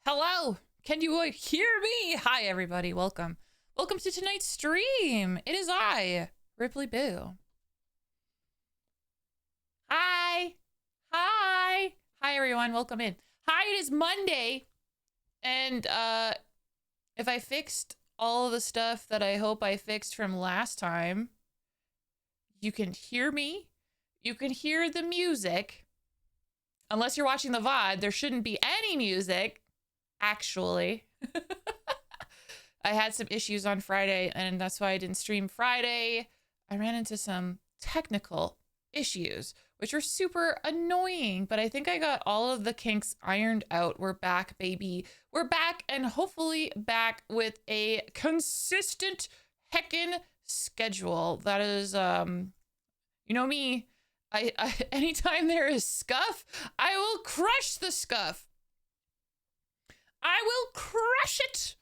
Hello, can you hear me? Hi, everybody. Welcome. Welcome to tonight's stream. It is I, Ripley Boo. Hi. Hi. Hi, everyone. Welcome in. Hi, it is Monday. And if I fixed all the stuff that I hope I fixed from last time, you can hear me. You can hear the music. Unless you're watching the VOD, there shouldn't be any music. Actually, I had some issues on Friday, and that's why I didn't stream Friday. I ran into some technical issues, which were super annoying, but I think I got all of the kinks ironed out. We're back, baby. We're back, and hopefully back with a consistent heckin' schedule. That is, you know me. I anytime there is scuff, I will crush the scuff. I will crush it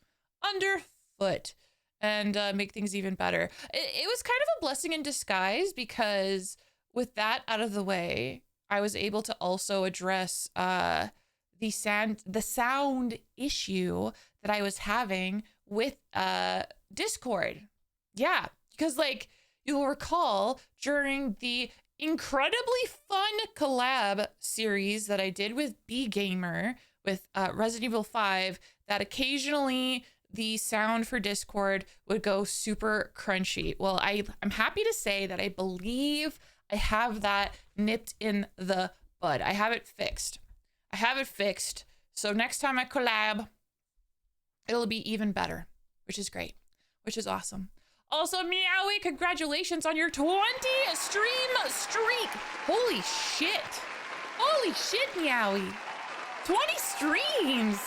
underfoot and make things even better. It was kind of a blessing in disguise because with that out of the way, I was able to also address the sound issue that I was having with Discord. Yeah, because like you'll recall during the incredibly fun collab series that I did with B Gamer with Resident Evil 5, that occasionally the sound for Discord would go super crunchy. Well, I'm happy to say that I believe I have that nipped in the bud. I have it fixed. So next time I collab, it'll be even better, which is great, which is awesome. Also, Meowie, congratulations on your 20 stream streak. Holy shit. Holy shit, Meowie. 20 streams.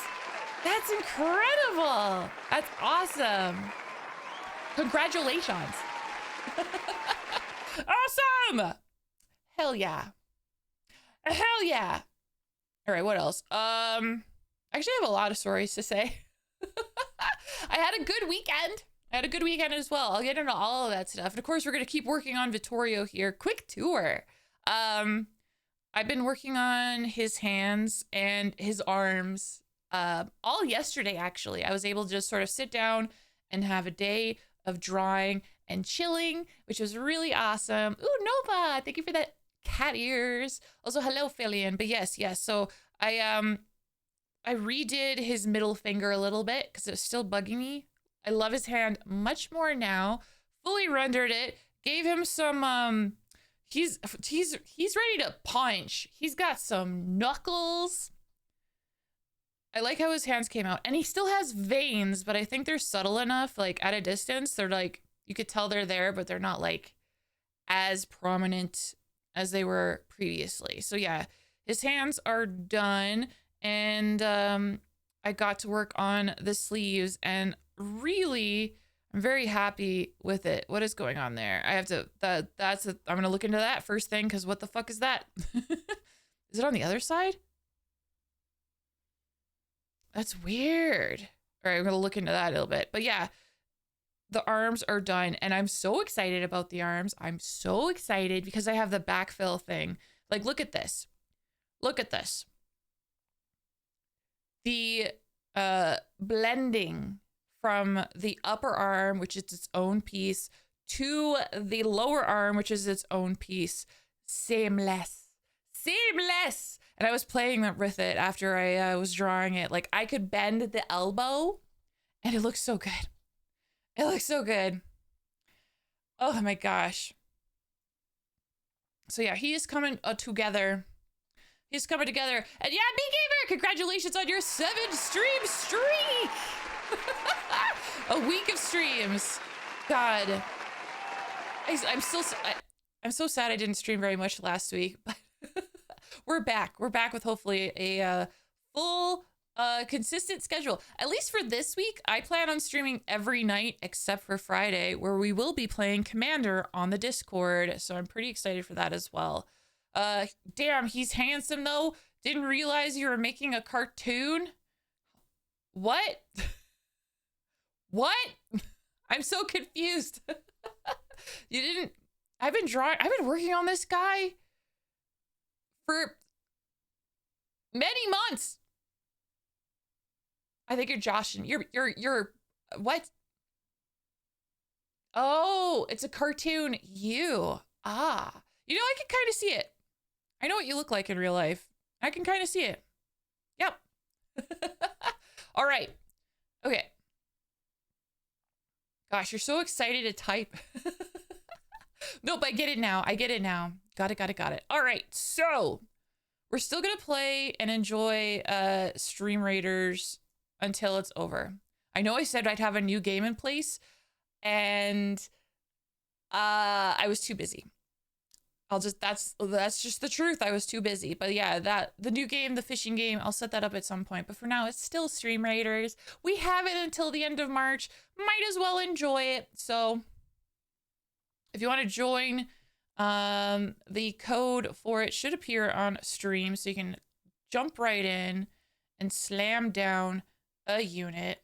That's incredible. That's awesome. Congratulations. Awesome. Hell yeah. Hell yeah. All right, what else? Actually, I have a lot of stories to say. I had a good weekend. As well. I'll get into all of that stuff. And of course, we're going to keep working on Vittorio here. Quick tour. I've been working on his hands and his arms all yesterday, actually. I was able to just sort of sit down and have a day of drawing and chilling, which was really awesome. Ooh, Nova, thank you for that cat ears. Also, hello, Philian. But yes. So I redid his middle finger a little bit because it was still bugging me. I love his hand much more now. Fully rendered it. Gave him some he's ready to punch. He's got some knuckles. I like how his hands came out, and he still has veins, but I think they're subtle enough, like at a distance. They're like, you could tell they're there, but they're not like as prominent as they were previously. So yeah, his hands are done, and I got to work on the sleeves, and really I'm very happy with it. What is going on there? I have to, I'm going to look into that first thing, because what the fuck is that? Is it on the other side? That's weird. All right, I'm going to look into that a little bit. But yeah, the arms are done, and I'm so excited about the arms. I'm so excited because I have the backfill thing. Like, look at this. Look at this. The blending from the upper arm, which is its own piece, to the lower arm, which is its own piece. Seamless. And I was playing with it after I was drawing it. Like, I could bend the elbow, and it looks so good. It looks so good. Oh my gosh. So yeah, he is coming together. He's coming together. And yeah, B-Gamer, congratulations on your 7-stream streak. A week of streams. God. I'm so sad I didn't stream very much last week, but we're back. We're back with hopefully a full consistent schedule. At least for this week, I plan on streaming every night except for Friday, where we will be playing Commander on the Discord. So I'm pretty excited for that as well. Damn, he's handsome though. Didn't realize you were making a cartoon. What? What? I'm so confused. You didn't... I've been working on this guy for many months. I think you're joshing. You're what? Oh, it's a cartoon. You. Ah. You know, I can kind of see it. I know what you look like in real life. I can kind of see it. Yep. All right. Okay. Gosh, you're so excited to type. Nope, I get it now. I get it now. Got it. All right. So we're still going to play and enjoy Stream Raiders until it's over. I know I said I'd have a new game in place, and I was too busy. That's just the truth. I was too busy. But yeah, the new game, the fishing game, I'll set that up at some point. But for now, it's still Stream Raiders. We have it until the end of March. Might as well enjoy it. So if you want to join, the code for it should appear on stream, so you can jump right in and slam down a unit.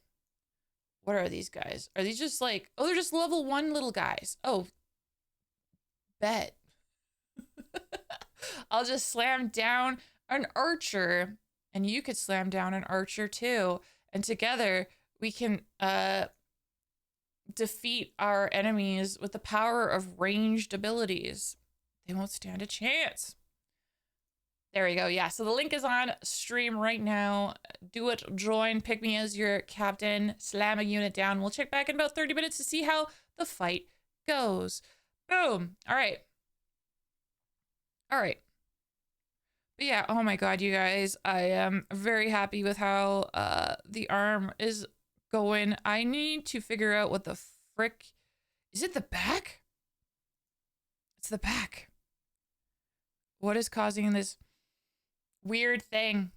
What are these guys? Are these just like, oh, they're just level 1 little guys. Oh, bet. I'll just slam down an archer, and you could slam down an archer too. And together we can defeat our enemies with the power of ranged abilities. They won't stand a chance. There we go. Yeah, so the link is on stream right now. Do it, join, pick me as your captain, slam a unit down. We'll check back in about 30 minutes to see how the fight goes. Boom. All right. But yeah, oh my god, you guys, I am very happy with how the arm is going. I need to figure out what the frick. Is it the back? It's the back. What is causing this weird thing?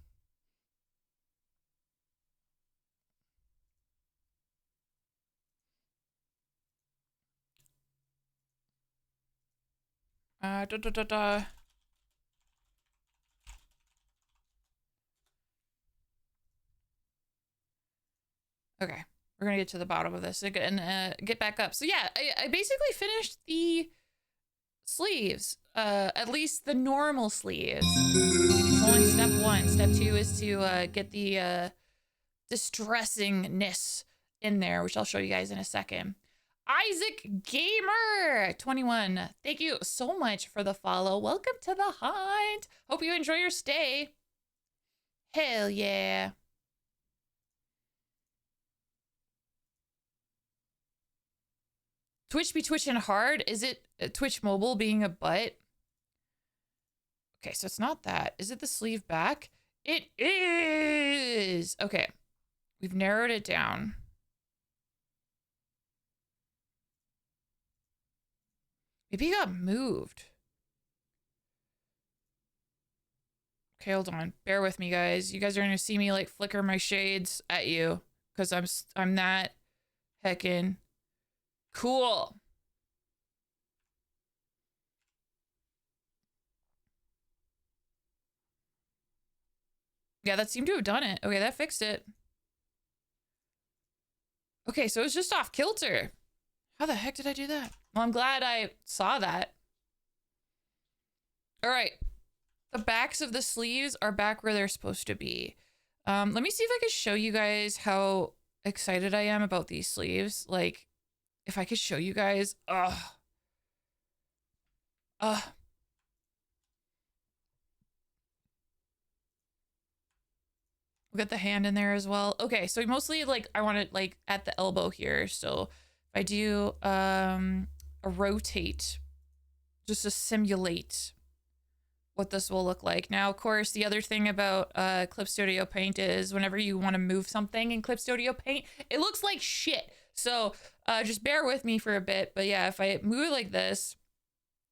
Okay, we're gonna get to the bottom of this and get back up. So yeah, I basically finished the sleeves, at least the normal sleeves. It's only step 1. Step 2 is to get the distressingness in there, which I'll show you guys in a second. Isaac Gamer 21, thank you so much for the follow. Welcome to the hunt. Hope you enjoy your stay. Hell yeah. Twitch be twitching hard. Is it Twitch mobile being a butt? Okay, so it's not that. Is it the sleeve back? It is. Okay, we've narrowed it down. Maybe he got moved. Okay, hold on. Bear with me, guys. You guys are gonna see me like flicker my shades at you because I'm that heckin' cool. Yeah, that seemed to have done it. Okay, that fixed it. Okay, so it's just off kilter. How the heck did I do that? Well, I'm glad I saw that. All right. The backs of the sleeves are back where they're supposed to be. Let me see if I can show you guys how excited I am about these sleeves. Like, if I could show you guys. Look at the hand in there as well. Okay, so mostly like I want it like at the elbow here. So if I do a rotate just to simulate what this will look like. Now, of course, the other thing about Clip Studio Paint is whenever you want to move something in Clip Studio Paint, it looks like shit. So just bear with me for a bit. But yeah, if I move it like this,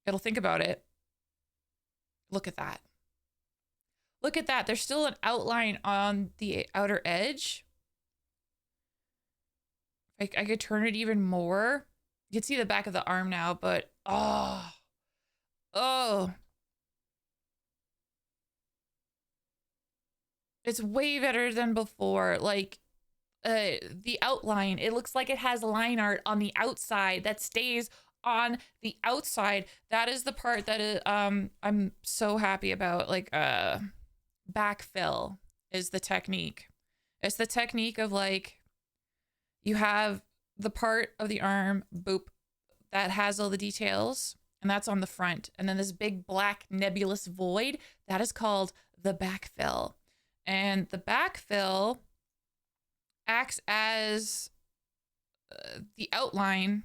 it'll think about it. Look at that. Look at that. There's still an outline on the outer edge. I could turn it even more. You can see the back of the arm now, but oh. It's way better than before. Like the outline, it looks like it has line art on the outside that stays on the outside. That is the part that I'm so happy about. Like backfill is the technique. It's the technique of like, you have the part of the arm, boop, that has all the details, and that's on the front. And then this big black nebulous void, that is called the backfill. And the backfill acts as the outline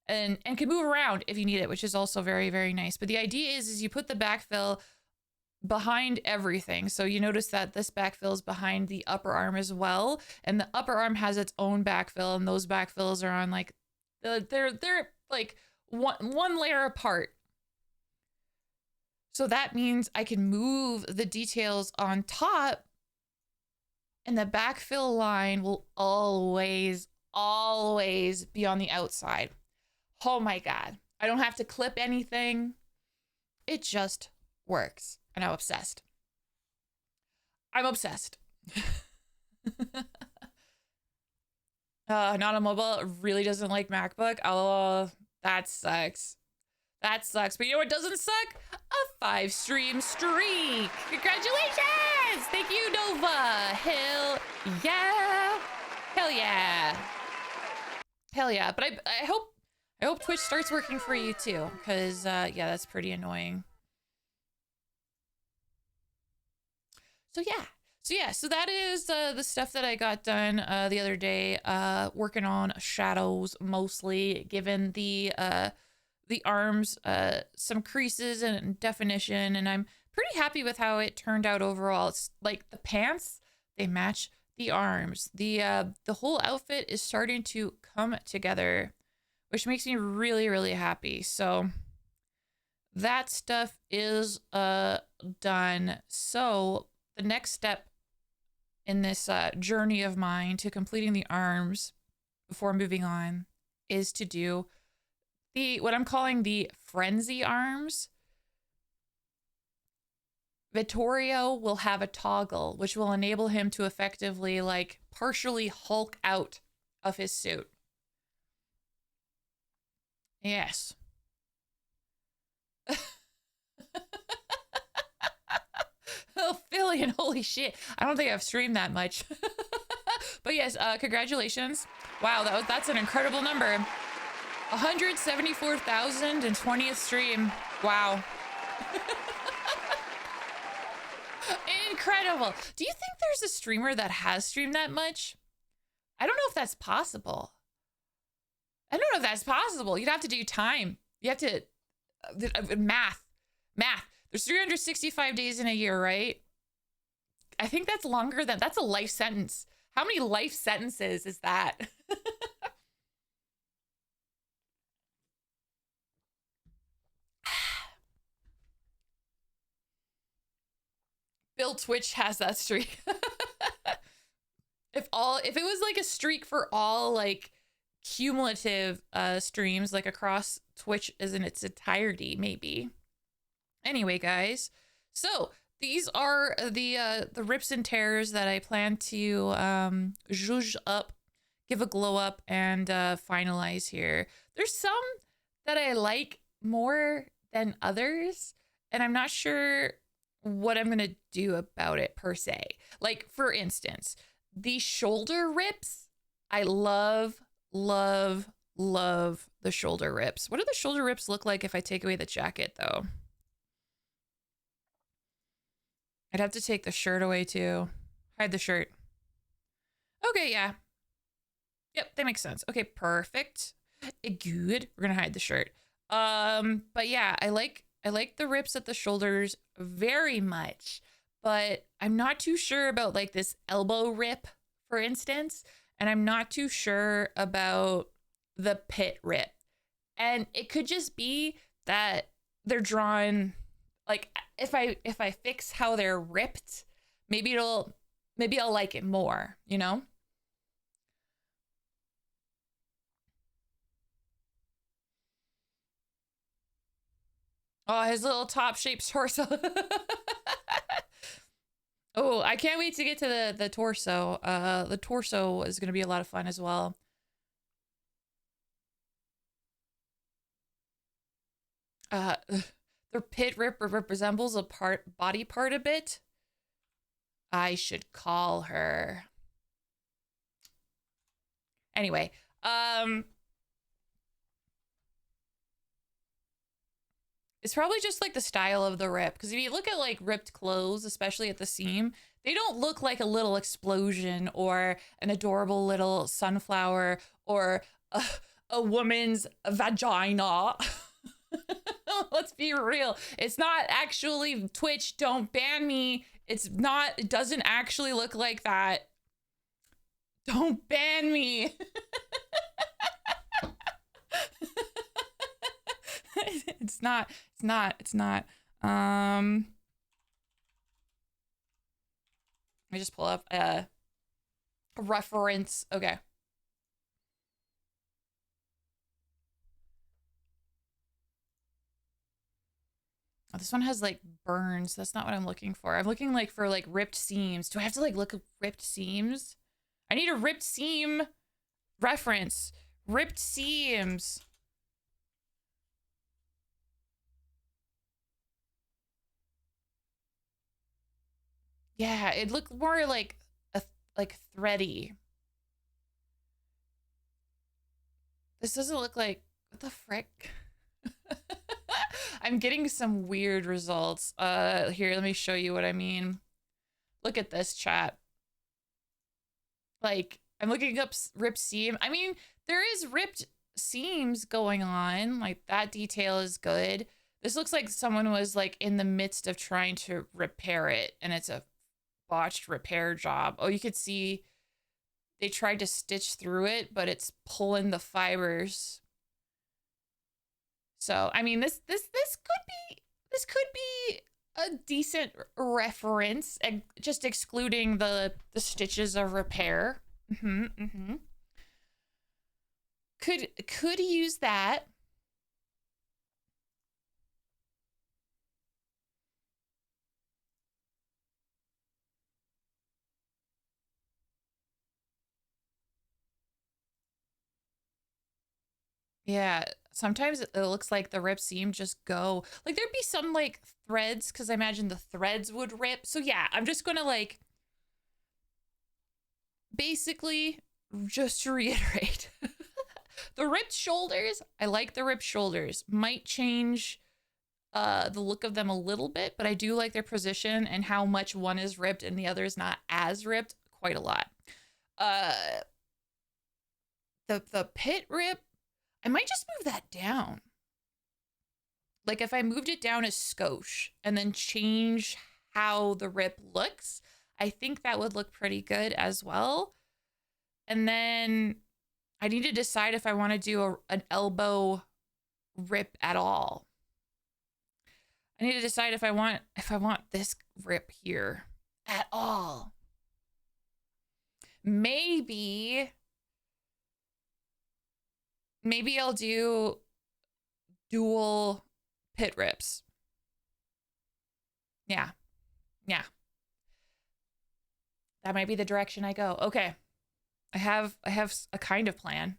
and can move around if you need it, which is also very, very nice. But the idea is you put the backfill behind everything. So you notice that this backfill is behind the upper arm as well. And the upper arm has its own backfill, and those backfills are on like, they're like one layer apart. So that means I can move the details on top, and the backfill line will always be on the outside. Oh my God. I don't have to clip anything. It just works. And I'm obsessed. I'm obsessed. Not a mobile really doesn't like MacBook. Oh, that sucks. That sucks. But you know what doesn't suck? A 5-stream streak. Congratulations. Thank you, Nova. Hell yeah. Hell yeah. Hell yeah. But I hope Twitch starts working for you too. Because, yeah, that's pretty annoying. So that is the stuff that I got done the other day, working on shadows mostly, given the arms some creases and definition, and I'm pretty happy with how it turned out overall. It's like the pants, they match the arms. The whole outfit is starting to come together, which makes me really, really happy. So that stuff is done. So the next step in this journey of mine to completing the arms before moving on is to do what I'm calling the frenzy arms. Vittorio will have a toggle, which will enable him to effectively like partially Hulk out of his suit. Yes. Oh, Phillian, holy shit. I don't think I've streamed that much. But yes, congratulations. Wow, that's an incredible number. 174,020th stream. Wow. Incredible. Do you think there's a streamer that has streamed that much? I don't know if that's possible. I don't know if that's possible. You'd have to do time. You have to math. There's 365 days in a year, right? I think that's longer than, that's a life sentence. How many life sentences is that? Bill Twitch has that streak. If it was like a streak for all like cumulative streams, like across Twitch as in its entirety, maybe. Anyway, guys, so these are the rips and tears that I plan to zhuzh up, give a glow up, and finalize here. There's some that I like more than others, and I'm not sure what I'm gonna do about it per se. Like, for instance, the shoulder rips, I love the shoulder rips. What do the shoulder rips look like if I take away the jacket, though? I'd have to take the shirt away too. Hide the shirt. Okay, yeah. Yep, that makes sense. Okay, perfect. Good. We're gonna hide the shirt. But yeah, I like the rips at the shoulders very much, but I'm not too sure about like this elbow rip, for instance, and I'm not too sure about the pit rip. And it could just be that they're drawn, like if I fix how they're ripped, maybe I'll like it more, you know? Oh, his little top shaped torso. Oh, I can't wait to get to the torso. The torso is going to be a lot of fun as well. Their pit rip resembles a body part a bit. I should call her. Anyway, it's probably just like the style of the rip. Because if you look at like ripped clothes, especially at the seam, they don't look like a little explosion or an adorable little sunflower or a woman's vagina. Let's be real. It's not actually Twitch. Don't ban me. It's not, it doesn't actually look like that. Don't ban me. It's not. Let me just pull up a reference. Okay. Oh, this one has like burns. That's not what I'm looking for. I'm looking like for like ripped seams. Do I have to like look at ripped seams? I need a ripped seam reference. Ripped seams. Yeah, it looked more like like thready. This doesn't look like, what the frick? I'm getting some weird results. Here, let me show you what I mean. Look at this, chat. Like, I'm looking up ripped seam. I mean, there is ripped seams going on. Like, that detail is good. This looks like someone was like in the midst of trying to repair it, and it's a botched repair job. Oh, you could see they tried to stitch through it, but it's pulling the fibers. So, I mean, this could be a decent reference, just excluding the stitches of repair. Could use that. Yeah, sometimes it looks like the rip seam just go. Like there'd be some like threads, because I imagine the threads would rip. So yeah, I'm just gonna like, basically, just to reiterate, the ripped shoulders, I like the ripped shoulders. Might change the look of them a little bit, but I do like their position and how much one is ripped and the other is not as ripped quite a lot. The pit rip, I might just move that down. Like if I moved it down a skosh and then change how the rip looks, I think that would look pretty good as well. And then I need to decide if I want to do an elbow rip at all. I need to decide if I want this rip here at all. Maybe I'll do dual pit rips. Yeah. That might be the direction I go. Okay. I have a kind of plan.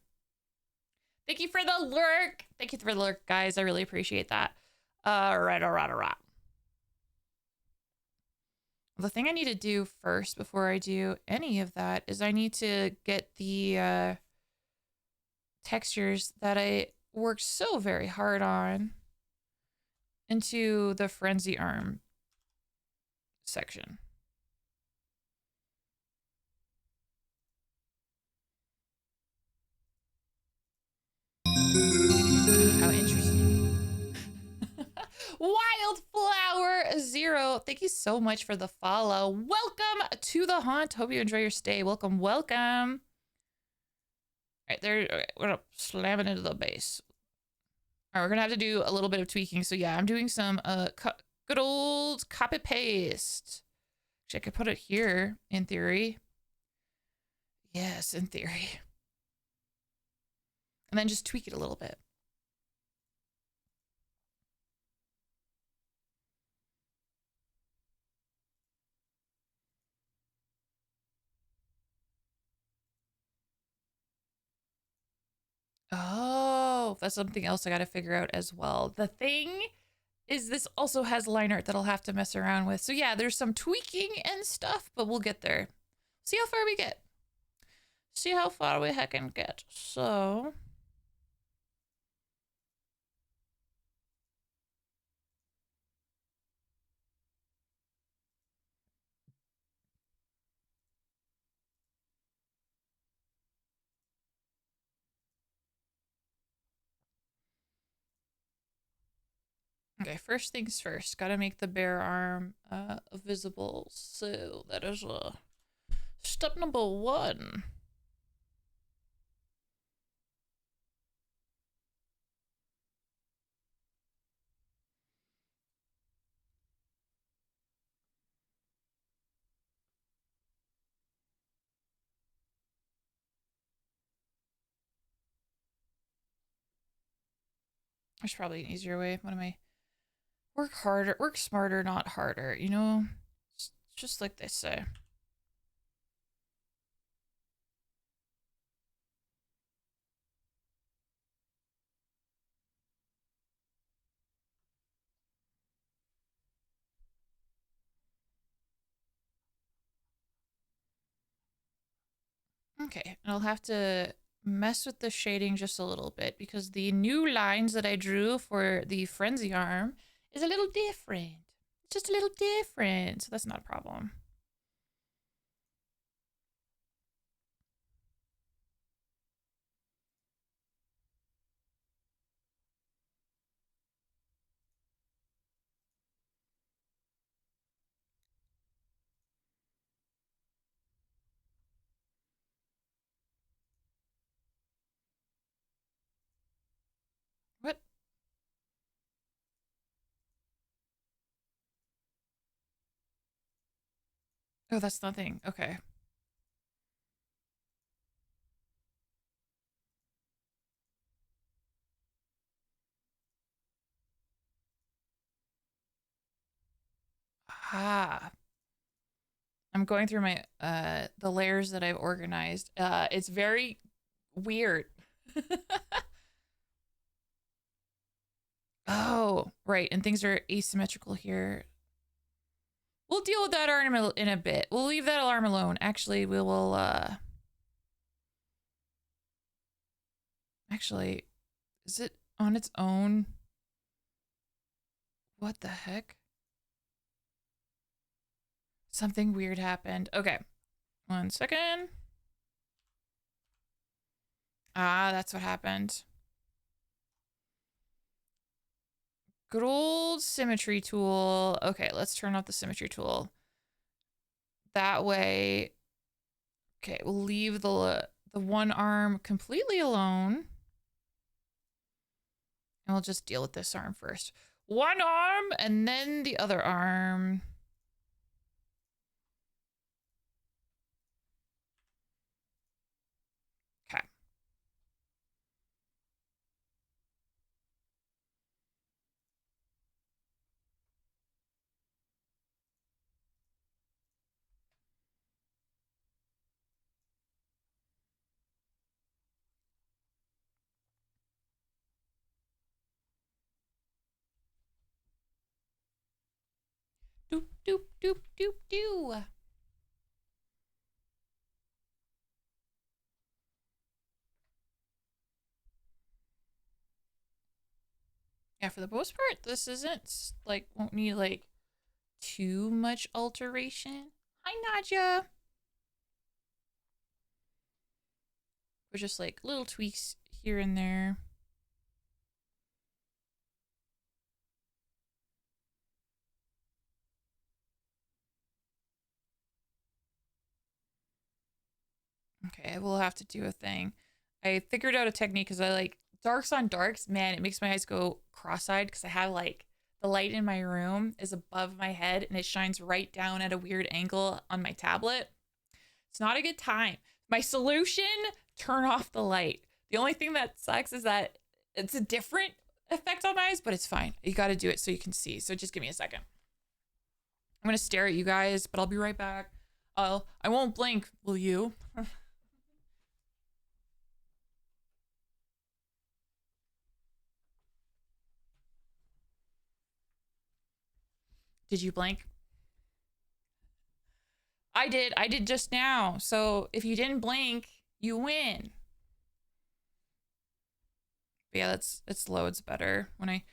Thank you for the lurk. Thank you for the lurk, guys. I really appreciate that. All right. The thing I need to do first before I do any of that is I need to get the textures that I worked so very hard on into the frenzy arm section. How interesting. Wildflower Zero, thank you so much for the follow. Welcome to the haunt. Hope you enjoy your stay. Welcome. All right, there. Okay, we're gonna slam it into the base. All right, we're gonna have to do a little bit of tweaking. So yeah, I'm doing some good old copy paste. Actually, I could put it here in theory. Yes, in theory. And then just tweak it a little bit. Oh, that's something else I got to figure out as well. The thing is this also has line art that I'll have to mess around with. So yeah, there's some tweaking and stuff, but we'll get there. See how far we get. See how far we heckin' get. So... Okay, first things first. Gotta make the bear arm visible. So that is step number 1. There's probably an easier way. What am I? Work harder, work smarter, not harder, you know? It's just like they say. Okay, and I'll have to mess with the shading just a little bit because the new lines that I drew for the frenzy arm is a little different. It's just a little different, so that's not a problem. What? Oh, that's nothing. Okay. Ah. I'm going through my the layers that I've organized. It's very weird. Oh, right. And things are asymmetrical here. We'll deal with that arm in a bit. We'll leave that alarm alone. Actually, we will actually, is it on its own? What the heck? Something weird happened. Okay. 1 second. Ah, that's what happened. Good old symmetry tool. Okay, let's turn off the symmetry tool. That way, okay, we'll leave the one arm completely alone. And we'll just deal with this arm first. One arm and then the other arm. Okay. Doop, doop, doop, doop, doo. Yeah, for the most part, this isn't, like, won't need, like, too much alteration. Hi, Nadja. We're just, like, little tweaks here and there. Okay, we'll have to do a thing. I figured out a technique because I like darks on darks. Man, it makes my eyes go cross-eyed because I have like the light in my room is above my head and it shines right down at a weird angle on my tablet. It's not a good time. My solution, turn off the light. The only thing that sucks is that it's a different effect on my eyes, but it's fine. You got to do it so you can see. So just give me a second. I'm going to stare at you guys, but I'll be right back. I won't blink, will you? Did you blink? I did just now. So if you didn't blink, you win. But yeah, it's loads better when I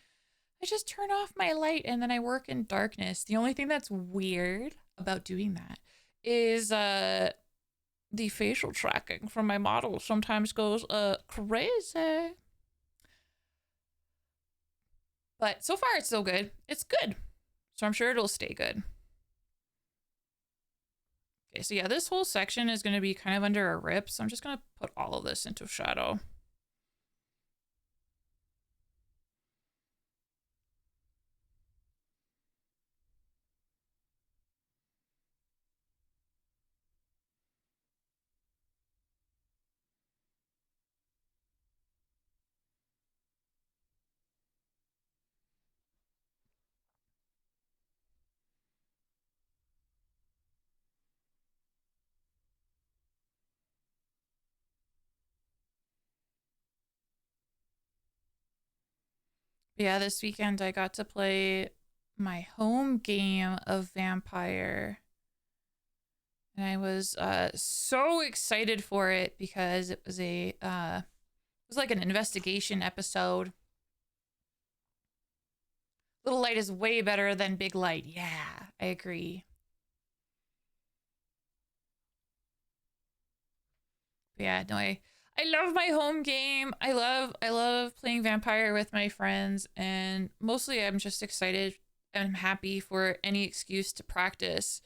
just turn off my light and then I work in darkness. The only thing that's weird about doing that is the facial tracking from my model sometimes goes crazy. But so far it's still good. It's good. So I'm sure it'll stay good. Okay, so yeah, this whole section is going to be kind of under a rip. So I'm just going to put all of this into shadow. Yeah, this weekend I got to play my home game of Vampire. And I was so excited for it because it was it was like an investigation episode. Little Light is way better than Big Light. Yeah, I agree. But yeah, no, I love my home game. I love playing Vampire with my friends, and mostly I'm just excited and happy for any excuse to practice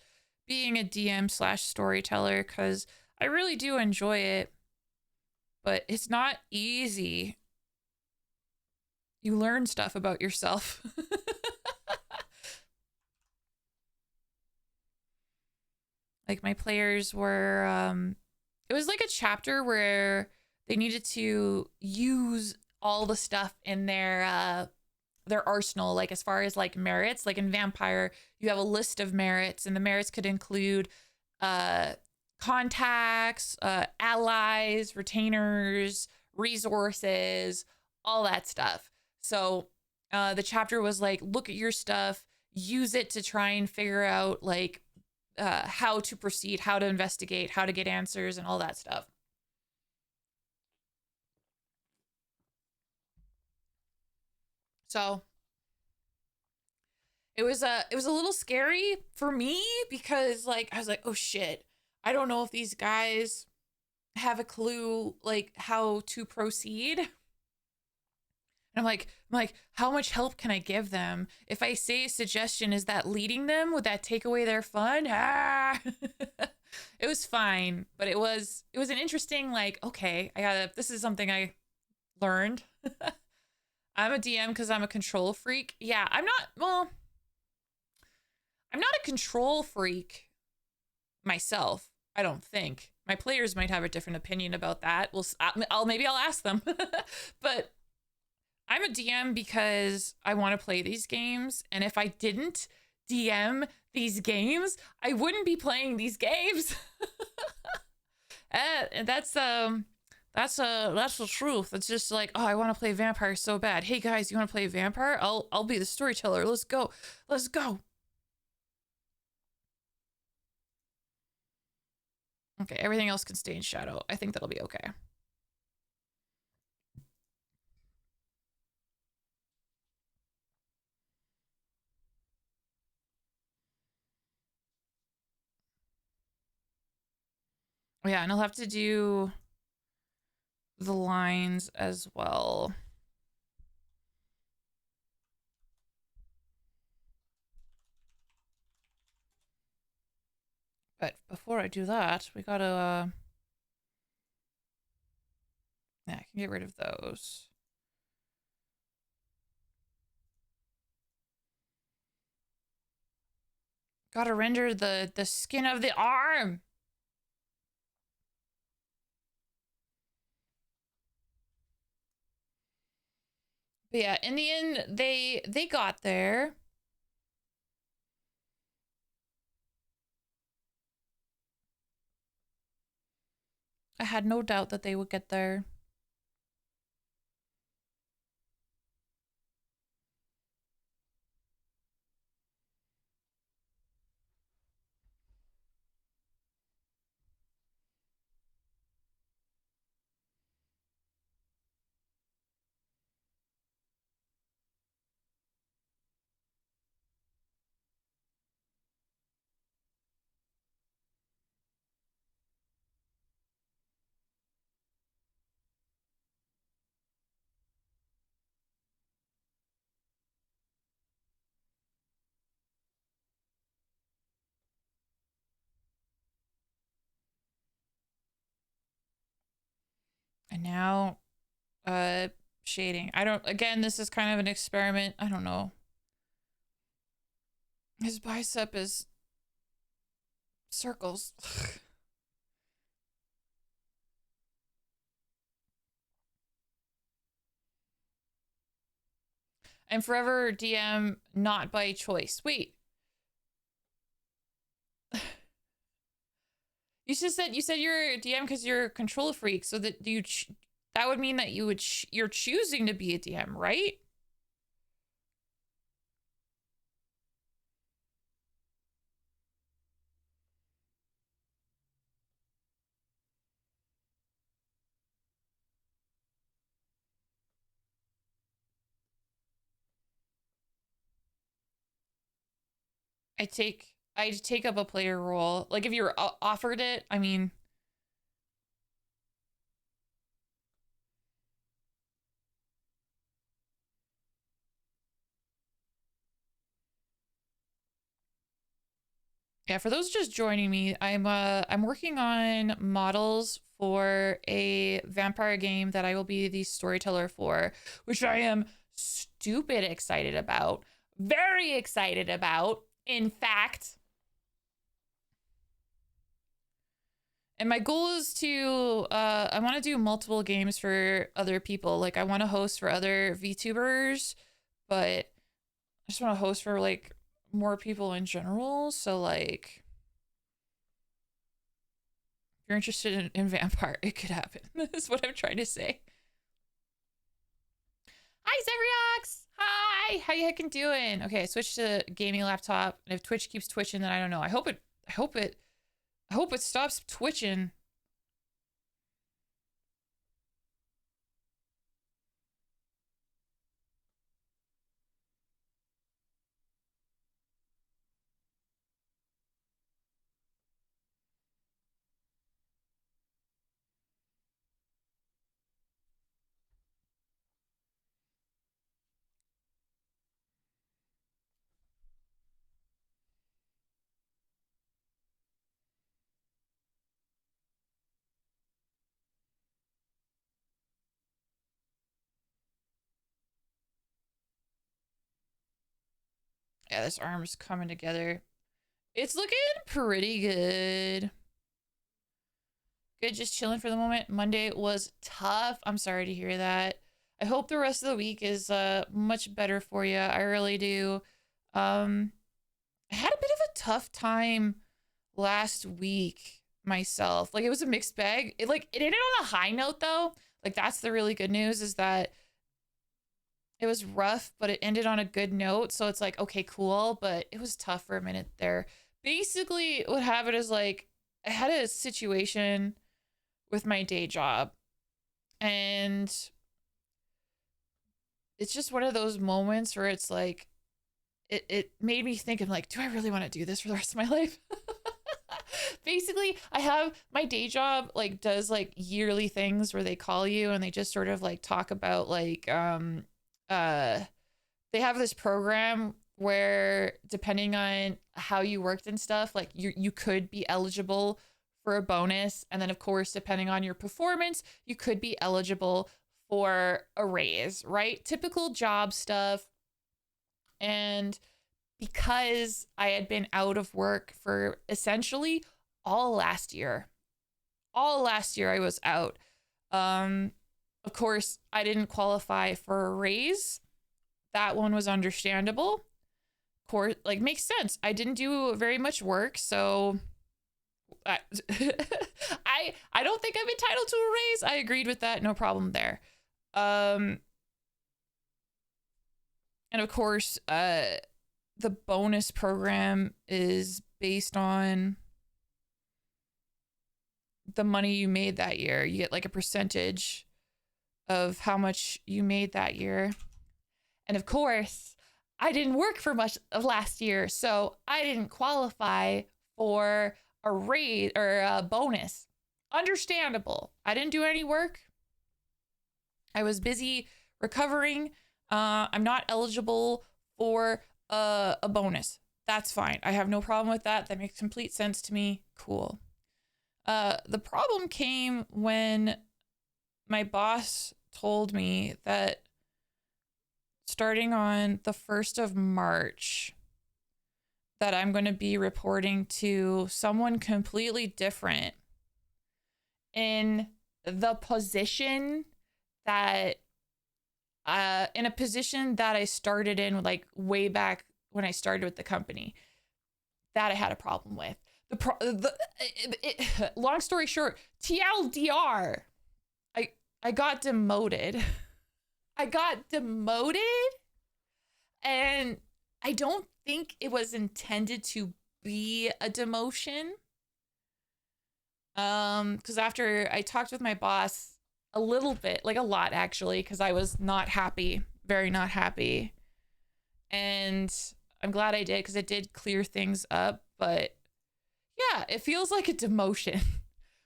being a DM slash storyteller, because I really do enjoy it, but it's not easy. You learn stuff about yourself. Like my players were, it was like a chapter where they needed to use all the stuff in their arsenal, like as far as like merits. Like in Vampire, you have a list of merits, and the merits could include contacts, allies, retainers, resources, all that stuff. So the chapter was like, look at your stuff, use it to try and figure out like how to proceed, how to investigate, how to get answers, and all that stuff. So it was a little scary for me because like I was like, oh shit, I don't know if these guys have a clue like how to proceed. And I'm like, how much help can I give them? If I say a suggestion, is that leading them? Would that take away their fun? Ah! It was fine, but it was an interesting like, okay, this is something I learned. I'm a DM because I'm a control freak. Yeah, I'm not a control freak myself, I don't think. My players might have a different opinion about that. Maybe I'll ask them. But I'm a DM because I want to play these games, and if I didn't DM these games, I wouldn't be playing these games. And that's the truth. It's just like, oh, I want to play Vampire so bad. Hey guys, you want to play Vampire? I'll be the storyteller. Let's go. Let's go. Okay, everything else can stay in shadow. I think that'll be okay. Oh, yeah, and I'll have to do the lines as well. But before I do that, we gotta, yeah, I can get rid of those. Gotta render the skin of the arm. But yeah, in the end, they got there. I had no doubt that they would get there. And now, shading. Again, this is kind of an experiment. I don't know. His bicep is circles. I'm forever DM not by choice. Wait. You said you're a DM because you're a control freak, so that that would mean that you're choosing to be a DM, right? I take up a player role. Like if you're offered it, I mean. Yeah, for those just joining me, I'm working on models for a vampire game that I will be the storyteller for, which I am stupid excited about. Very excited about, in fact. And my goal is to I want to do multiple games for other people. Like I want to host for other VTubers, but I just want to host for like more people in general. So like if you're interested in vampire, it could happen. That's what I'm trying to say. Hi Zeriox! Hi! How you heckin' doing? Okay, I switched to gaming laptop, and if Twitch keeps twitching, then I don't know. I hope it stops twitching. Yeah, this arm's coming together. It's looking pretty good. Good, just chilling for the moment. Monday was tough. I'm sorry to hear that. I hope the rest of the week is much better for you. I really do. I had a bit of a tough time last week myself. Like it was a mixed bag. It ended on a high note though. Like that's the really good news is that it was rough, but it ended on a good note. So it's like, okay, cool. But it was tough for a minute there. Basically, what happened is like I had a situation with my day job, and it's just one of those moments where it's like it made me think, I'm like, do I really want to do this for the rest of my life? Basically, I have my day job like does like yearly things where they call you and they just sort of like talk about like they have this program where depending on how you worked and stuff, like you could be eligible for a bonus, and then of course depending on your performance you could be eligible for a raise, right? Typical job stuff. And because I had been out of work for essentially all last year I was out. Of course I didn't qualify for a raise. That one was understandable. Of course, like makes sense. I didn't do very much work, so I I don't think I'm entitled to a raise. I agreed with that, no problem there. And of course, the bonus program is based on the money you made that year. You get like a percentage of how much you made that year. And of course, I didn't work for much of last year, so I didn't qualify for a raise or a bonus. Understandable. I didn't do any work. I was busy recovering. I'm not eligible for a bonus. That's fine. I have no problem with that. That makes complete sense to me. Cool. The problem came when my boss told me that starting on the 1st of March, that I'm going to be reporting to someone completely different in the position that, in a position that I started in like way back when I started with the company, that I had a problem with. Long story short, TLDR, I got demoted. I got demoted, and I don't think it was intended to be a demotion. Because after I talked with my boss a little bit, like a lot actually, because I was not happy, very not happy. And I'm glad I did, because it did clear things up. But yeah, it feels like a demotion,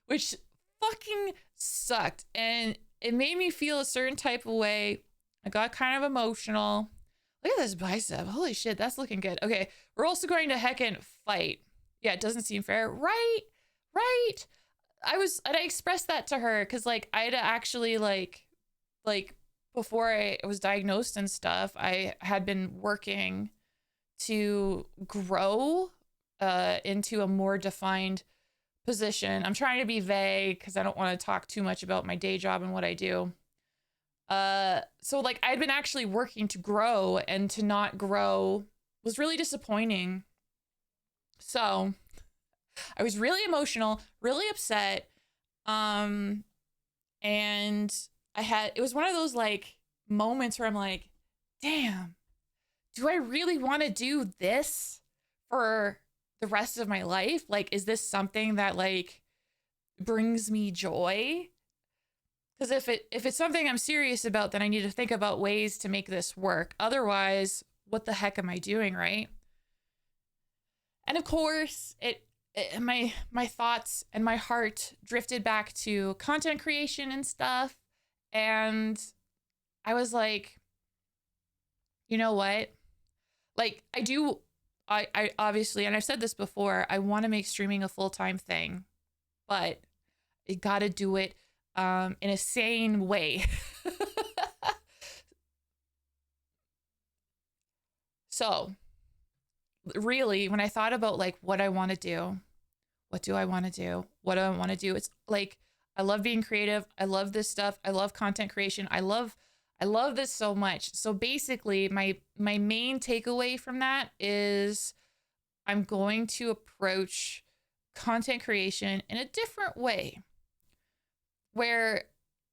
which fucking sucked. And it made me feel a certain type of way. I got kind of emotional. Look at this bicep. Holy shit, that's looking good. Okay, we're also going to heckin' fight. Yeah, it doesn't seem fair. Right? I expressed that to her because like I had actually like before I was diagnosed and stuff, I had been working to grow into a more defined position. I'm trying to be vague because I don't want to talk too much about my day job and what I do. So like I'd been actually working to grow, and to not grow was really disappointing. So I was really emotional, really upset. And it was one of those like moments where I'm like, damn, do I really want to do this for the rest of my life? Like, is this something that like brings me joy? Because if it's something I'm serious about, then I need to think about ways to make this work. Otherwise, what the heck am I doing, right? And of course, my thoughts and my heart drifted back to content creation and stuff. And I was like, you know what? Like I obviously, and I've said this before, I want to make streaming a full-time thing, but you got to do it in a sane way. So really, when I thought about like what I want to do, what do I want to do? What do I want to do? It's like, I love being creative. I love this stuff. I love content creation. I love this so much. So basically my main takeaway from that is I'm going to approach content creation in a different way, where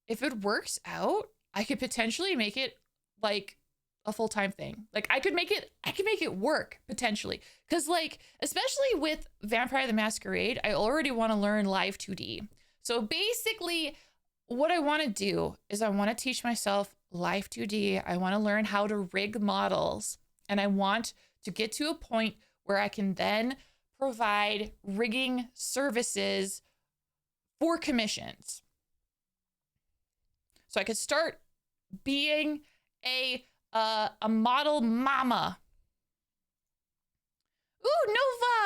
if it works out, I could potentially make it like a full-time thing. Like I could make it work potentially. Cause like, especially with Vampire the Masquerade, I already want to learn live 2D. So basically what I want to do is I want to teach myself live 2D. I want to learn how to rig models, and I want to get to a point where I can then provide rigging services for commissions. So I could start being a model mama. Ooh,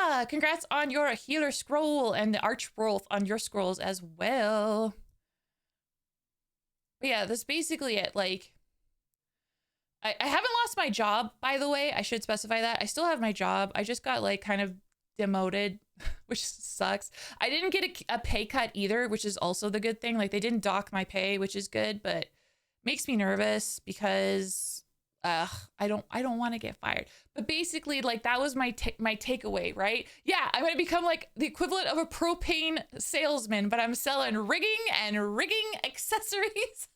Nova! Congrats on your healer scroll and the archwolf on your scrolls as well. But yeah, that's basically it. Like, I haven't lost my job, by the way. I should specify that. I still have my job. I just got like kind of demoted, which sucks. I didn't get a pay cut either, which is also the good thing. Like they didn't dock my pay, which is good, but makes me nervous because I don't want to get fired. But basically, like that was my takeaway, right? Yeah, I'm gonna become like the equivalent of a propane salesman, but I'm selling rigging and rigging accessories.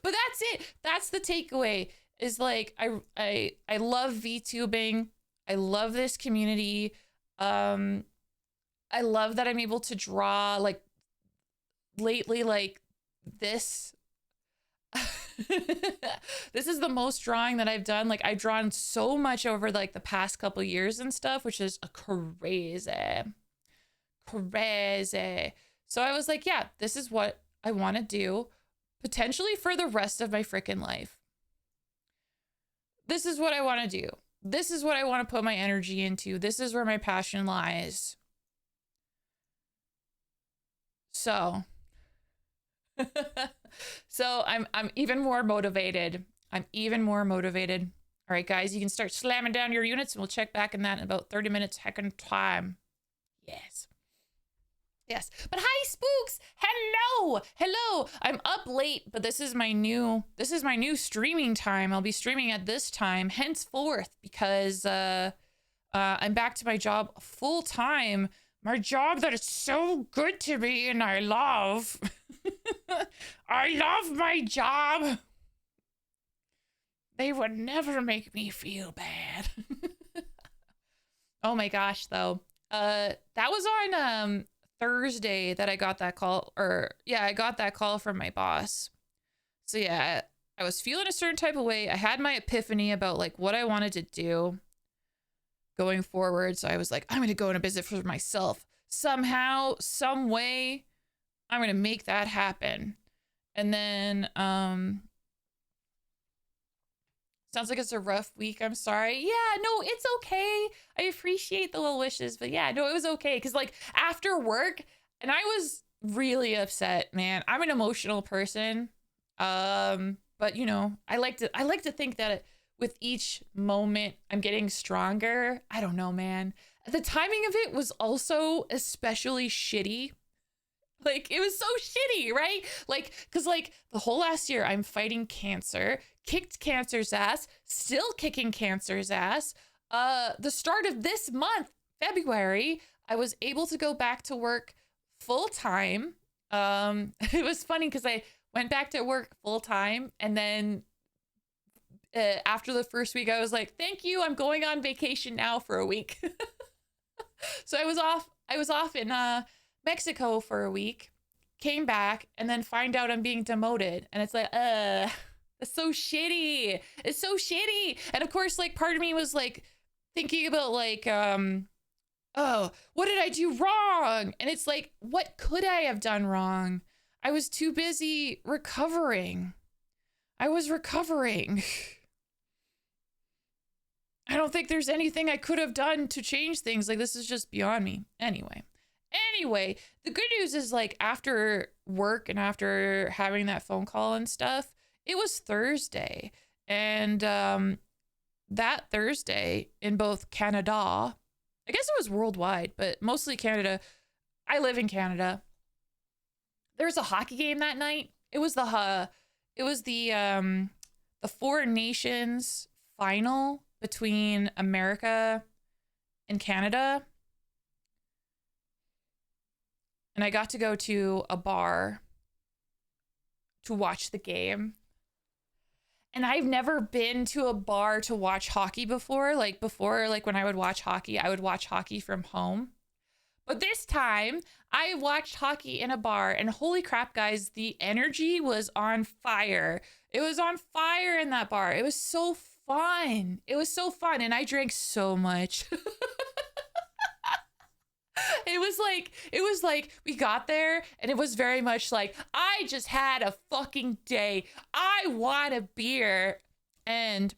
But that's it. That's the takeaway. Is like I love VTubing. I love this community. I love that I'm able to draw like lately, like this. This is the most drawing that I've done. Like I've drawn so much over like the past couple years and stuff, which is crazy. So I was like, yeah, this is what I want to do potentially for the rest of my freaking life. This is what I want to do. This is what I want to put my energy into. This is where my passion lies. So So I'm even more motivated. I'm even more motivated. All right, guys, you can start slamming down your units and we'll check back in that in about 30 minutes heckin' time. Yes. Yes. But hi, Spooks. Hello. Hello. I'm up late, but this is my new streaming time. I'll be streaming at this time henceforth because I'm back to my job full time. My job that is so good to me and I love. I love my job. They would never make me feel bad. Oh my gosh, though. That was on Thursday that I got that call, or yeah, I got that call from my boss. So yeah, I was feeling a certain type of way. I had my epiphany about like what I wanted to do going forward. So I was like, I'm going to go on a business for myself. Somehow, some way, I'm going to make that happen. And then, sounds like it's a rough week. I'm sorry. Yeah, no, it's okay. I appreciate the well wishes, but yeah, no, it was okay. Cause like after work, and I was really upset, man. I'm an emotional person. But you know, I like to think that with each moment I'm getting stronger. I don't know, man. The timing of it was also especially shitty. Like it was so shitty, right? Like, cause like the whole last year I'm fighting cancer, kicked cancer's ass, still kicking cancer's ass. The start of this month, February, I was able to go back to work full time. It was funny because I went back to work full time and then after the first week, I was like, thank you. I'm going on vacation now for a week. So I was off in Mexico for a week, came back, and then find out I'm being demoted. And it's like, it's so shitty. It's so shitty. And of course, like part of me was like thinking about like, oh, what did I do wrong? And it's like, what could I have done wrong? I was too busy recovering. I was recovering. I don't think there's anything I could have done to change things. Like, this is just beyond me. Anyway, the good news is like after work and after having that phone call and stuff, it was Thursday. And that Thursday in both Canada, I guess it was worldwide, but mostly Canada. I live in Canada. There was a hockey game that night. It was the Four Nations final between America and Canada. And I got to go to a bar to watch the game. And I've never been to a bar to watch hockey before. Like when I would watch hockey from home. But this time I watched hockey in a bar and holy crap, guys, the energy was on fire. It was on fire in that bar. It was so fun. It was so fun. And I drank so much. It was like we got there and it was very much like, I just had a fucking day. I want a beer. And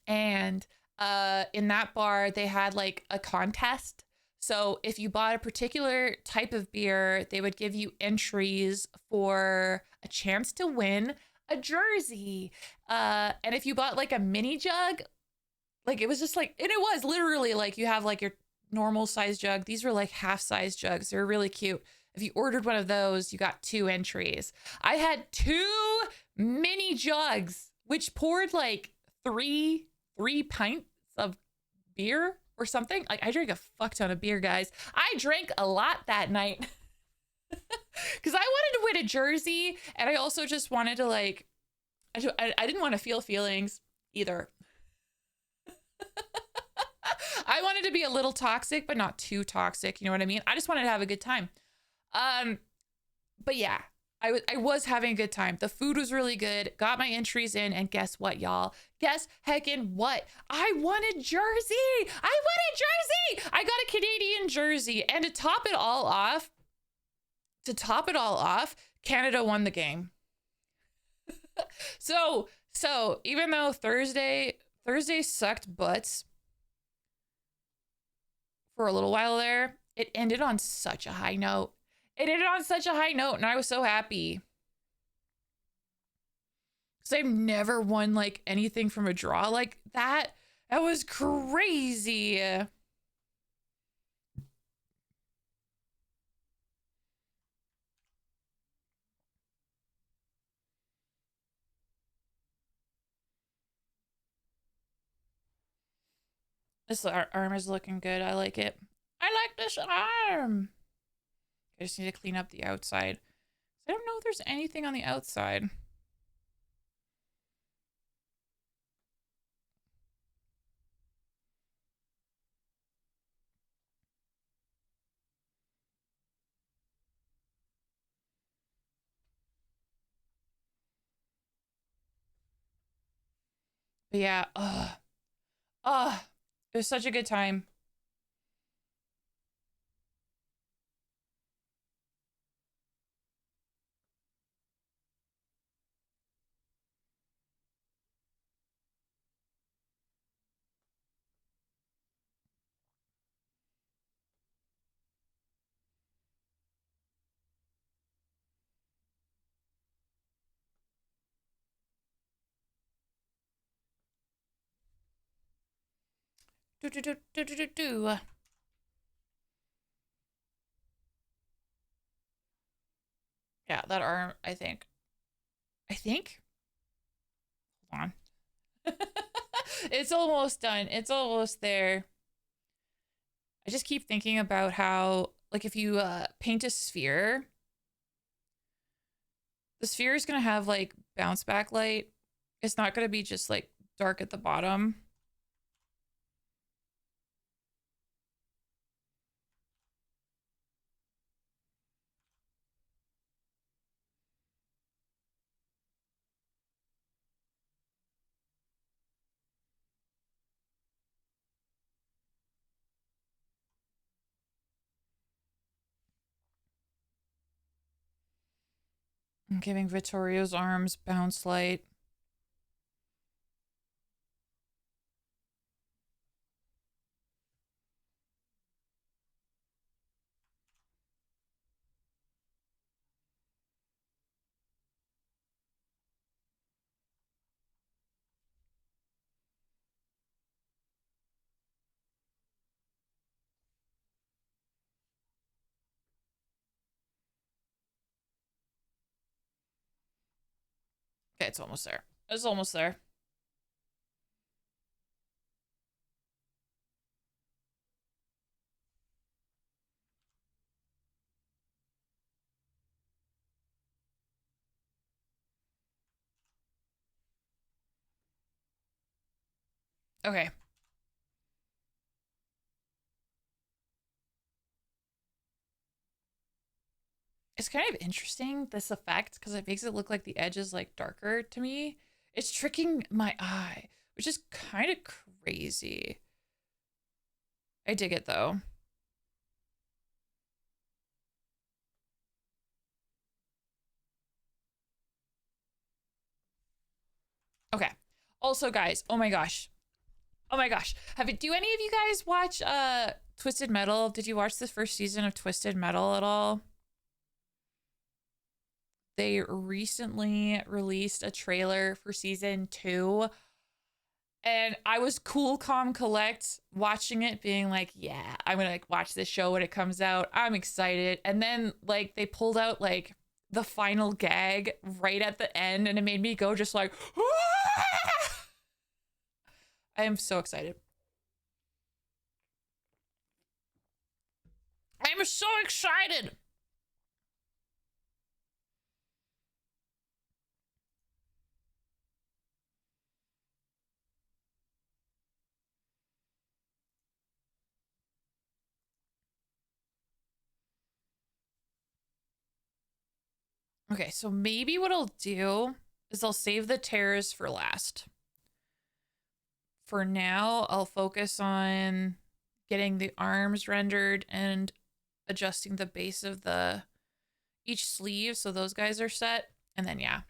in that bar, they had like a contest. So if you bought a particular type of beer, they would give you entries for a chance to win a jersey. And if you bought like a mini jug, like it was just like, and it was literally like you have like your normal size jug. These were like half size jugs. They're really cute. If you ordered one of those, you got 2 entries. I had 2 mini jugs, which poured like three pints of beer or something. Like I drank a fuck ton of beer, guys. I drank a lot that night because I wanted to win a jersey, and I also just wanted to like, I didn't want to feel feelings either. I wanted to be a little toxic, but not too toxic. You know what I mean? I just wanted to have a good time. But yeah, I was having a good time. The food was really good. Got my entries in, and guess what, y'all? Guess heckin' what? I won a jersey. I got a Canadian jersey, and to top it all off, Canada won the game. So even though Thursday sucked butts for a little while there, it ended on such a high note. It ended on such a high note, and I was so happy. Because I've never won, like, anything from a draw like that. That was crazy. This arm is looking good. I like it. I like this arm. I just need to clean up the outside. I don't know if there's anything on the outside. But yeah, it was such a good time. Do do do do do do do. Yeah, that arm. I think. Hold on. It's almost done. It's almost there. I just keep thinking about how, like, if you paint a sphere, the sphere is gonna have like bounce back light. It's not gonna be just like dark at the bottom. I'm giving Vittorio's arms bounce light. Okay, it's almost there. It's almost there. Okay. It's kind of interesting, this effect, because it makes it look like the edge is like darker to me. It's tricking my eye, which is kind of crazy. I dig it though. Okay. Also, guys, oh my gosh. Oh my gosh. Do any of you guys watch Twisted Metal? Did you watch the first season of Twisted Metal at all? They recently released a trailer for season 2. And I was cool, calm, collect watching it, being like, yeah, I'm gonna like watch this show when it comes out. I'm excited. And then like they pulled out like the final gag right at the end, and it made me go just like, ah! I am so excited. I'm so excited. Okay, so maybe what I'll do is I'll save the tears for last. For now, I'll focus on getting the arms rendered and adjusting the base of the each sleeve so those guys are set. And then yeah.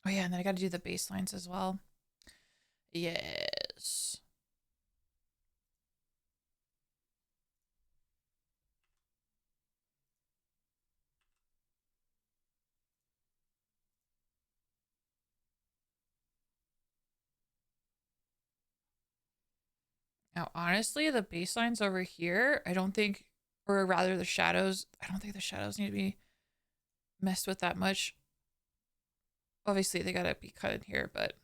Oh yeah, and then I got to do the baselines as well. Yes. Now, honestly, the baselines over here, I don't think, or rather the shadows, I don't think the shadows need to be messed with that much. Obviously, they gotta be cut in here, but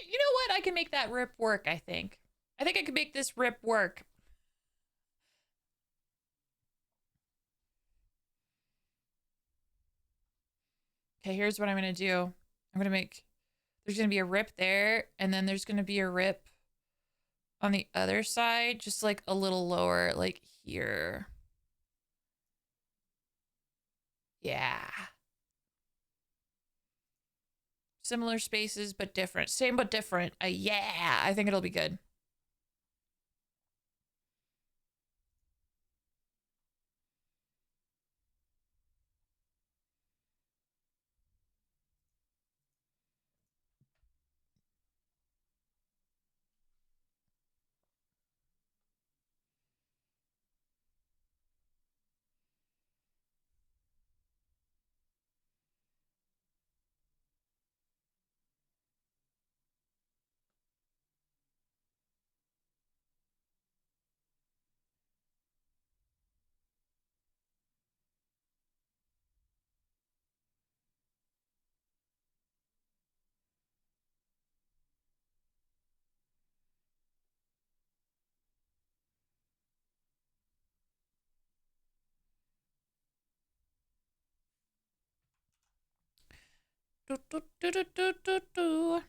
you know what? I can make that rip work, I think. I think I can make this rip work. Okay, here's what I'm gonna do. I'm gonna make, there's gonna be a rip there, and then there's gonna be a rip on the other side, just like a little lower, like here. Yeah. Similar spaces, but different. Same, but different. Yeah, I think it'll be good. Do, do, do, do, do, do, do.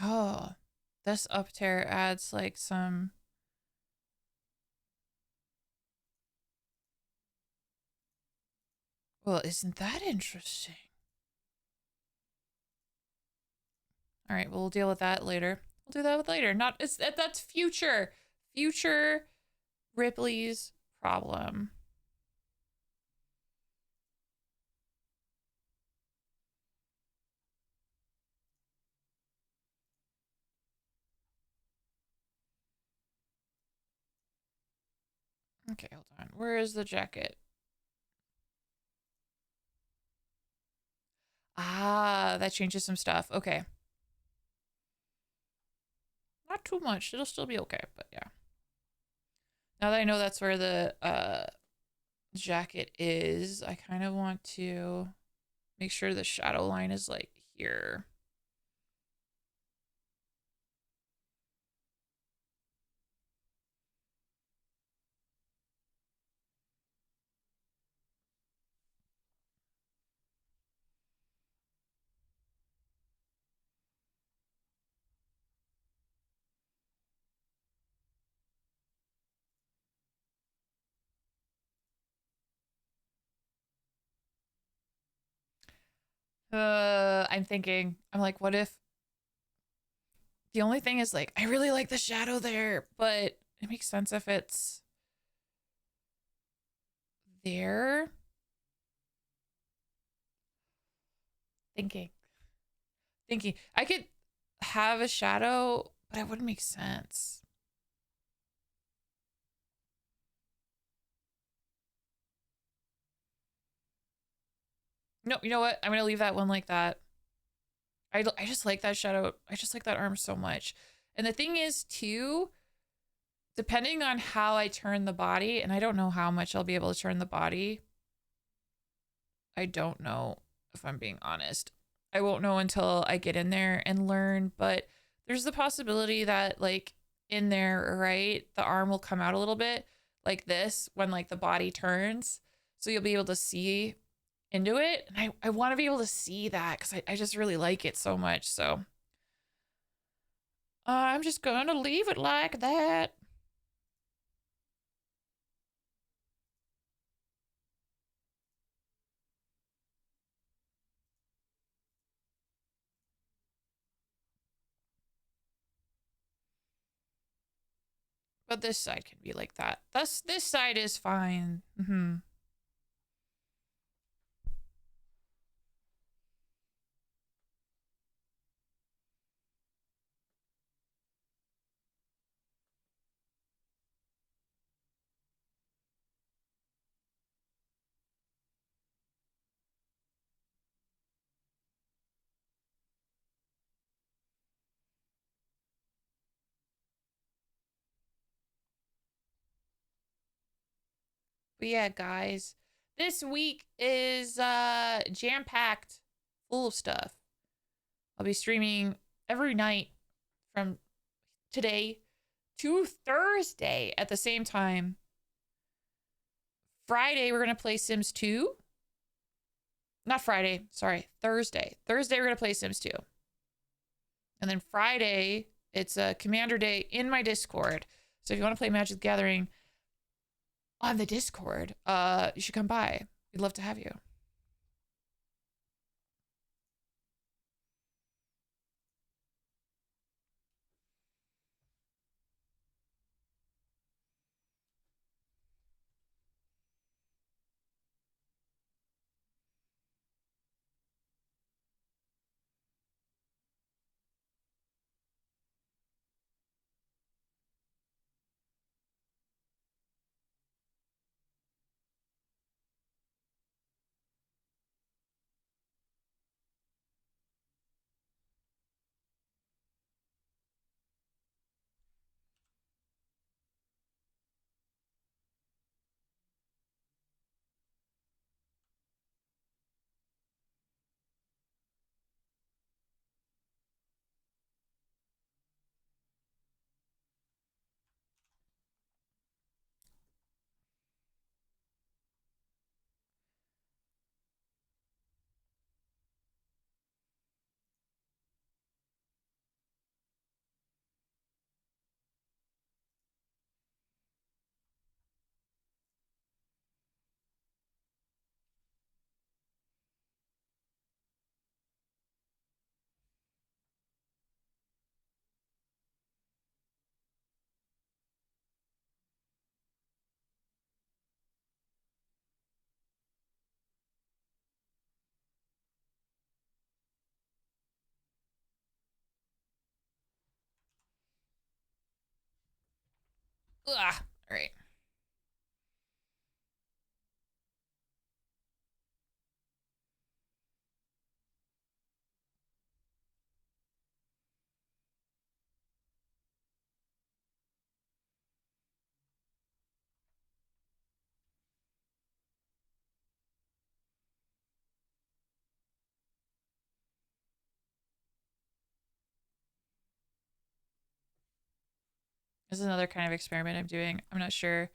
Oh, this up tear adds like some. Well, isn't that interesting? All right, we'll deal with that later. We'll do that with later. Not it's that's future Ripley's problem. Okay, hold on. Where is the jacket? Ah, that changes some stuff. Okay. Not too much. It'll still be okay, but yeah. Now that I know that's where the jacket is, I kind of want to make sure the shadow line is like here. I'm like, what if the only thing is like, I really like the shadow there, but it makes sense if it's there. Thinking. Thinking. I could have a shadow, but it wouldn't make sense. No, you know what? I'm gonna leave that one like that. I just like that shadow. I just like that arm so much. And the thing is, too, depending on how I turn the body, and I don't know how much I'll be able to turn the body. I don't know, if I'm being honest. I won't know until I get in there and learn, but there's the possibility that, like, in there, right, the arm will come out a little bit. like this when like the body turns. So you'll be able to see into it. And I want to be able to see that because I just really like it so much. So I'm just going to leave it like that. But this side can be like that. This side is fine. But yeah, guys, this week is jam-packed, full of stuff. I'll be streaming every night from today to Thursday at the same time. Friday, we're going to play Sims 2. Not Friday, sorry, Thursday. Thursday, we're going to play Sims 2. And then Friday, it's a Commander Day in my Discord. So if you want to play Magic the Gathering on the Discord, you should come by. We'd love to have you. Ugh. All right. This is another kind of experiment I'm doing. I'm not sure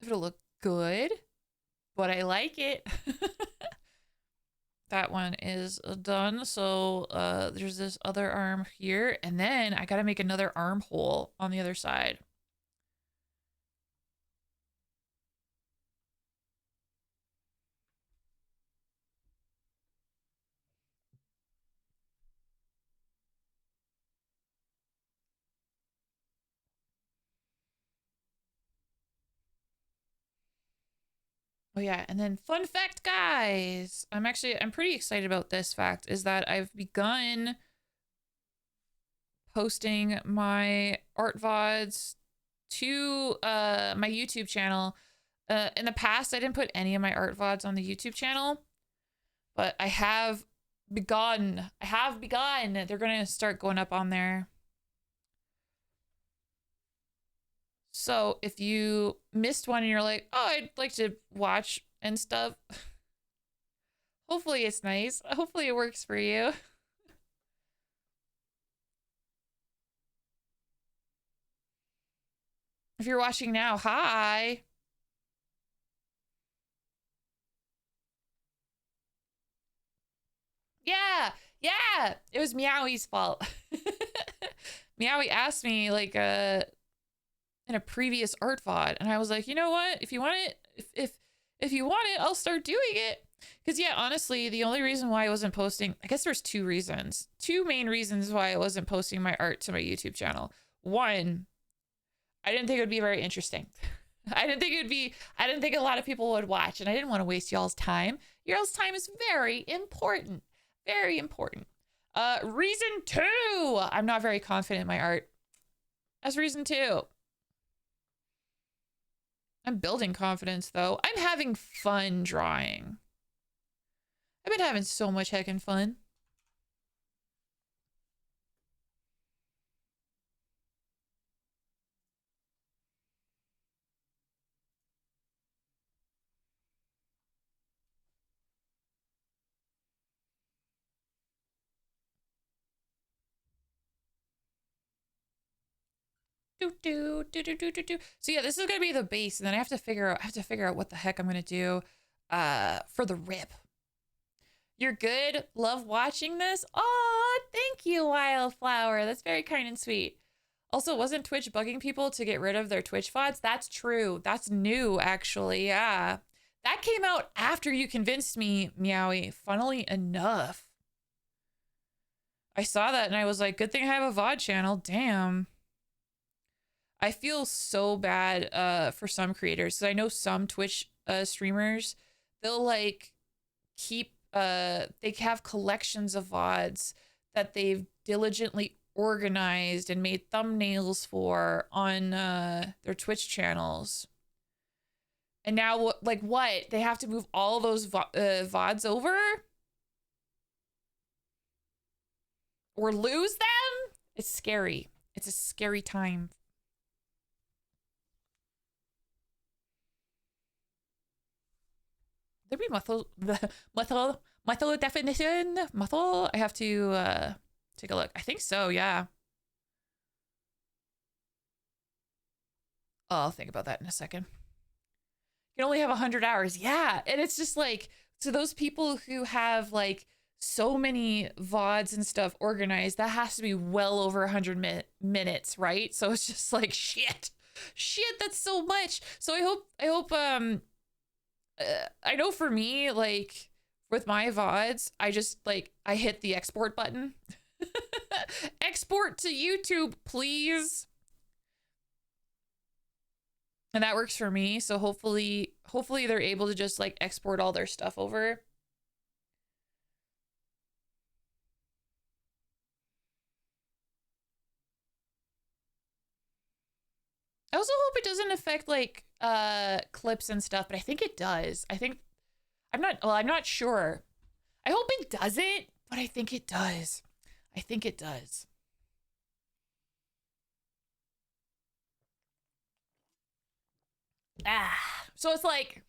if it'll look good, but I like it. That one is done. So there's this other arm here. And then I got to make another armhole on the other side. Oh yeah, and then fun fact, guys. I'm pretty excited about this fact, is that I've begun posting my art VODs to my YouTube channel. In the past, I didn't put any of my art VODs on the YouTube channel, but I have begun. They're gonna start going up on there. So if you missed one and you're like, oh, I'd like to watch and stuff, hopefully it's nice. Hopefully it works for you. If you're watching now, hi. Yeah, yeah. It was Meowy's fault. Meowy asked me like in a previous art VOD, and I was like, you know what? If you want it, if you want it, I'll start doing it. Because yeah, honestly, the only reason why I wasn't posting, I guess there's two reasons. Two main reasons why I wasn't posting my art to my YouTube channel. One, I didn't think it would be very interesting. I didn't think a lot of people would watch, and I didn't want to waste y'all's time. Y'all's time is very important. Very important. Reason two, I'm not very confident in my art. That's reason two. I'm building confidence though. I'm having fun drawing. I've been having so much heckin' fun. So yeah, this is gonna be the base, and then I have to figure out what the heck I'm gonna do for the rip. You're good. Love watching this. Oh, thank you, Wildflower. That's very kind and sweet. Also, wasn't Twitch bugging people to get rid of their Twitch VODs? That's true. That's new, actually. Yeah. That came out after you convinced me, Meowy. Funnily enough. I saw that and I was like, good thing I have a VOD channel. Damn. I feel so bad for some creators, because I know some Twitch streamers, they'll like keep they have collections of VODs that they've diligently organized and made thumbnails for on their Twitch channels. And now like what? They have to move all those VODs over? Or lose them? It's scary. It's a scary time. There be muscle definition? Muscle? I have to take a look. I think so, yeah. I'll think about that in a second. You can only have 100 hours. Yeah. And it's just like, so those people who have like so many VODs and stuff organized, that has to be well over 100 minutes, right? So it's just like, shit, that's so much. So I hope I know for me, like with my VODs, I just like, I hit the export button. Export to YouTube, please. And that works for me. So hopefully they're able to just like export all their stuff over. I also hope it doesn't affect like clips and stuff, but I think it does. I'm not sure. I hope it doesn't, but I think it does. I think it does. So it's like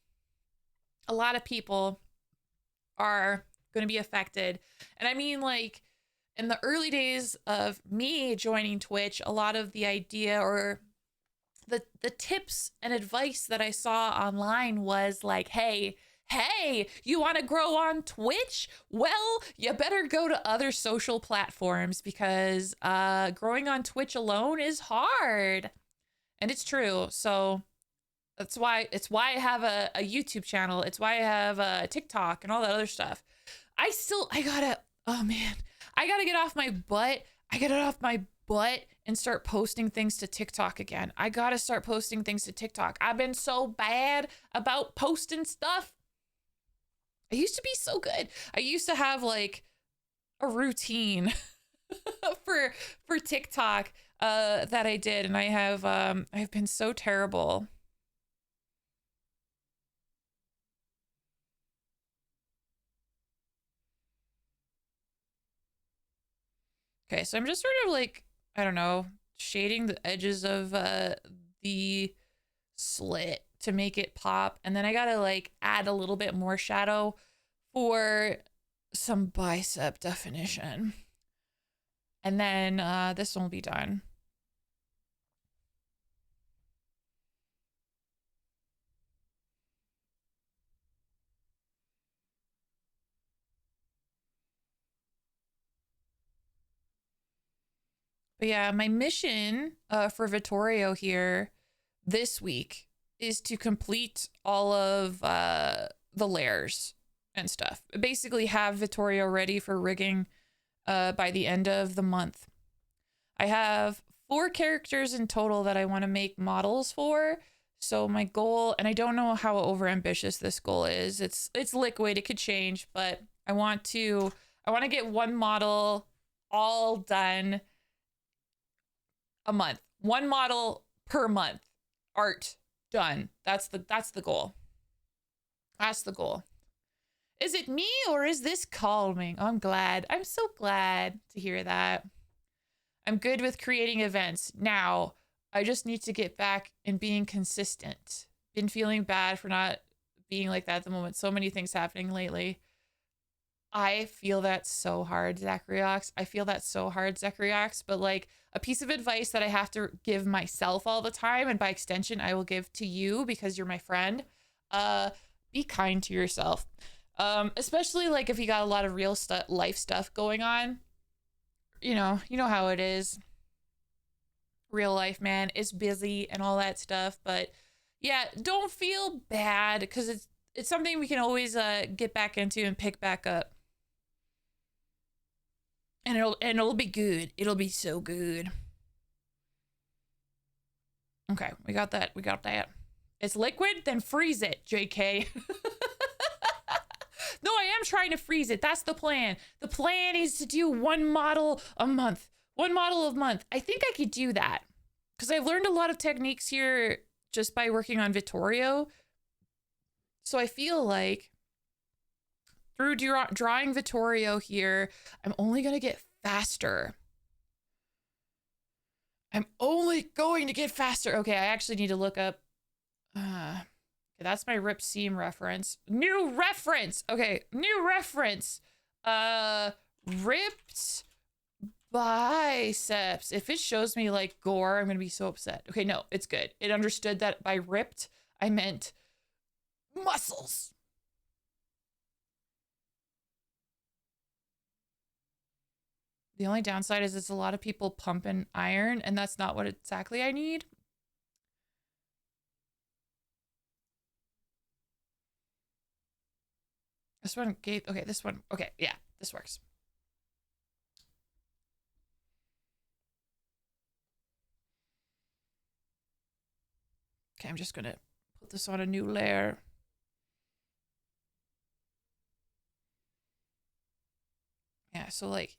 a lot of people are going to be affected. And I mean, like in the early days of me joining Twitch, a lot of the idea or the tips and advice that I saw online was like, hey, you want to grow on Twitch? Well, you better go to other social platforms, because growing on Twitch alone is hard. And it's true. So it's why I have a YouTube channel. It's why I have a TikTok and all that other stuff. I gotta get off my butt. And start posting things to TikTok again. I gotta start posting things to TikTok. I've been so bad about posting stuff. I used to be so good. I used to have like a routine for TikTok that I did, and I've been so terrible. Okay, so I'm just sort of like, I don't know, shading the edges of the slit to make it pop. And then I gotta like add a little bit more shadow for some bicep definition. And then this one will be done. But yeah, my mission for Vittorio here this week is to complete all of the layers and stuff. Basically have Vittorio ready for rigging by the end of the month. I have 4 characters in total that I want to make models for. So my goal, and I don't know how overambitious this goal is. It's liquid, it could change, but I want to get 1 model all done a month. 1 model per month. Art done. That's the goal. That's the goal. Is it me or is this calming? Oh, I'm glad. I'm so glad to hear that. I'm good with creating events. Now, I just need to get back and being consistent. Been feeling bad for not being like that at the moment. So many things happening lately. I feel that so hard, Zacharyox. I feel that so hard, Zacharyox. But like a piece of advice that I have to give myself all the time, and by extension, I will give to you because you're my friend. Be kind to yourself. Especially like if you got a lot of real life stuff going on. You know how it is. Real life, man, is busy and all that stuff. But yeah, don't feel bad because it's something we can always get back into and pick back up. And it'll be good. It'll be so good. Okay, we got that. We got that. It's liquid, then freeze it, JK. No, I am trying to freeze it. That's the plan. The plan is to do 1 model a month. 1 model a month. I think I could do that. Because I've learned a lot of techniques here just by working on Vittorio. So I feel like through drawing Vittorio here, I'm only going to get faster. I'm only going to get faster. Okay, I actually need to look up. Okay, that's my rip seam reference. New reference. Okay, new reference. Ripped biceps. If it shows me like gore, I'm going to be so upset. Okay, no, it's good. It understood that by ripped, I meant muscles. The only downside is it's a lot of people pumping iron, and that's not what exactly I need. This one gave, okay, this one, okay, yeah, this works. Okay, I'm just gonna put this on a new layer. Yeah, so like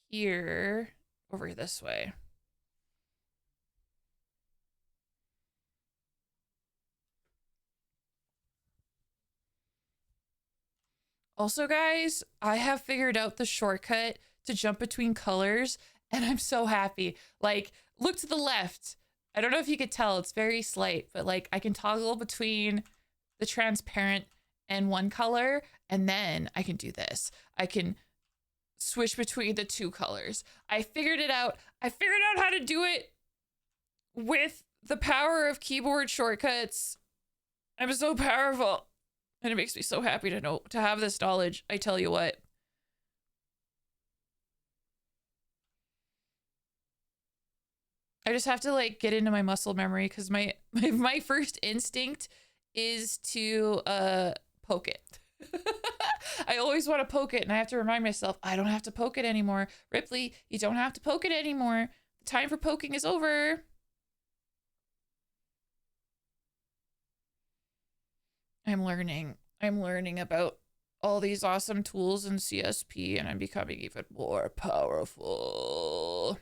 here, over this way. Also, guys, I have figured out the shortcut to jump between colors, and I'm so happy. Like, look to the left. I don't know if you could tell, it's very slight, but like I can toggle between the transparent and one color, and then I can do this. I can switch between the 2 colors. I figured it out. I figured out how to do it with the power of keyboard shortcuts. I'm so powerful. And it makes me so happy to have this knowledge. I tell you what. I just have to like get into my muscle memory because my first instinct is to poke it. I always want to poke it, and I have to remind myself, I don't have to poke it anymore. Ripley, you don't have to poke it anymore. The time for poking is over. I'm learning about all these awesome tools in CSP, and I'm becoming even more powerful.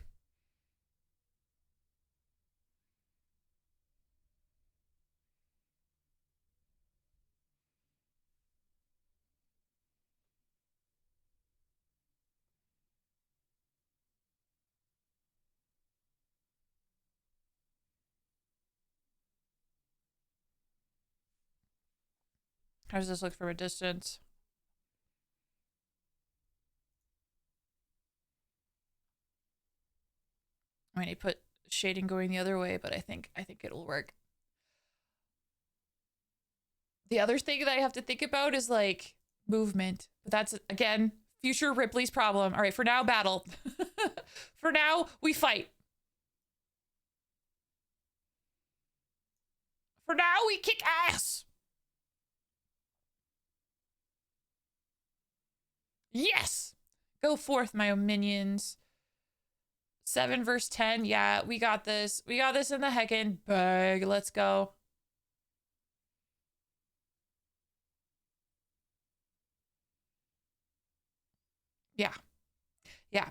How does this look from a distance? I mean, I put shading going the other way, but I think it'll work. The other thing that I have to think about is like movement, but that's again future Ripley's problem. All right, for now, battle. For now, we fight. For now, we kick ass. Yes. Go forth, my minions. 7 versus 10. Yeah, we got this. We got this in the heckin' bag. Let's go. Yeah. Yeah.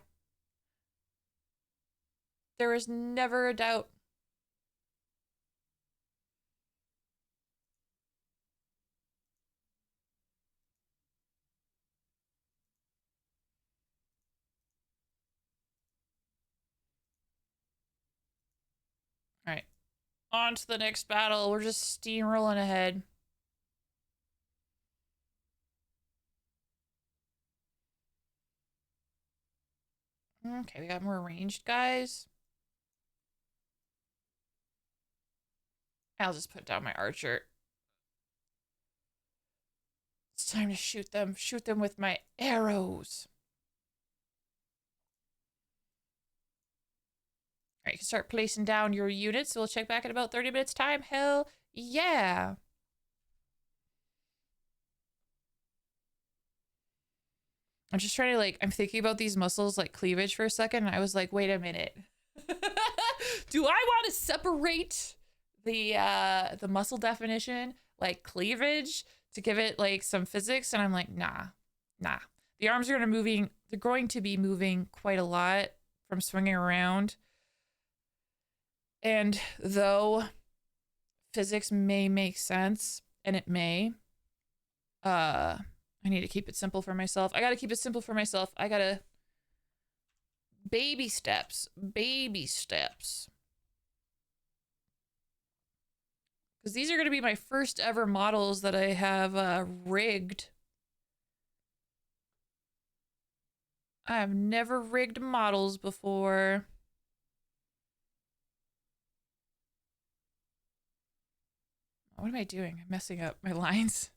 There was never a doubt. All right. On to the next battle. We're just steamrolling ahead. Okay, we got more ranged guys. I'll just put down my archer. It's time to shoot them. Shoot them with my arrows. All right, you can start placing down your units. We'll check back in about 30 minutes time. Hell yeah. I'm just trying to like, I'm thinking about these muscles like cleavage for a second. And I was like, wait a minute. Do I want to separate the muscle definition like cleavage to give it like some physics? And I'm like, nah. The arms are they're going to be moving quite a lot from swinging around. And though physics may make sense, and it may, I need to keep it simple for myself. I gotta keep it simple for myself. I gotta baby steps. Because these are gonna be my first ever models that I have rigged. I have never rigged models before. What am I doing? I'm messing up my lines.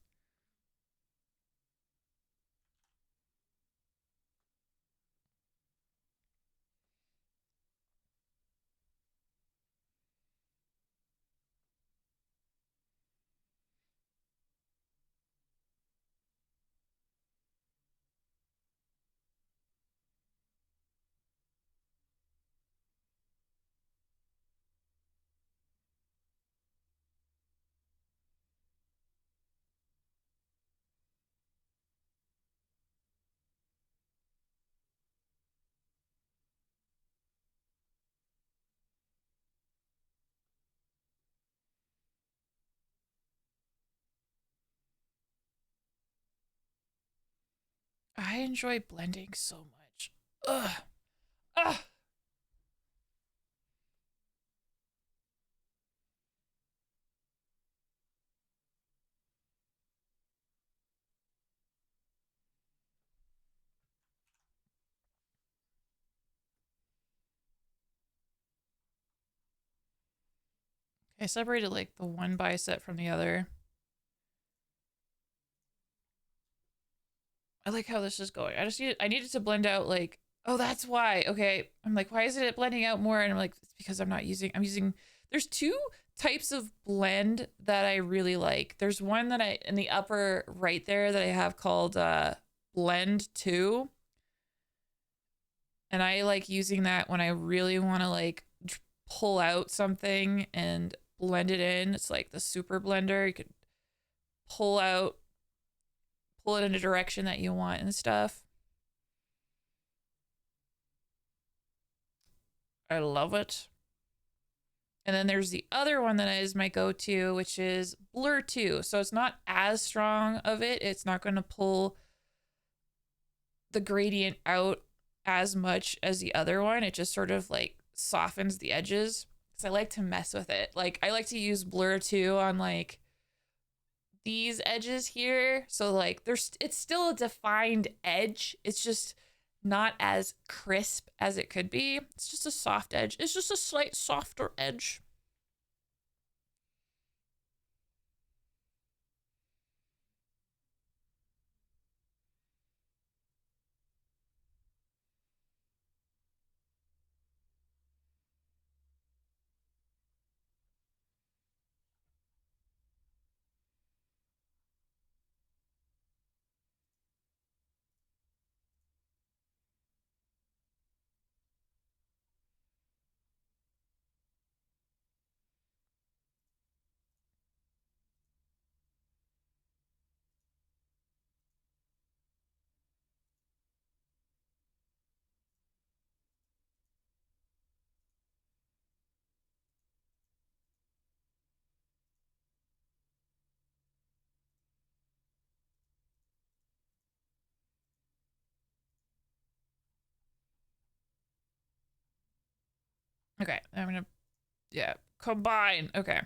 I enjoy blending so much. Ugh. Ugh. I separated like the one bicep from the other. I like how this is going. I needed to blend out like, oh, that's why. Okay. I'm like, why isn't it blending out more? And I'm like, it's because there's two types of blend that I really like. There's one that in the upper right there that I have called blend 2. And I like using that when I really want to like pull out something and blend it in. It's like the super blender. You could pull it in a direction that you want and stuff. I love it. And then there's the other one that is my go-to, which is Blur 2. So it's not as strong of it. It's not going to pull the gradient out as much as the other one. It just sort of like softens the edges. Because I like to mess with it. Like I like to use Blur 2 on like these edges here. So like it's still a defined edge. It's just not as crisp as it could be. It's just a soft edge. It's just a slight softer edge. Okay, I'm gonna, yeah, combine. Okay.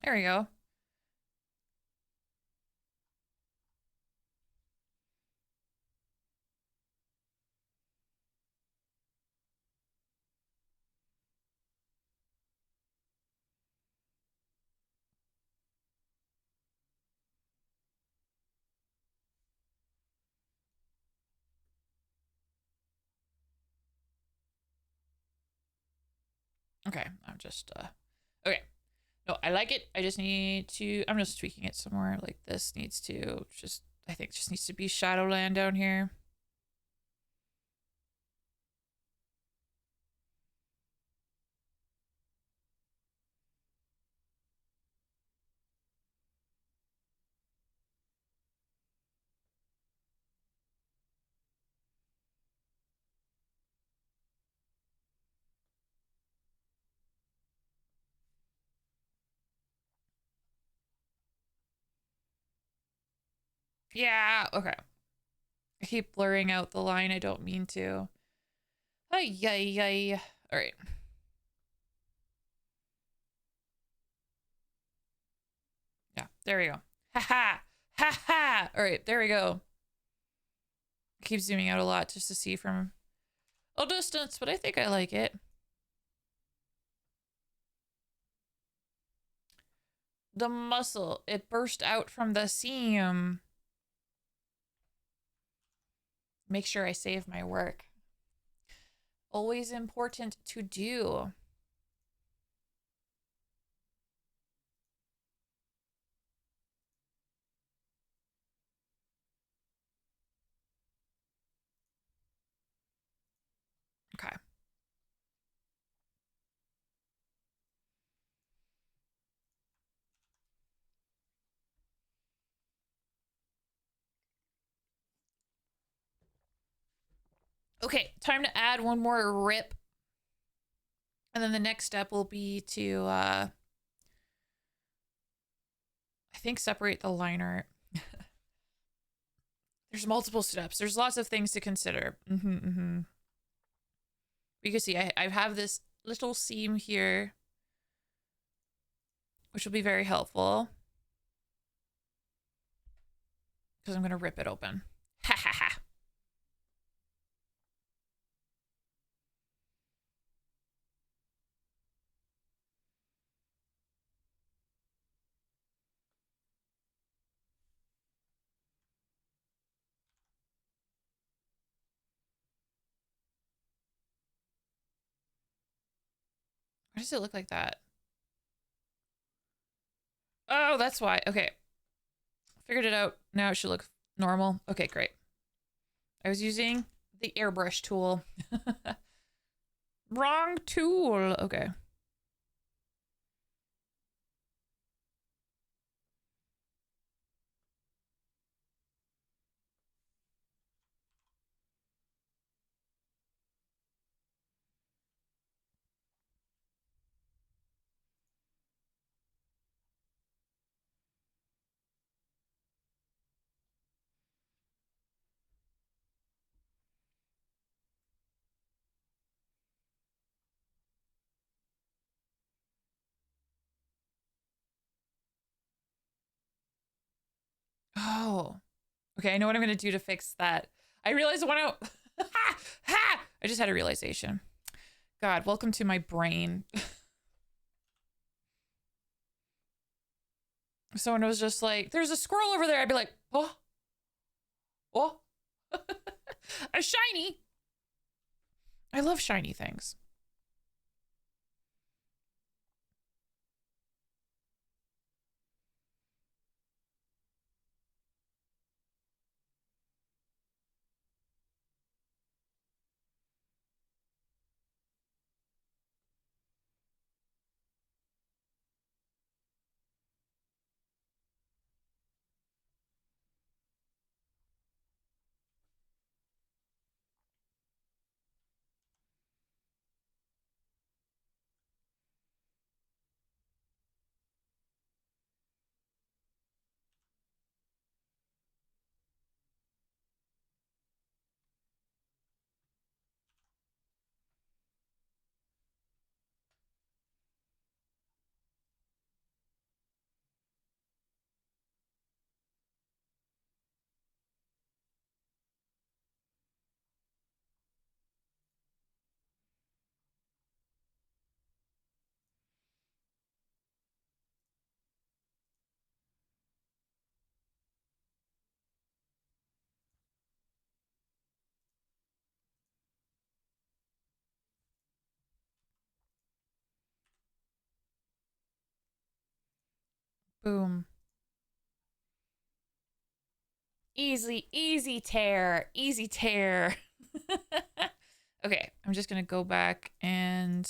There we go. Okay, I'm just, okay. No, I like it. I just need to, I'm just tweaking it somewhere. Like this needs to just, I think just needs to be Shadowland down here. Yeah, okay. I keep blurring out the line. I don't mean to. Ay, ay, ay. All right. Yeah, there we go. Ha ha. Ha ha. All right, there we go. I keep zooming out a lot just to see from a distance, but I think I like it. The muscle, it burst out from the seam. Make sure I save my work. Always important to do. Okay. Okay, time to add one more rip. And then the next step will be to, I think, separate the liner. There's multiple steps. There's lots of things to consider. You can see I have this little seam here, which will be very helpful. Because I'm going to rip it open. Ha ha ha. Why does it look like that? Oh, that's why. Okay. Figured it out. Now it should look normal. Okay, great. I was using the airbrush tool. Wrong tool. Okay. Oh. Okay, I know what I'm going to do to fix that. I realized when I... ha! Ha! I just had a realization. God, welcome to my brain. If someone was just like, there's a squirrel over there, I'd be like, oh. Oh. A shiny. I love shiny things. Boom. Easy tear. Easy tear. Okay, I'm just gonna go back and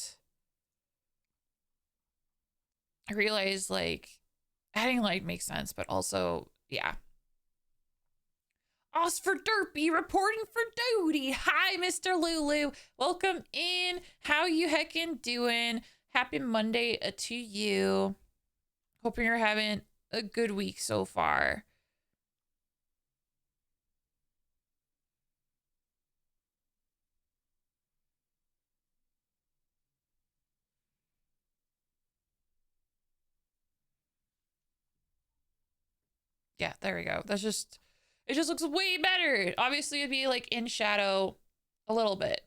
I realize like adding light makes sense, but also, yeah. Os for Derpy reporting for duty. Hi, Mr. Lulu. Welcome in. How you heckin' doing? Happy Monday to you. Hoping you're having a good week so far. Yeah, there we go. That's just, it just looks way better. Obviously, it'd be like in shadow a little bit.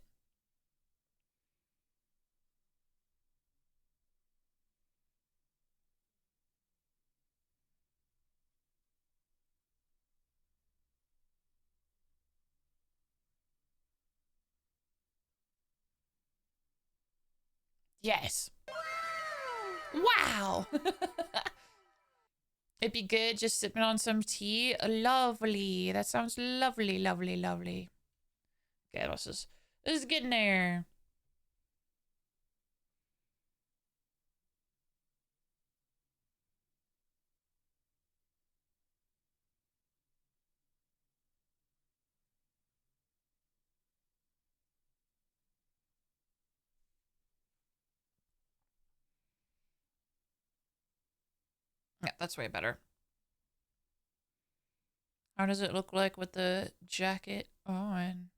Yes. Wow. It'd be good just sipping on some tea. Lovely. That sounds lovely, lovely, lovely. Okay, this is getting there. Yeah, that's way better. How does it look like with the jacket on?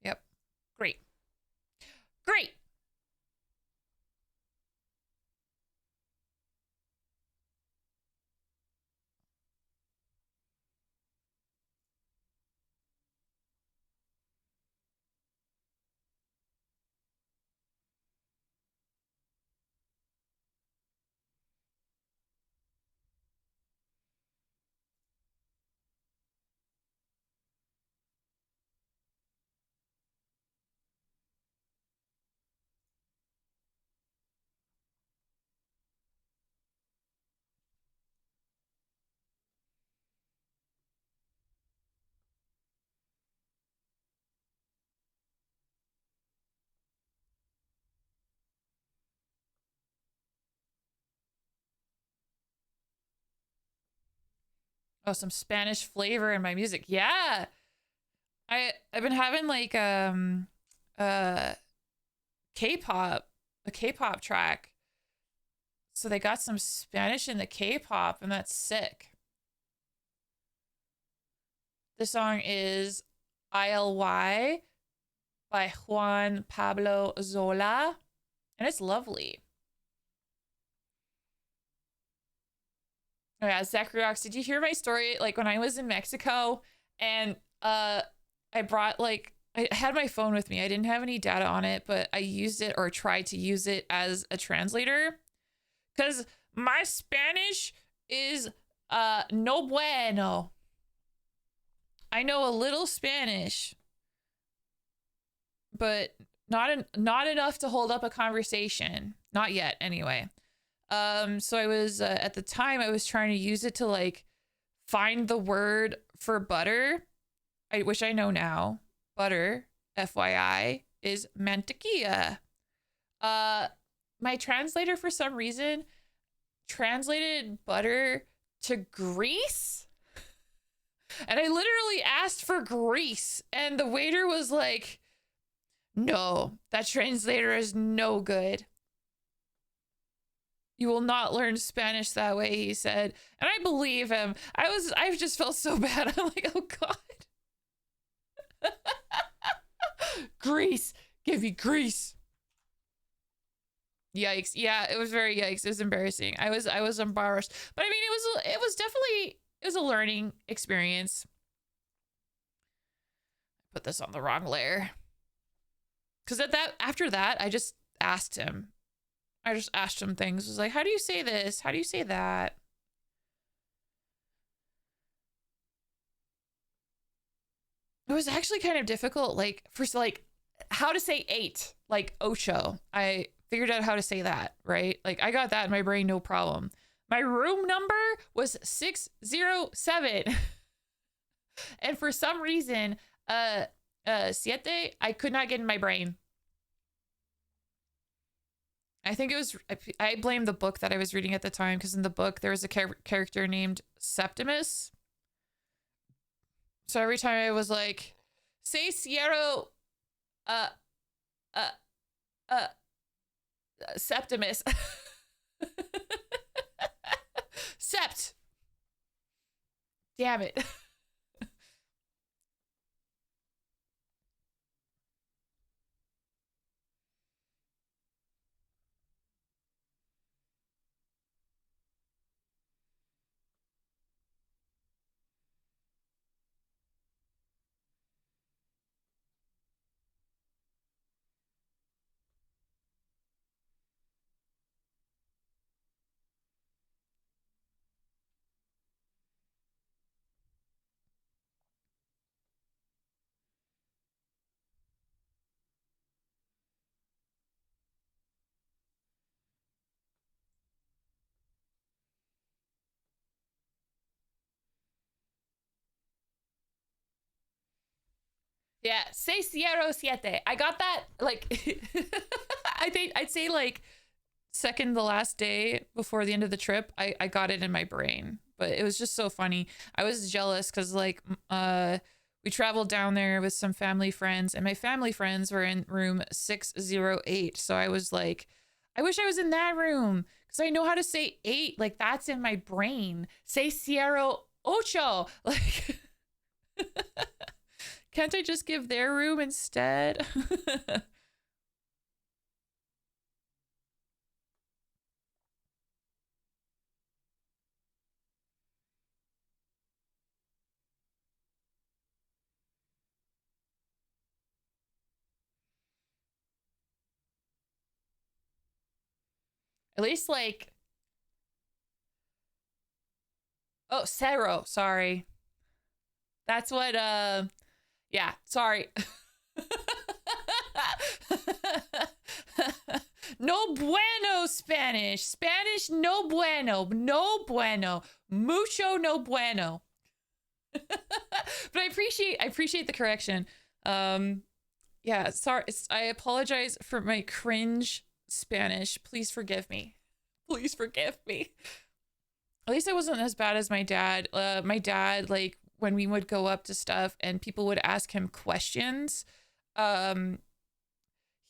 Yep. Great. Great. Oh, some Spanish flavor in my music. Yeah. I've been having like uh K-pop, a K-pop track. So they got some Spanish in the K-pop and that's sick. The song is ILY by Juan Pablo Zola and it's lovely. Oh yeah, Zacharyox, did you hear my story? Like when I was in Mexico and I brought like I had my phone with me. I didn't have any data on it, but I used it or tried to use it as a translator cuz my Spanish is no bueno. I know a little Spanish, but not enough to hold up a conversation. Not yet anyway. So I was at the time I was trying to use it to like find the word for butter, which I know now. Butter, FYI, is mantequilla. My translator for some reason translated butter to grease. And I literally asked for grease and the waiter was like, "No, that translator is no good. You will not learn Spanish that way," he said. And I believe him. I just felt so bad. I'm like, oh God. Grease. Give me grease. Yikes. Yeah, it was very yikes. It was embarrassing. I was embarrassed. But I mean it was definitely a learning experience. Put this on the wrong layer. Cause after that, I just asked him. I just asked him things. I was like, how do you say this? How do you say that? It was actually kind of difficult, like, for like how to say 8, like ocho. I figured out how to say that, right? Like I got that in my brain, no problem. My room number was 607. And for some reason, siete, I could not get in my brain. I think it was, I blame the book that I was reading at the time, because in the book there was a character named Septimus. So every time I was like, say Sierra, Septimus. Sept. Damn it. Yeah, say Sierra Siete. I got that, like, I think I'd say like second the last day before the end of the trip, I got it in my brain. But it was just so funny. I was jealous because like we traveled down there with some family friends, and my family friends were in room 608. So I was like, I wish I was in that room because I know how to say 8. Like that's in my brain. Say Sierra Ocho. Like can't I just give their room instead? At least like, oh, Cero, sorry. That's what yeah, sorry. No bueno Spanish. Spanish no bueno. No bueno. Mucho no bueno. But I appreciate the correction. Yeah, sorry. I apologize for my cringe Spanish. Please forgive me. Please forgive me. At least I wasn't as bad as my dad. My dad, like, when we would go up to stuff and people would ask him questions,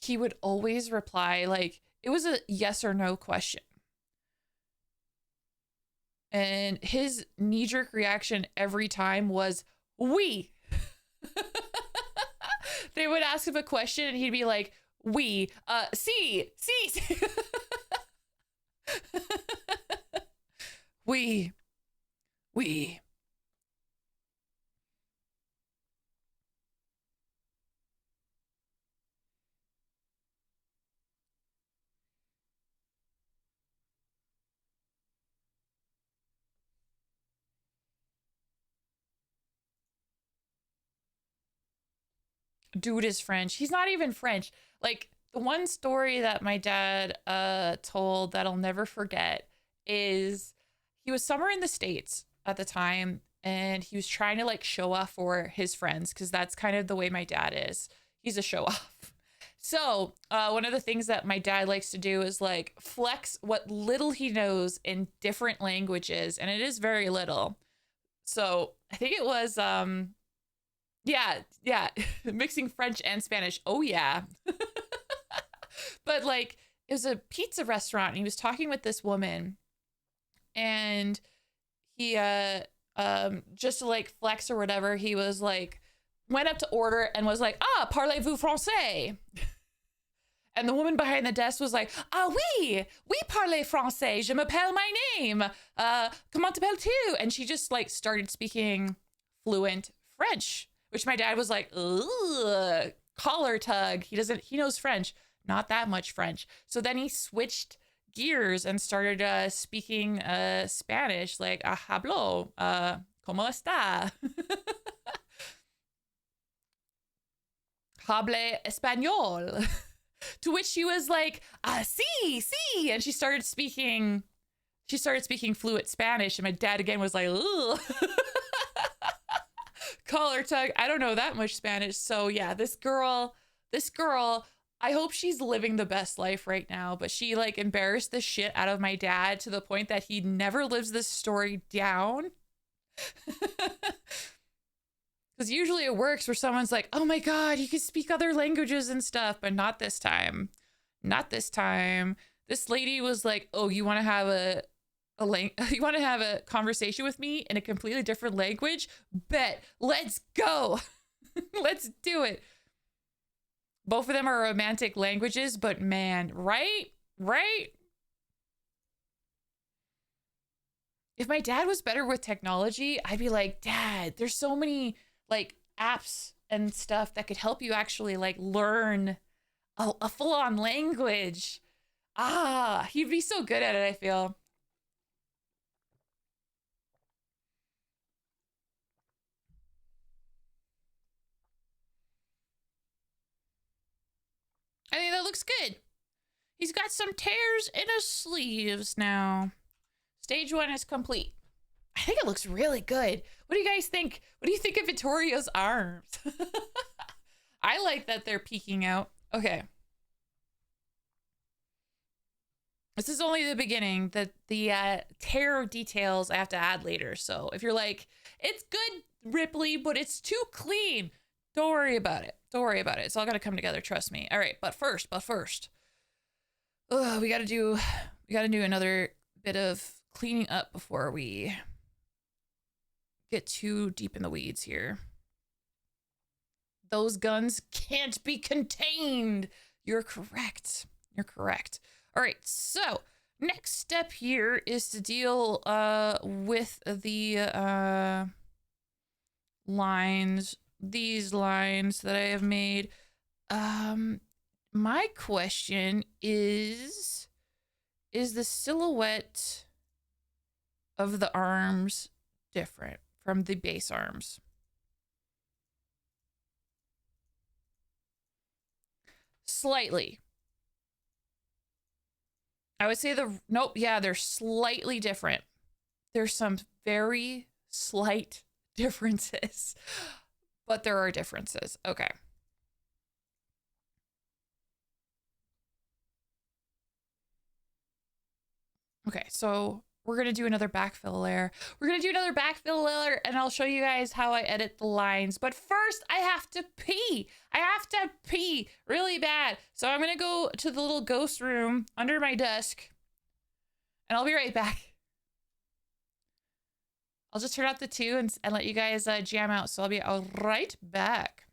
he would always reply like it was a yes or no question. And his knee-jerk reaction every time was, we. They would ask him a question and he'd be like, we, see. We. Dude is French. He's not even French. Like the one story that my dad told that I'll never forget is he was somewhere in the States at the time and he was trying to like show off for his friends because that's kind of the way my dad is. He's a show off. So one of the things that my dad likes to do is like flex what little he knows in different languages, and it is very little. So I think it was yeah, mixing French and Spanish. Oh yeah. But like it was a pizza restaurant and he was talking with this woman and he just to like flex or whatever, he was like went up to order and was like, ah, parlez-vous français? And the woman behind the desk was like, ah oui parlez français, je m'appelle my name, comment t'appelles-tu? And she just like started speaking fluent French, which my dad was like, ugh, collar tug. He knows French, not that much French. So then he switched gears and started speaking Spanish, like, hablo, ¿cómo está? hable español. To which she was like, sí, sí. And she started speaking fluent Spanish. And my dad again was like, ugh. Collar tug. I don't know that much Spanish. So yeah, this girl, I hope she's living the best life right now, but she like embarrassed the shit out of my dad to the point that he never lives this story down. Because usually it works where someone's like, oh my God, you can speak other languages and stuff, but not this time. Not this time. This lady was like, oh, you want to have you want to have a conversation with me in a completely different language? Bet. Let's go. Let's do it. Both of them are romantic languages, but man, right? Right? If my dad was better with technology, I'd be like, Dad, there's so many like apps and stuff that could help you actually like learn a full-on language. He'd be so good at it, I feel. I think that looks good. He's got some tears in his sleeves now. Stage 1 is complete. I think it looks really good. What do you guys think? What do you think of Vittorio's arms? I like that they're peeking out. Okay. This is only the beginning. The tear details I have to add later. So if you're like, it's good, Ripley, but it's too clean, don't worry about it. Don't worry about it. It's all got to come together. Trust me. All right. But first, we got to do another bit of cleaning up before we get too deep in the weeds here. Those guns can't be contained. You're correct. You're correct. All right. So next step here is to deal with the lines, these lines that I have made. My question is the silhouette of the arms different from the base arms? Slightly. I would say nope, yeah, they're slightly different. There's some very slight differences, but there are differences. Okay. Okay, so we're going to do another backfill layer. We're going to do another backfill layer, and I'll show you guys how I edit the lines. But first, I have to pee. I have to pee really bad. So I'm going to go to the little ghost room under my desk, and I'll be right back. I'll just turn out the 2 and let you guys jam out. So I'll be right back.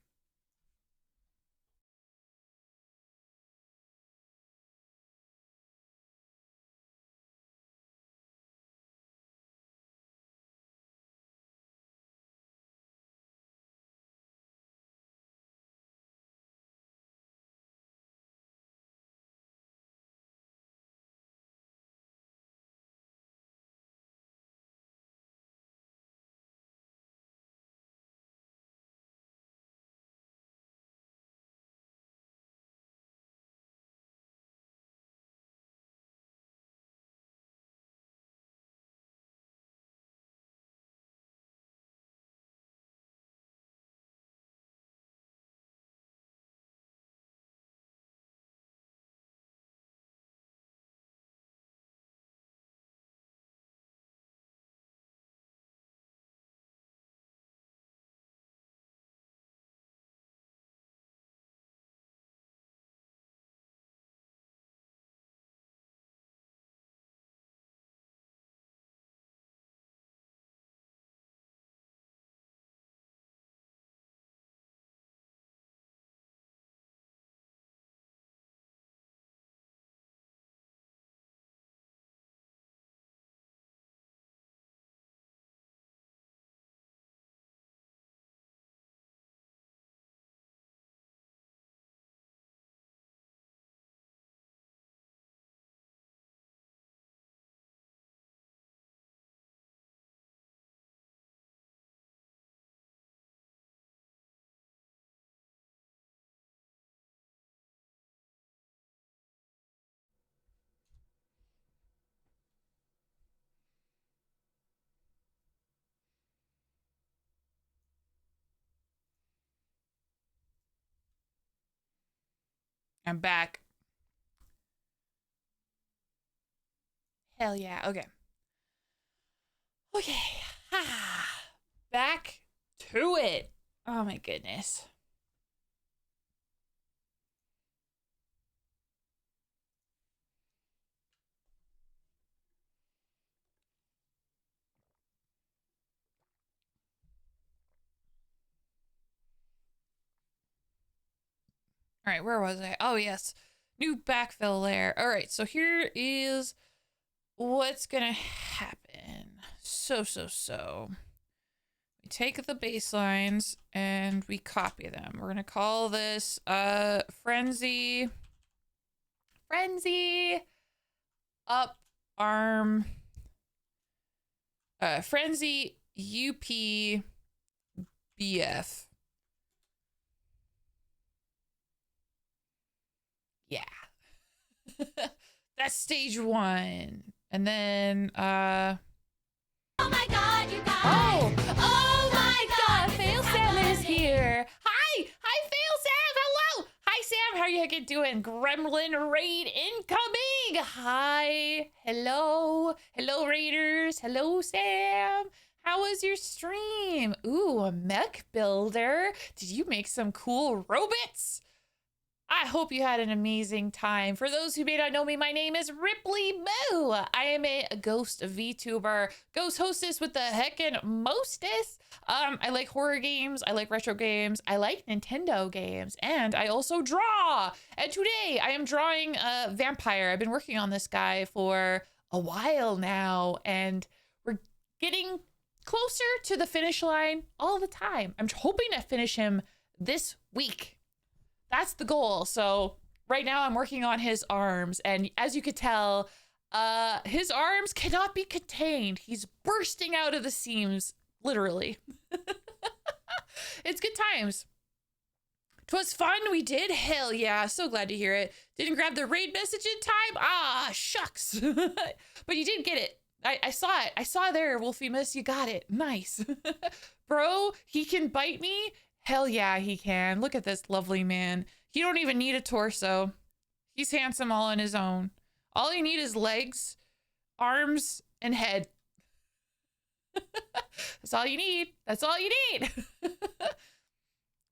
I'm back. Hell yeah. Okay. Okay. Back to it. Oh my goodness. All right, where was I? Oh, yes. New backfill layer. All right, so here is what's gonna happen. So. We take the baselines and we copy them. We're gonna call this Frenzy up arm Frenzy UP BF. Yeah. That's stage 1. And then oh my god, you guys. Oh my god, Fail Sam is here. Hi, Fail Sam. Hello. Hi Sam, how are you doing? Gremlin raid incoming. Hi. Hello raiders. Hello Sam. How was your stream? Ooh, a mech builder. Did you make some cool robots? I hope you had an amazing time. For those who may not know me, my name is Ripley Moo. I am a ghost VTuber, ghost hostess with the heckin' mostest. I like horror games, I like retro games, I like Nintendo games, and I also draw. And today I am drawing a vampire. I've been working on this guy for a while now, and we're getting closer to the finish line all the time. I'm hoping to finish him this week. That's the goal. So right now I'm working on his arms, and as you could tell, his arms cannot be contained. He's bursting out of the seams, literally. It's good times. 'Twas fun, we did. Hell yeah, so glad to hear it. Didn't grab the raid message in time. Ah, shucks. But you did get it. I saw it. I saw there, Wolfimus. You got it. Nice. Bro, he can bite me. Hell yeah, he can. Look at this lovely man. He don't even need a torso. He's handsome all on his own. All you need is legs, arms, and head. That's all you need. That's all you need.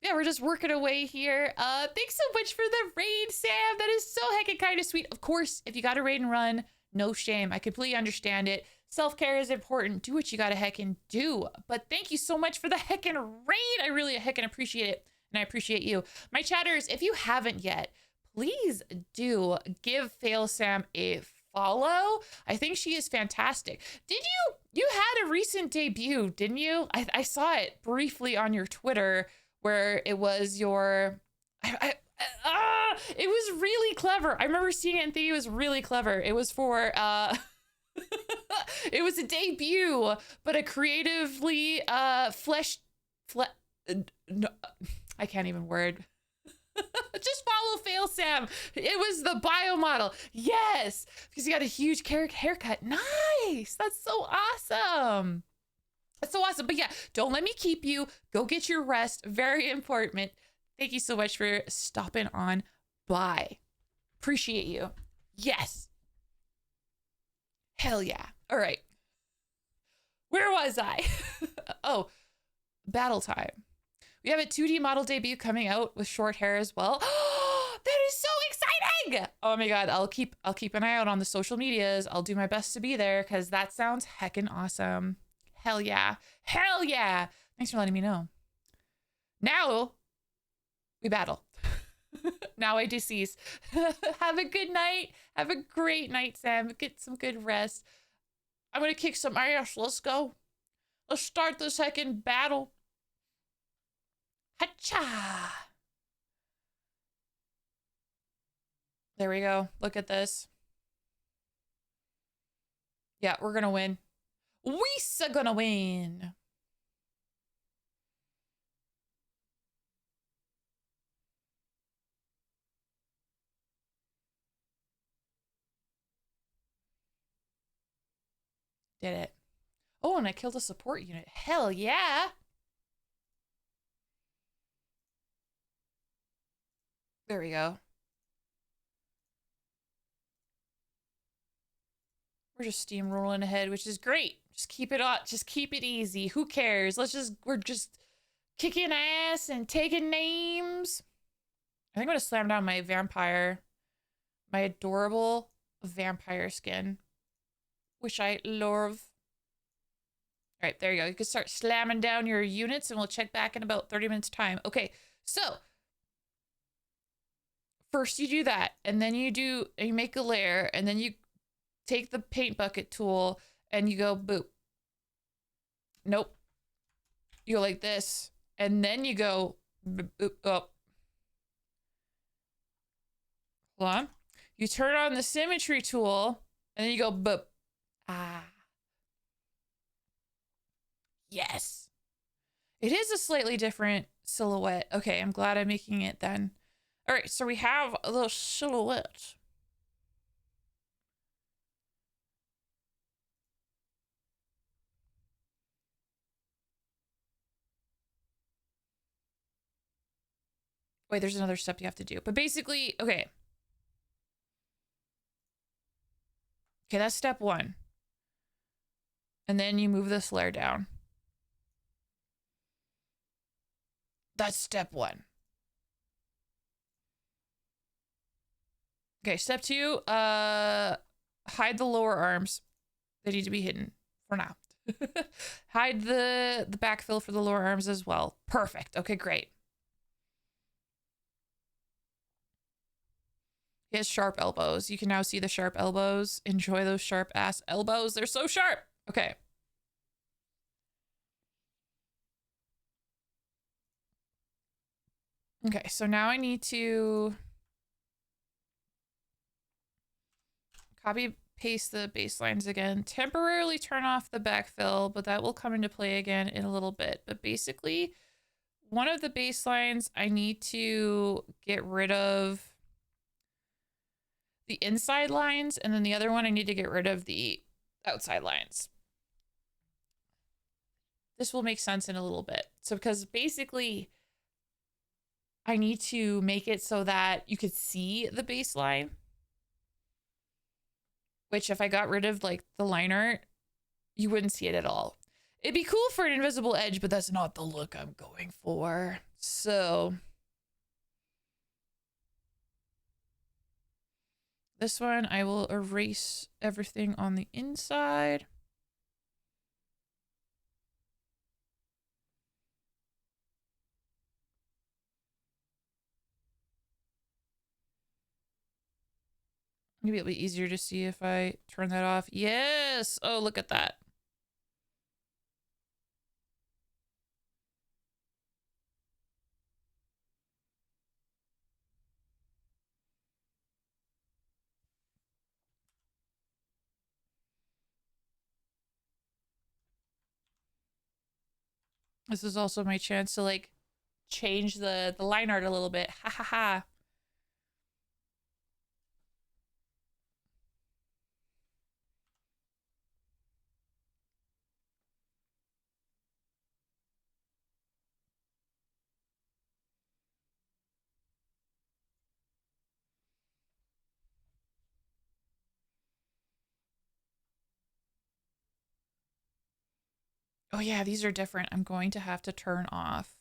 Yeah, we're just working away here. Thanks so much for the raid, Sam. That is so heckin' kind of sweet. Of course, if you got a raid and run, no shame. I completely understand it. Self-care is important. Do what you gotta heckin' do. But thank you so much for the heckin' raid. I really heckin' appreciate it. And I appreciate you. My chatters, if you haven't yet, please do give Fail Sam a follow. I think she is fantastic. You had a recent debut, didn't you? I saw it briefly on your Twitter where it was your... it was really clever. I remember seeing it and thinking it was really clever. It was for... it was a debut, but a creatively no, I can't even word. Just follow Fail Sam. It was the bio model. Yes, because he got a huge haircut. Nice. That's so awesome. That's so awesome. But yeah, don't let me keep you. Go get your rest. Very important. Thank you so much for stopping on by. Appreciate you. Yes. Hell yeah. All right. Where was I? Oh, battle time. We have a 2D model debut coming out with short hair as well. That is so exciting. Oh my God. I'll keep an eye out on the social medias. I'll do my best to be there because that sounds heckin' awesome. Hell yeah. Hell yeah. Thanks for letting me know. Now we battle. Now I decease. Have a good night. Have a great night, Sam. Get some good rest. I'm gonna kick some ass. Let's go. Let's start the second battle. Hacha! There we go. Look at this. Yeah, we're gonna win. We're gonna win. Did it. Oh, and I killed a support unit. Hell yeah. There we go. We're just steamrolling ahead, which is great. Just keep it on. Just keep it easy. Who cares? We're just kicking ass and taking names. I think I'm gonna slam down my adorable vampire skin, which I love. All right, there you go. You can start slamming down your units and we'll check back in about 30 minutes time. Okay, so first you do that, and then you make a layer, and then you take the paint bucket tool and you go boop. Nope. You go like this, and then you go boop, boop, up. Hold on. You turn on the symmetry tool, and then you go boop. Ah. Yes. It is a slightly different silhouette. Okay, I'm glad I'm making it then. All right, so we have a little silhouette. Wait, there's another step you have to do. But basically, okay. Okay, that's step one. And then you move this layer down. That's step one. Okay, step two, hide the lower arms. They need to be hidden for now. Hide the backfill for the lower arms as well. Perfect. Okay, great. He has sharp elbows. You can now see the sharp elbows. Enjoy those sharp ass elbows. They're so sharp. Okay. Okay, so now I need to copy paste the baselines again. Temporarily turn off the backfill, but that will come into play again in a little bit. But basically, one of the baselines I need to get rid of the inside lines, and then the other one I need to get rid of the outside lines. This will make sense in a little bit. So because basically I need to make it so that you could see the baseline, which if I got rid of like the line art, you wouldn't see it at all. It'd be cool for an invisible edge, but that's not the look I'm going for. So this one, I will erase everything on the inside. Maybe it'll be easier to see if I turn that off. Yes! Oh, look at that. This is also my chance to like change the line art a little bit. Ha ha ha. Oh yeah, these are different. I'm going to have to turn off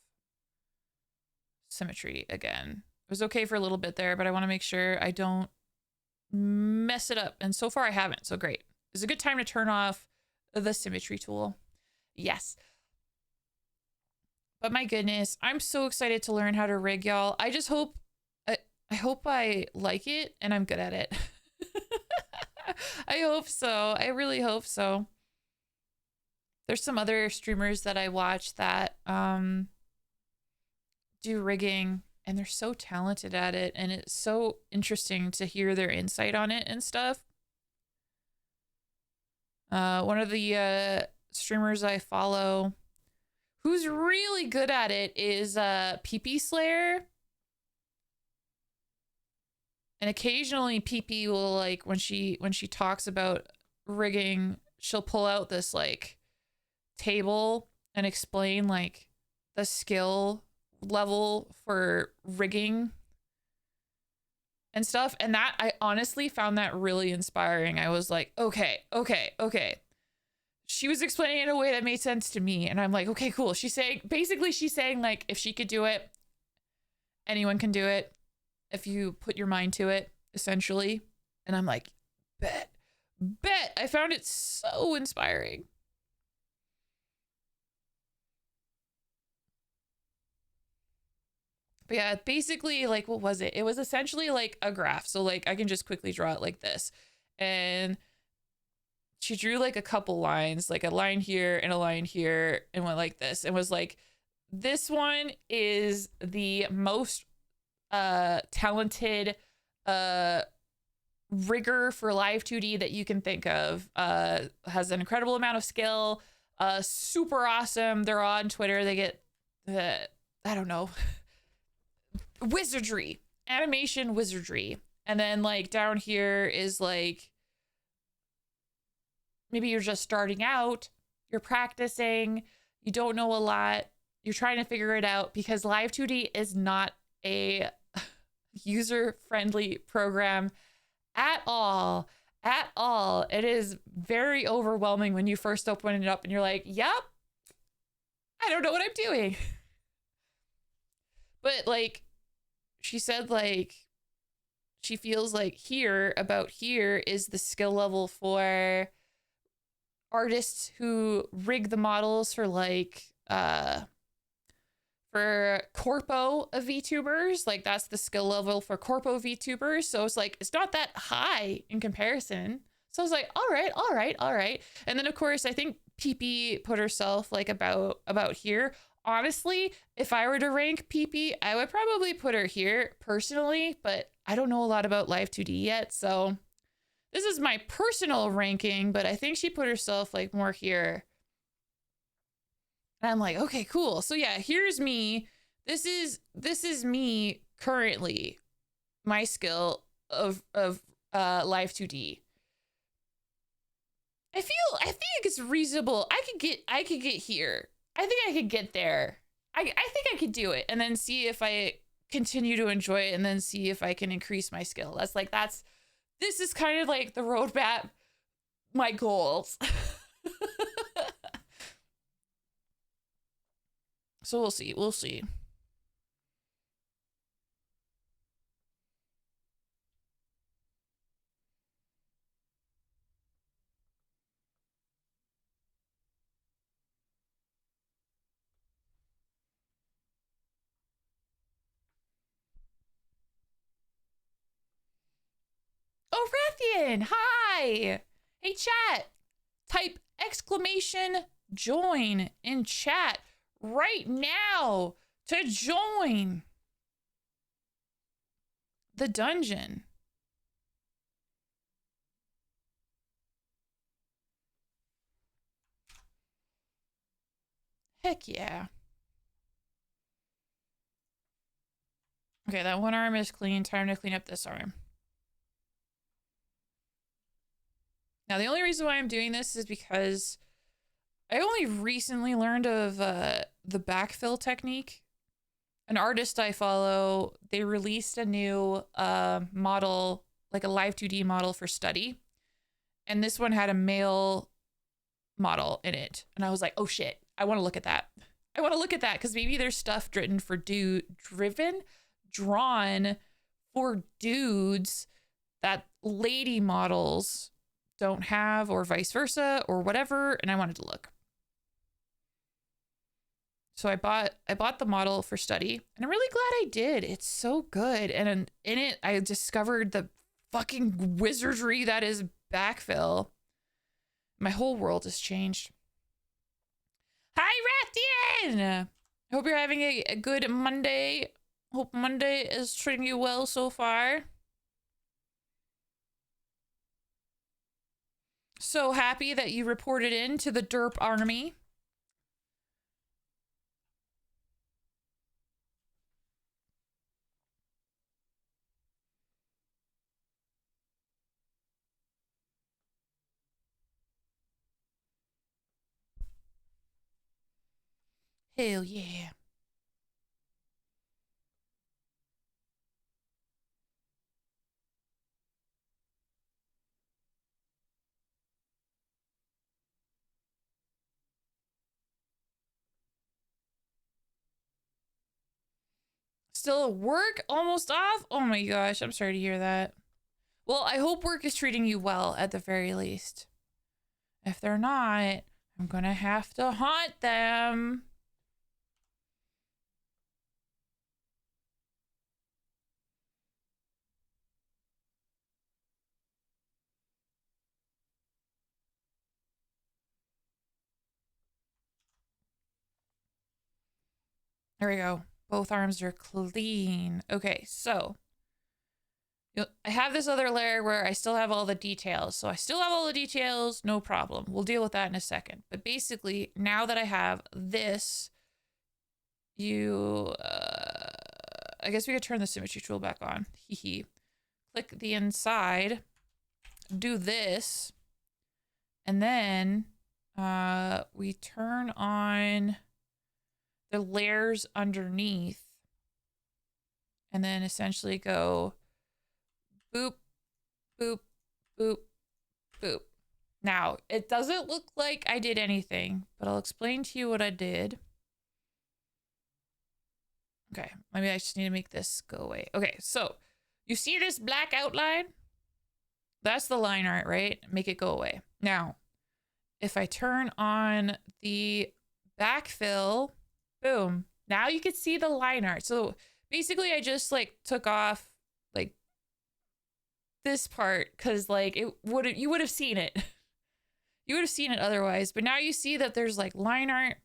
symmetry again. It was okay for a little bit there, but I want to make sure I don't mess it up. And so far I haven't, so great. It's a good time to turn off the symmetry tool. Yes. But my goodness, I'm so excited to learn how to rig, y'all. I just hope, I hope I like it and I'm good at it. I hope so. I really hope so. There's some other streamers that I watch that do rigging, and they're so talented at it, and it's so interesting to hear their insight on it and stuff. One of the streamers I follow who's really good at it is PP Slayer. And occasionally PP will like when she talks about rigging, she'll pull out this like table and explain like the skill level for rigging and stuff. And that, I honestly found that really inspiring. I was like, okay. She was explaining it in a way that made sense to me. And I'm like, okay, cool. She's saying like, if she could do it, anyone can do it if you put your mind to it, essentially. And I'm like, bet. I found it so inspiring. But yeah, basically, like, what was it? It was essentially like a graph. So like, I can just quickly draw it like this. And she drew like a couple lines, like a line here and a line here, and went like this, and was like, this one is the most talented rigger for live 2D that you can think of. Has an incredible amount of skill, super awesome. They're on Twitter. They get I don't know, wizardry, animation wizardry. And then like down here is like, maybe you're just starting out, you're practicing, you don't know a lot, you're trying to figure it out, because live 2D is not a user-friendly program at all. It is very overwhelming when you first open it up and you're like, yep, I don't know what I'm doing. But like, she said, like, she feels like here is the skill level for artists who rig the models for like for corpo VTubers. Like, that's the skill level for corpo VTubers. So it's like, it's not that high in comparison. So I was like, all right. And then of course, I think PP put herself like about here. Honestly, if I were to rank PP, I would probably put her here personally, but I don't know a lot about Live 2D yet. So this is my personal ranking, but I think she put herself like more here. And I'm like, okay, cool. So yeah, here's me. This is me currently, my skill of Live 2D. I think it's reasonable. I could get here. I think I could get there. I think I could do it, and then see if I continue to enjoy it, and then see if I can increase my skill. This is kind of like the roadmap, my goals. So we'll see. Oh, Rathian, hi. Hey, chat. Type exclamation join in chat right now to join the dungeon. Heck yeah. Okay, that one arm is clean. Time to clean up this arm. Now, the only reason why I'm doing this is because I only recently learned of the backfill technique. An artist I follow, they released a new model, like a Live 2D model for study. And this one had a male model in it. And I was like, oh shit, I want to look at that. I want to look at that, because maybe there's stuff drawn for dudes that lady models don't have, or vice versa, or whatever. And I wanted to look. So I bought the model for study, and I'm really glad I did. It's so good. And in it, I discovered the fucking wizardry that is backfill. My whole world has changed. Hi, Rathian! I hope you're having a good Monday. Hope Monday is treating you well so far. So happy that you reported in to the derp army. Hell yeah. Still work almost off? Oh my gosh, I'm sorry to hear that. Well, I hope work is treating you well at the very least. If they're not, I'm gonna have to haunt them. There we go. Both arms are clean. Okay, so I have this other layer where I still have all the details. So I still have all the details, no problem. We'll deal with that in a second. But basically, now that I have this, I guess we could turn the symmetry tool back on. Hee. Click the inside, do this, and then we turn on the layers underneath, and then essentially go boop, boop, boop, boop. Now, it doesn't look like I did anything, but I'll explain to you what I did. Okay, maybe I just need to make this go away. Okay, so you see this black outline? That's the line art, right? Make it go away. Now, if I turn on the backfill, boom, now you can see the line art. So basically I just like took off like this part because like you would have seen it. You would have seen it otherwise, but now you see that there's like line art,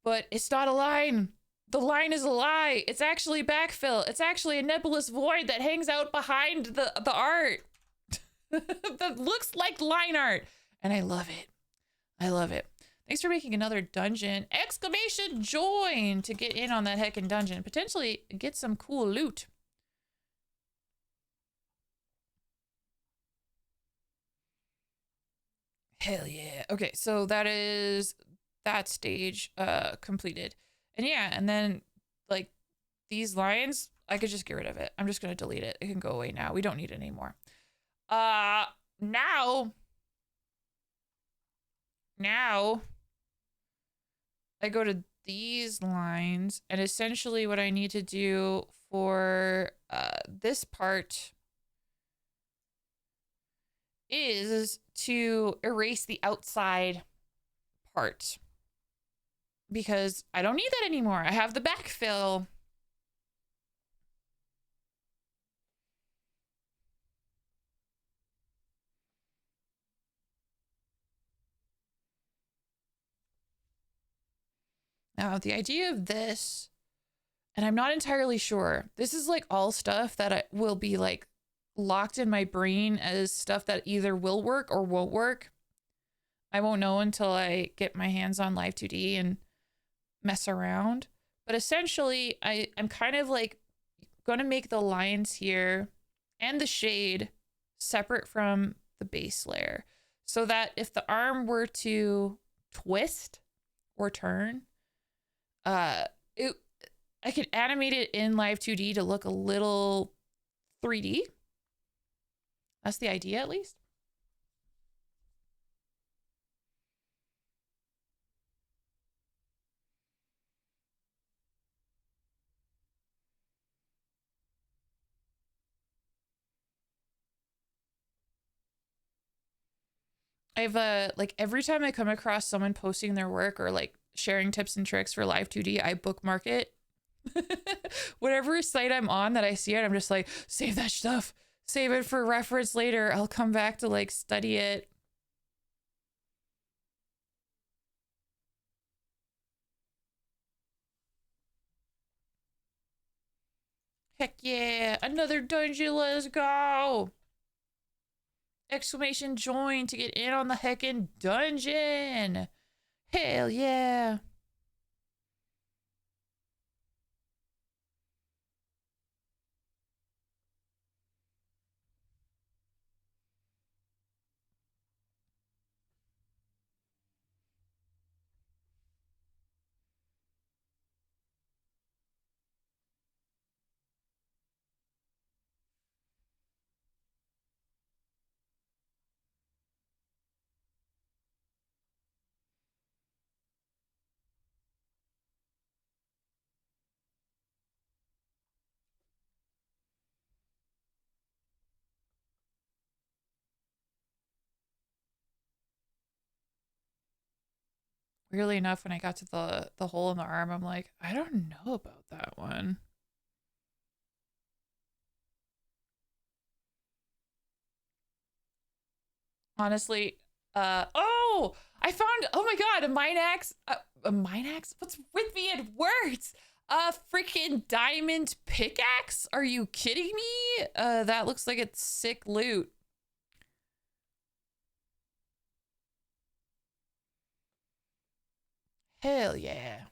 but it's not a line. The line is a lie. It's actually backfill. It's actually a nebulous void that hangs out behind the art. That looks like line art. And I love it. I love it. Thanks for making another dungeon. Exclamation join to get in on that heckin' dungeon. Potentially get some cool loot. Hell yeah. Okay, so that is that stage completed. And yeah, and then like these lines, I could just get rid of it. I'm just gonna delete it. It can go away now. We don't need it anymore. Now I go to these lines, and essentially what I need to do for this part is to erase the outside part because I don't need that anymore. I have the backfill. Now, the idea of this, and I'm not entirely sure, this is like all stuff that will be like locked in my brain as stuff that either will work or won't work. I won't know until I get my hands on Live 2D and mess around. But essentially, I'm kind of like going to make the lines here and the shade separate from the base layer so that if the arm were to twist or turn, I could animate it in Live 2D to look a little 3D. That's the idea, at least. I've like every time I come across someone posting their work or like sharing tips and tricks for Live 2D, I bookmark it. Whatever site I'm on that I see it, I'm just like, save that stuff. Save it for reference later. I'll come back to like study it. Heck yeah, another dungeon, let's go. Exclamation join to get in on the heckin' dungeon. Hell yeah. weirdly enough, when I got to the hole in the arm, I'm like, I don't know about that one. Honestly, oh, I found, oh my god, a mine axe. A mine axe? What's with me and words? A freaking diamond pickaxe? Are you kidding me? That looks like it's sick loot. Hell yeah.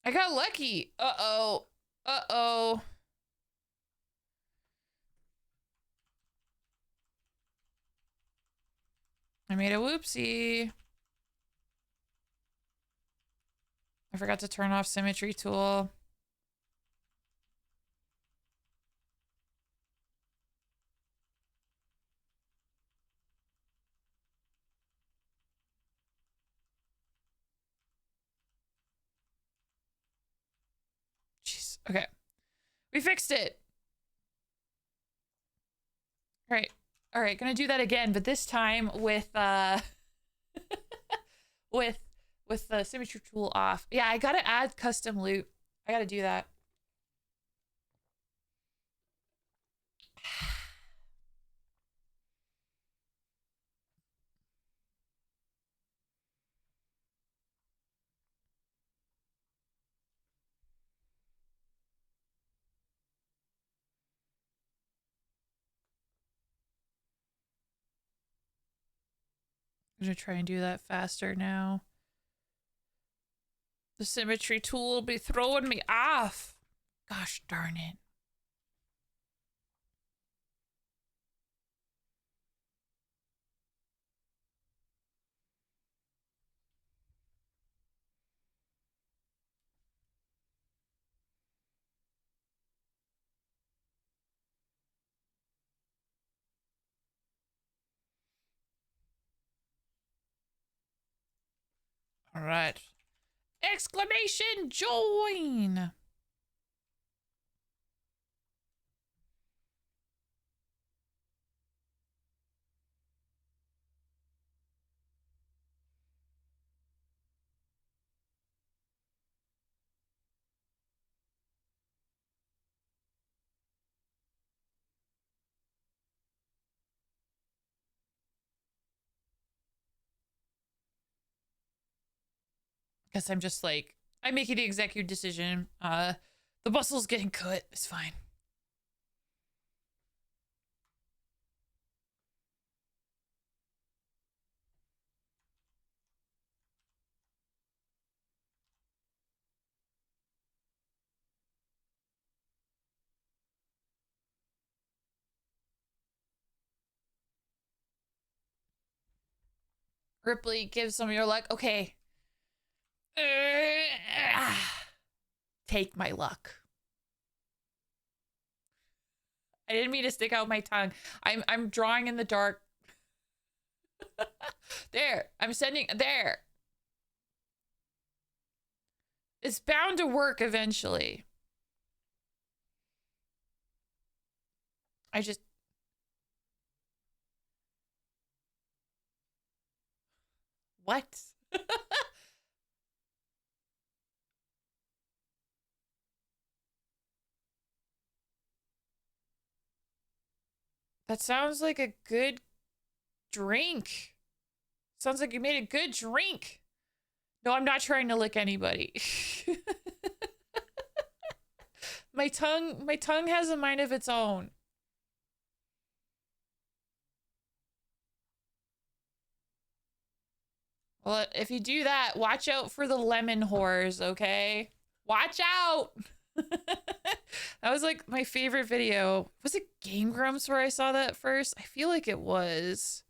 I got lucky. Uh-oh. Uh-oh. I made a whoopsie. I forgot to turn off symmetry tool. Jeez. Okay. We fixed it. All right. All right. Gonna do that again, but this time with, with the symmetry tool off. Yeah, I gotta add custom loot. I gotta do that. I'm gonna try and do that faster now. The symmetry tool will be throwing me off. Gosh darn it. All right. Exclamation join. Guess I'm just like, I'm making the executive decision. The muscle's getting cut. It's fine. Ripley, give some of your luck. Okay. Take my luck. I didn't mean to stick out my tongue. I'm drawing in the dark. There. I'm sending there. It's bound to work eventually. I just what? That sounds like a good drink. Sounds like you made a good drink. No, I'm not trying to lick anybody. My tongue has a mind of its own. Well, if you do that, watch out for the lemon whores, okay? Watch out! That was like my favorite video. Was it Game Grumps where I saw that first? I feel like it was.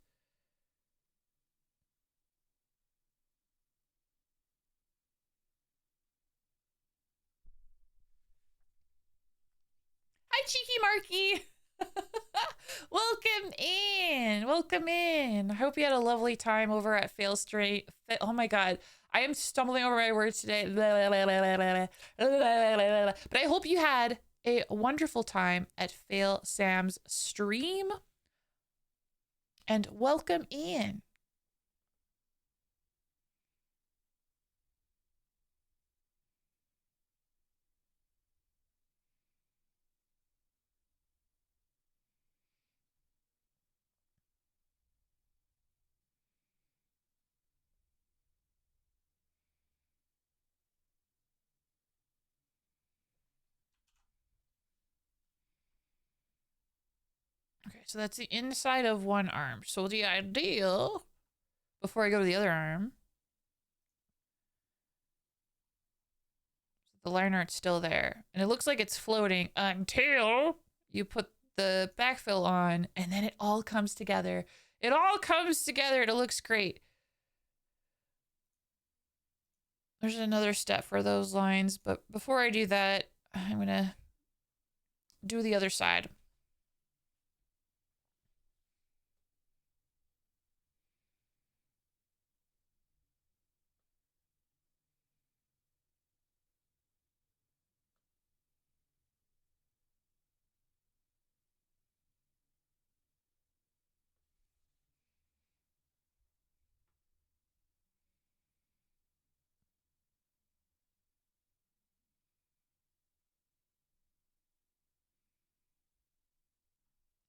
Hi, Cheeky Marky! Welcome in! Welcome in! I hope you had a lovely time over at Fail Straight. Oh my god. I am stumbling over my words today. But I hope you had a wonderful time at Fail Sam's stream. And welcome in. Okay, so that's the inside of one arm. So the idea, before I go to the other arm, the line art's still there. And it looks like it's floating until you put the backfill on, and then it all comes together. It all comes together and it looks great. There's another step for those lines, but before I do that, I'm gonna do the other side.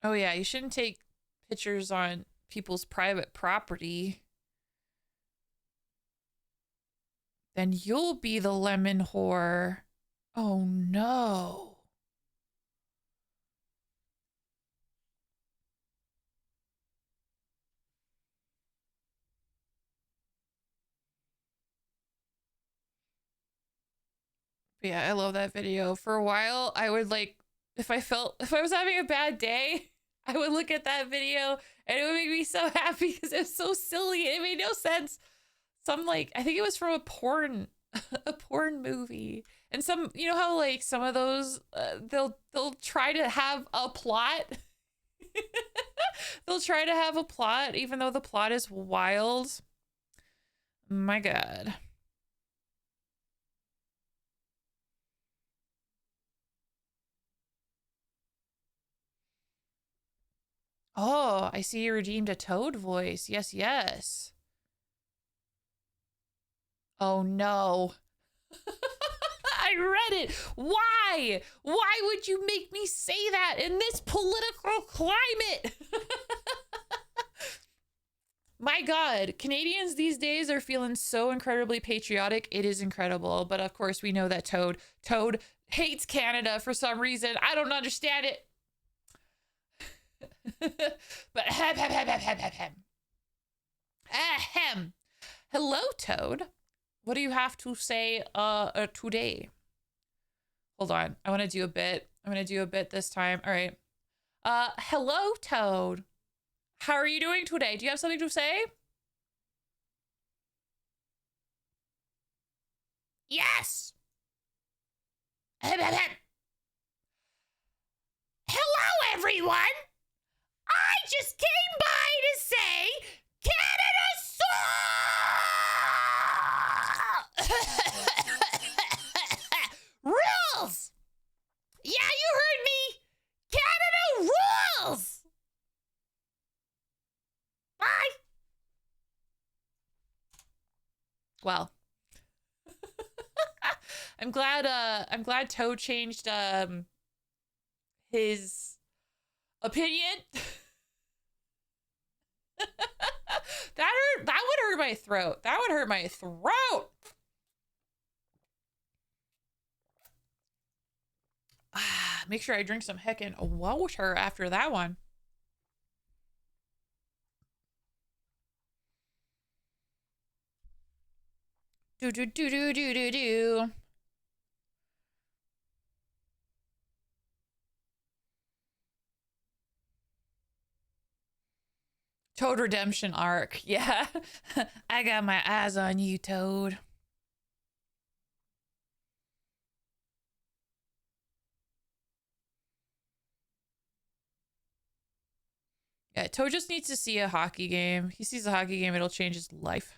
Oh yeah, you shouldn't take pictures on people's private property. Then you'll be the lemon whore. Oh no. But yeah, I love that video. For a while, I would like, if I was having a bad day, I would look at that video and it would make me so happy because it was so silly. It made no sense. Some like, I think it was from a porn movie. And some, you know how like some of those, they'll try to have a plot. They'll try to have a plot even though the plot is wild. My God. Oh, I see you redeemed a Toad voice. Yes, yes. Oh no. I read it. Why? Why would you make me say that in this political climate? My God, Canadians these days are feeling so incredibly patriotic. It is incredible. But of course, we know that Toad hates Canada for some reason. I don't understand it. But ahem. Hello, Toad. What do you have to say today? Hold on. I want to do a bit. I'm going to do a bit this time. All right. Hello, Toad. How are you doing today? Do you have something to say? Yes. Hello, everyone. I just came by to say Canada rules. Yeah, you heard me. Canada rules. Bye. Well, I'm glad Toad changed his opinion. That would hurt my throat. That would hurt my throat. Make sure I drink some heckin' water after that one. Do do do do do do do. Toad redemption arc. Yeah. I got my eyes on you, Toad. Yeah, Toad just needs to see a hockey game. He sees a hockey game, it'll change his life.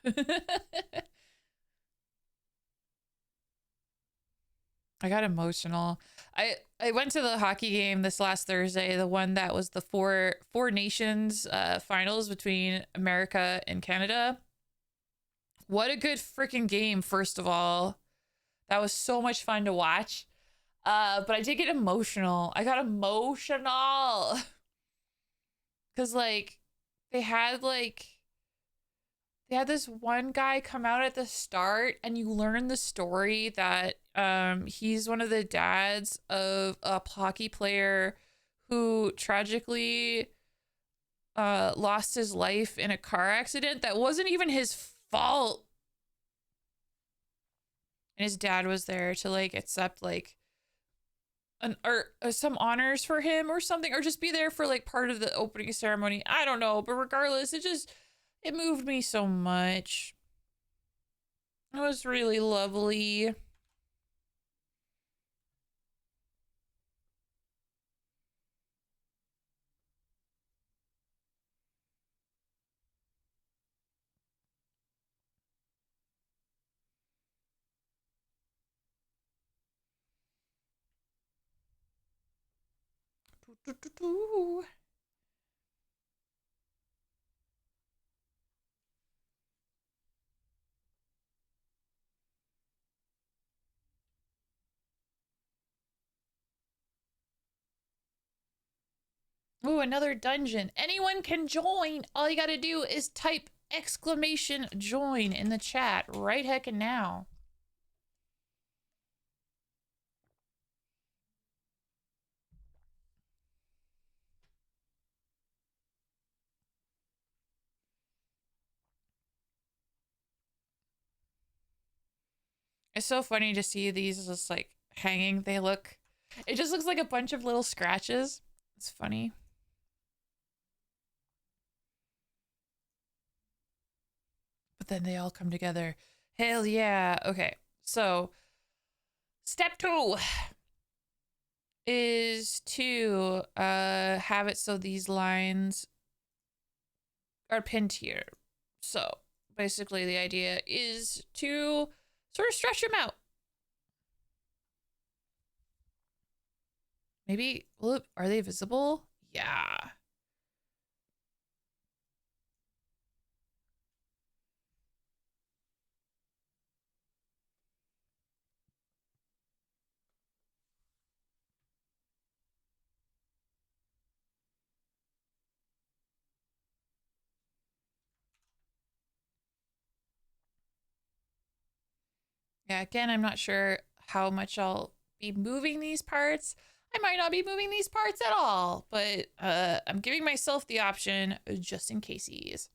I got emotional. I went to the hockey game this last Thursday, the one that was the four nations finals between America and Canada. What a good freaking game, first of all. That was so much fun to watch. But I did get emotional. I got emotional. Cause like they had this one guy come out at the start, and you learn the story that he's one of the dads of a hockey player who tragically lost his life in a car accident that wasn't even his fault. And his dad was there to like accept like some honors for him or something, or just be there for like part of the opening ceremony. I don't know, but regardless, it moved me so much. It was really lovely. Ooh, another dungeon. Anyone can join. All you gotta do is type exclamation join in the chat right heckin' now. It's so funny to see these just like hanging. It just looks like a bunch of little scratches. It's funny. But then they all come together. Hell yeah. Okay, so step 2 is to have it so these lines are pinned here. So basically the idea is to sort of stretch them out. Maybe, are they visible? Yeah. Yeah, again, I'm not sure how much I'll be moving these parts. I might not be moving these parts at all, but I'm giving myself the option just in caseies.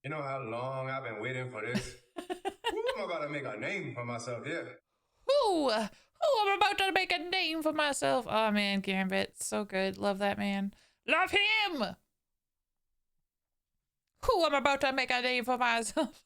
You know how long I've been waiting for this? Ooh, I'm about to make a name for myself here. Ooh, I'm about to make a name for myself. Oh man, Gambit, so good. Love that man. Love him. Ooh, I'm about to make a name for myself.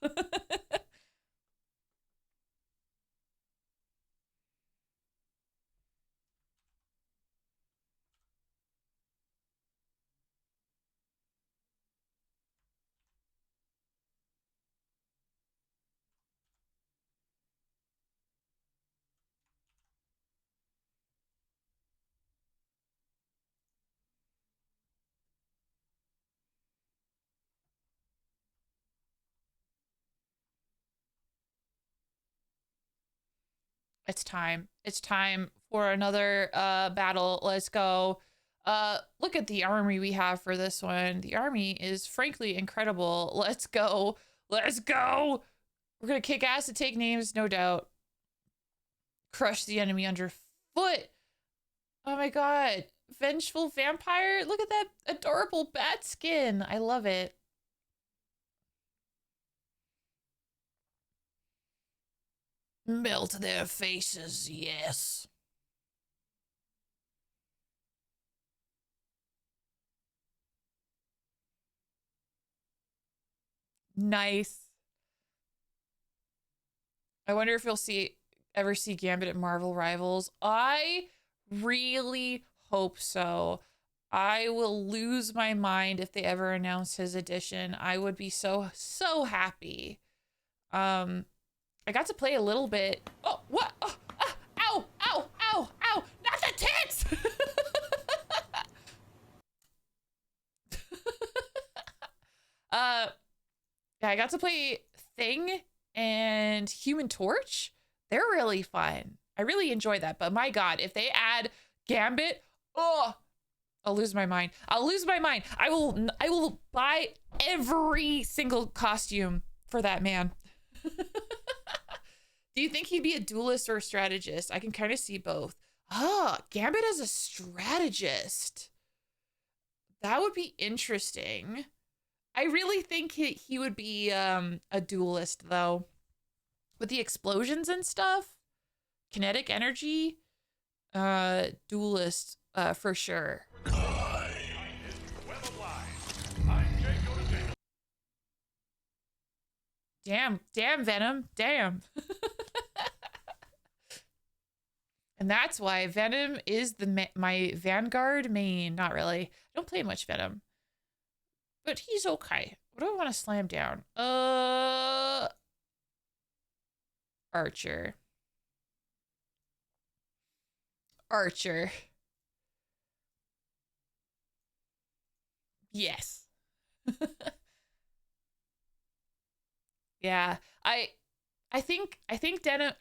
It's time. It's time for another battle. Let's go. Look at the army we have for this one. The army is frankly incredible. Let's go. Let's go. We're gonna kick ass and take names, no doubt. Crush the enemy underfoot. Oh my god. Vengeful vampire. Look at that adorable bat skin. I love it. Melt their faces, yes. Nice. I wonder if you'll ever see Gambit at Marvel Rivals. I really hope so. I will lose my mind if they ever announce his edition. I would be so happy. I got to play a little bit. Oh, what? Oh, ow, ow, ow, ow. Not the tits! Yeah, I got to play Thing and Human Torch. They're really fun. I really enjoy that. But my god, if they add Gambit, oh, I'll lose my mind. I'll lose my mind. I will buy every single costume for that man. Do you think he'd be a duelist or a strategist? I can kind of see both. Ah, Gambit as a strategist. That would be interesting. I really think he would be a duelist, though. With the explosions and stuff. Kinetic energy. Duelist, for sure. Damn, Venom, damn. And that's why Venom is my Vanguard main. Not really. I don't play much Venom. But he's okay. What do I want to slam down? Archer. Archer. Yes. Yeah. I think Denim.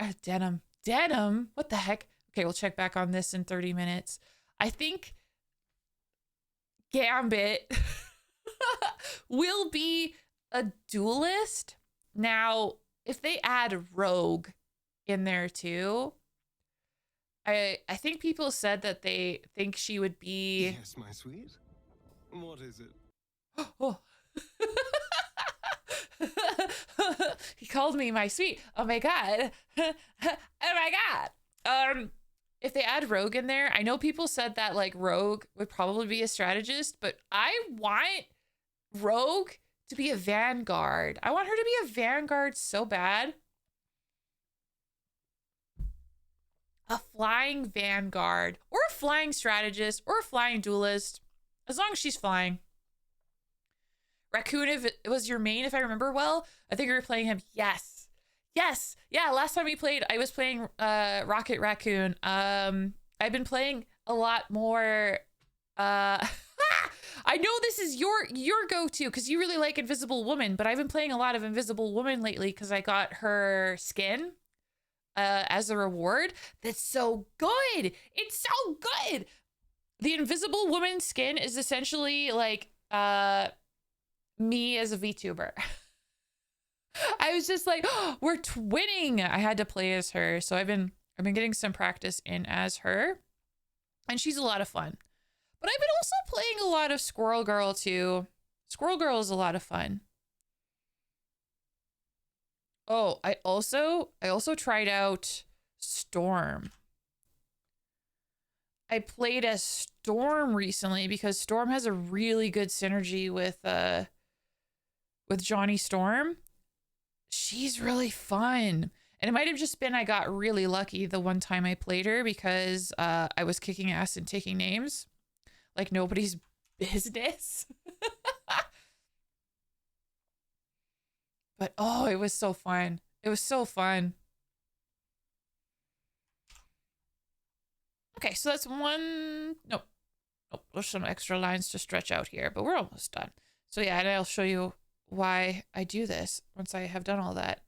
What the heck? Okay, we'll check back on this in 30 minutes. I think Gambit will be a duelist. Now, if they add Rogue in there too, I think people said that they think she would be... Yes, my sweet. What is it? Oh. He called me my sweet. Oh my god. Oh my god. If they add Rogue in there, I know people said that like Rogue would probably be a strategist, but I want Rogue to be a Vanguard. I want her to be a Vanguard so bad. A flying Vanguard or a flying strategist or a flying duelist, as long as she's flying. Raccoon, if it was your main, if I remember well, I think we were playing him. Yes. Yeah, last time we played, I was playing Rocket Raccoon. I've been playing a lot more. I know this is your go-to because you really like Invisible Woman, but I've been playing a lot of Invisible Woman lately because I got her skin as a reward. That's so good. It's so good. The Invisible Woman skin is essentially like me as a VTuber. I was just like, oh, we're twinning. I had to play as her, so I've been getting some practice in as her, and she's a lot of fun. But I've been also playing a lot of Squirrel Girl too. Squirrel Girl is a lot of fun. Oh, I also tried out Storm. I played as Storm recently because Storm has a really good synergy with Johnny Storm. She's really fun. And it might have just been I got really lucky the one time I played her because I was kicking ass and taking names like nobody's business. But oh, it was so fun. It was so fun. Okay, so that's one. Nope. There's some extra lines to stretch out here, but we're almost done. So yeah, and I'll show you why I do this once I have done all that.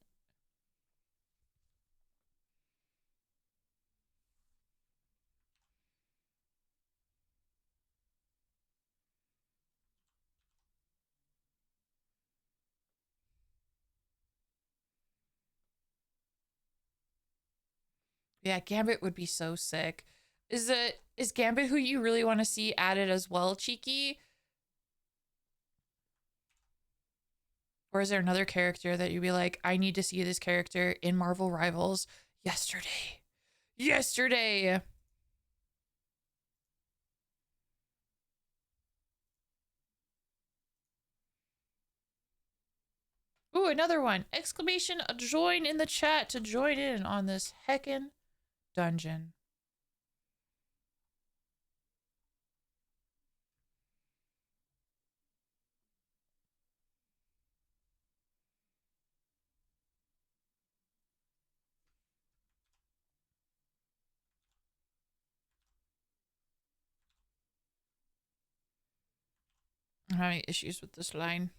Yeah, Gambit would be so sick. Is Gambit who you really want to see added as well, Cheeky? Or is there another character that you'd be like, I need to see this character in Marvel Rivals yesterday? Yesterday! Ooh, another one. Exclamation join in the chat to join in on this heckin' dungeon. I'm having issues with this line.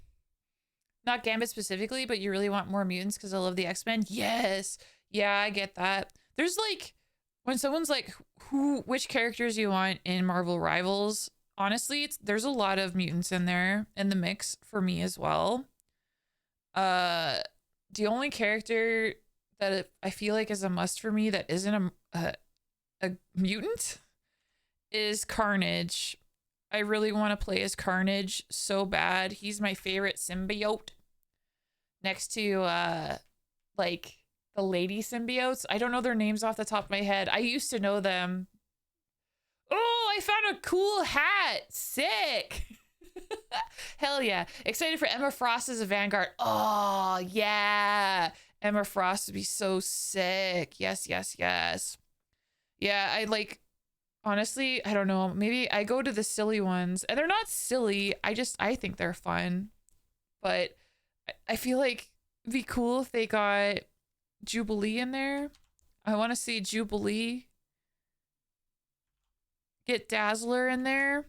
Not Gambit specifically, but you really want more mutants because I love the X-Men? Yes. Yeah, I get that. There's like, when someone's like, which characters you want in Marvel Rivals? Honestly, there's a lot of mutants in there in the mix for me as well. The only character that I feel like is a must for me that isn't a mutant is Carnage. I really want to play as Carnage so bad. He's my favorite symbiote. Next to like the lady symbiotes. I don't know their names off the top of my head. I used to know them. Oh, I found a cool hat. Sick. Hell yeah. Excited for Emma Frost as a Vanguard. Oh, yeah. Emma Frost would be so sick. Yes, yes, yes. Yeah, I like, honestly, I don't know. Maybe I go to the silly ones. And they're not silly. I think they're fun. But I feel like it'd be cool if they got Jubilee in there. I want to see Jubilee. Get Dazzler in there.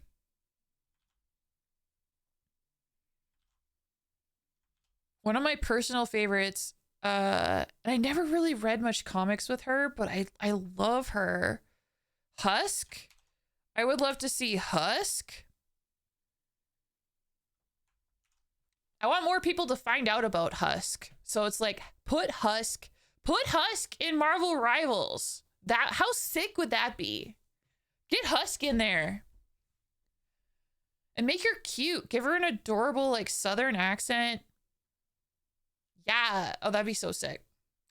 One of my personal favorites, and I never really read much comics with her, but I love her. Husk? I would love to see Husk. I want more people to find out about Husk. So it's like, put Husk in Marvel Rivals. How sick would that be? Get Husk in there. And make her cute. Give her an adorable, like, Southern accent. Yeah. Oh, that'd be so sick.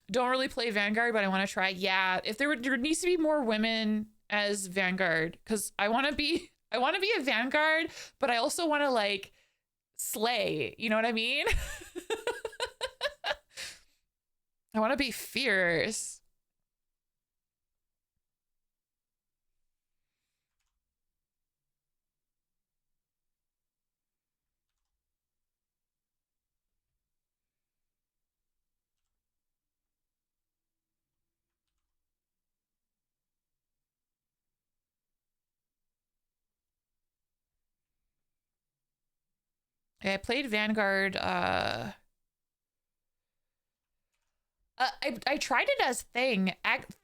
Don't really play Vanguard, but I want to try. Yeah. If there needs to be more women as Vanguard, because I want to be a Vanguard, but I also want to like slay. You know what I mean? I want to be fierce. Yeah, I played Vanguard. I tried it as Thing.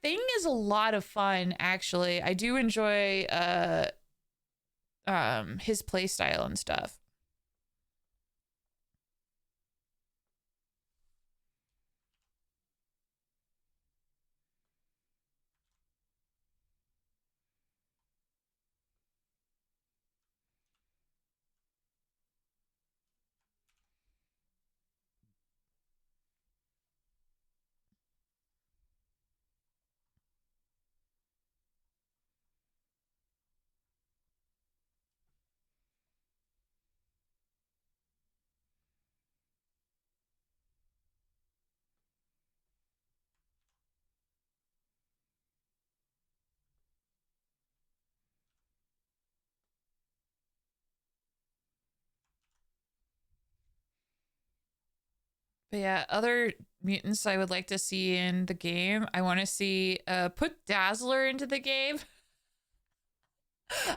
Thing is a lot of fun, actually. I do enjoy his play style and stuff. But yeah, other mutants I would like to see in the game. I want to see put Dazzler into the game.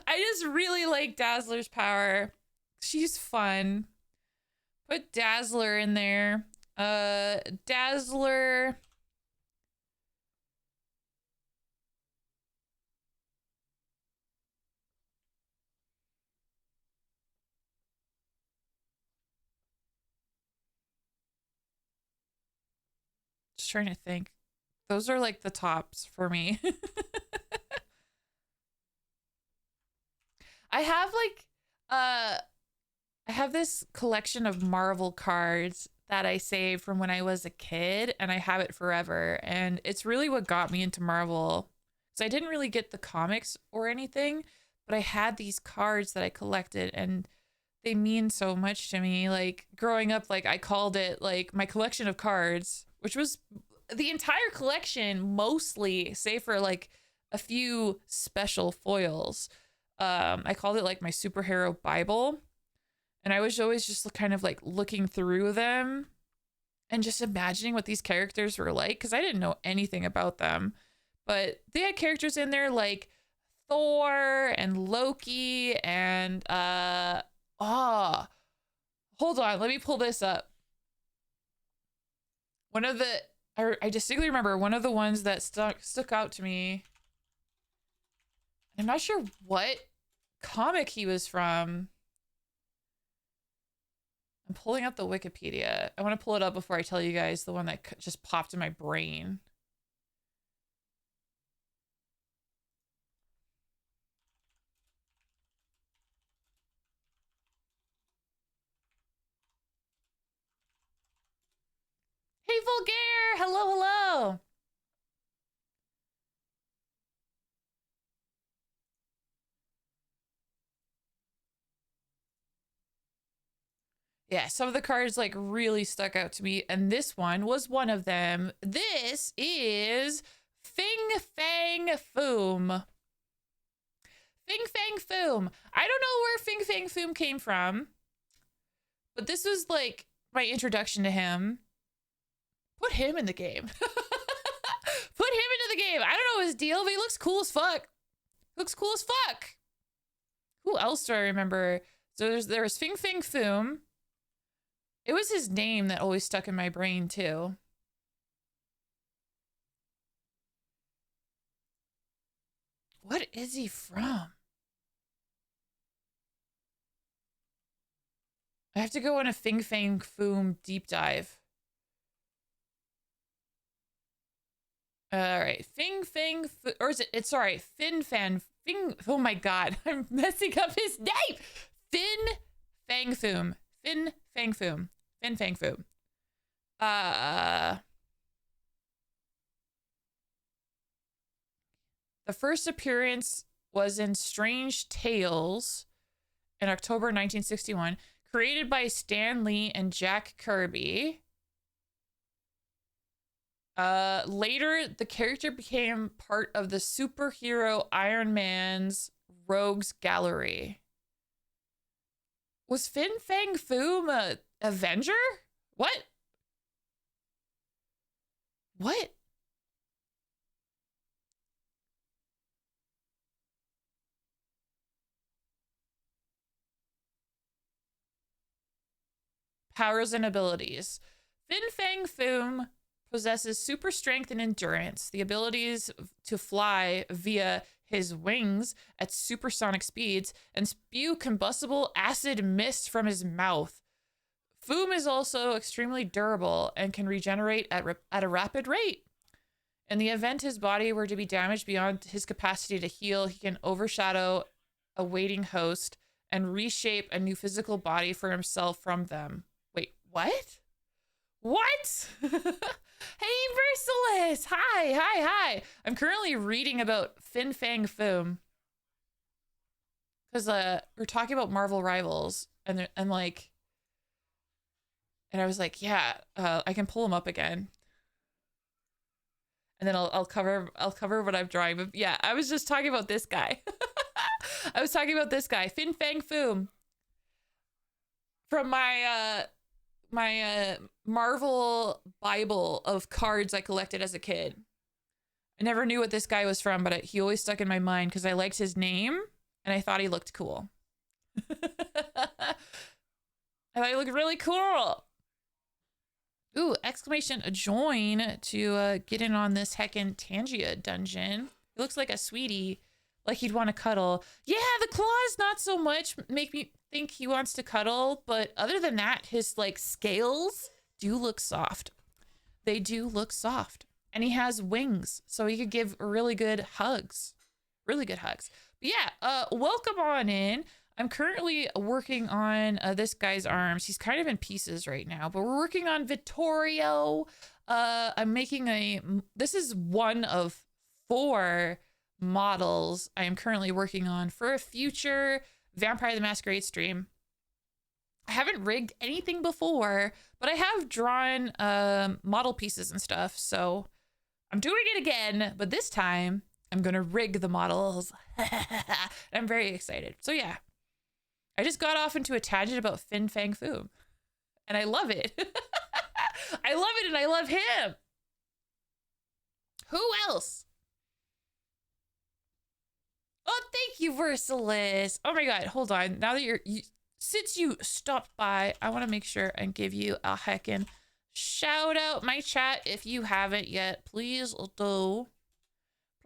I just really like Dazzler's power. She's fun. Put Dazzler in there. Dazzler. Just trying to think. Those are like the tops for me. I have like I have this collection of Marvel cards that I saved from when I was a kid, and I have it forever, and it's really what got me into Marvel. So I didn't really get the comics or anything, but I had these cards that I collected, and they mean so much to me. Like growing up, like I called it like my collection of cards, which was the entire collection mostly, save for like a few special foils. I called it like my superhero Bible. And I was always just kind of like looking through them and just imagining what these characters were like, because I didn't know anything about them. But they had characters in there like Thor and Loki and hold on, let me pull this up. One of the I distinctly remember one of the ones that stuck out to me. I'm not sure what comic he was from. I'm pulling up the Wikipedia. I want to pull it up before I tell you guys the one that just popped in my brain. Hey, Vulgaire! Hello, hello! Yeah, some of the cards like really stuck out to me, and this one was one of them. This is Fing Fang Foom. Fing Fang Foom. I don't know where Fing Fang Foom came from, but this was like my introduction to him. Put him in the game. Put him into the game. I don't know his deal, but he looks cool as fuck. Looks cool as fuck. Who else do I remember? So there was Fing Fang Foom. It was his name that always stuck in my brain, too. What is he from? I have to go on a Fing Fang Foom deep dive. All right, Fing Fang, or is it? Sorry, Fin Fan Fing. Oh my God, I'm messing up his name. Fin Fang Foom. Fin Fang Foom. Fin Fang Foom. The first appearance was in Strange Tales in October 1961, created by Stan Lee and Jack Kirby. Later, the character became part of the superhero Iron Man's Rogues Gallery. Was Fin Fang Foom a Avenger? What? What? Powers and abilities. Fin Fang Foom possesses super strength and endurance, the abilities to fly via his wings at supersonic speeds, and spew combustible acid mist from his mouth. Foom is also extremely durable and can regenerate at a rapid rate. In the event his body were to be damaged beyond his capacity to heal, he can overshadow a waiting host and reshape a new physical body for himself from them. Wait, what? What? Hey, Merciless! Hi! I'm currently reading about Fin Fang Foom. Because we're talking about Marvel Rivals, and like... And I was like, yeah, I can pull him up again. And then I'll cover what I'm drawing. But yeah, I was just talking about this guy. I was talking about this guy, Fin Fang Foom. From my my Marvel Bible of cards I collected as a kid. I never knew what this guy was from, but he always stuck in my mind because I liked his name and I thought he looked cool. I thought he looked really cool. Ooh, exclamation, join to get in on this heckin' Tangia dungeon. He looks like a sweetie, like he'd want to cuddle. Yeah, the claws not so much make me think he wants to cuddle, but other than that, his like scales do look soft. They do look soft. and he has wings, so he could give really good hugs. Really good hugs. But yeah, welcome on in. I'm currently working on this guy's arms. He's kind of in pieces right now, but we're working on Vittorio. I'm making this is one of 4 models I am currently working on for a future Vampire the Masquerade stream. I haven't rigged anything before, but I have drawn model pieces and stuff, so I'm doing it again, but this time I'm gonna rig the models. I'm very excited. So yeah, I just got off into a tangent about Fin Fang Foom, and I love it. I love it, and I love him. Who else? Oh, thank you, Versalis. Oh my God, hold on. Now that since you stopped by, I want to make sure and give you a heckin' shout out. My chat, if you haven't yet, please do.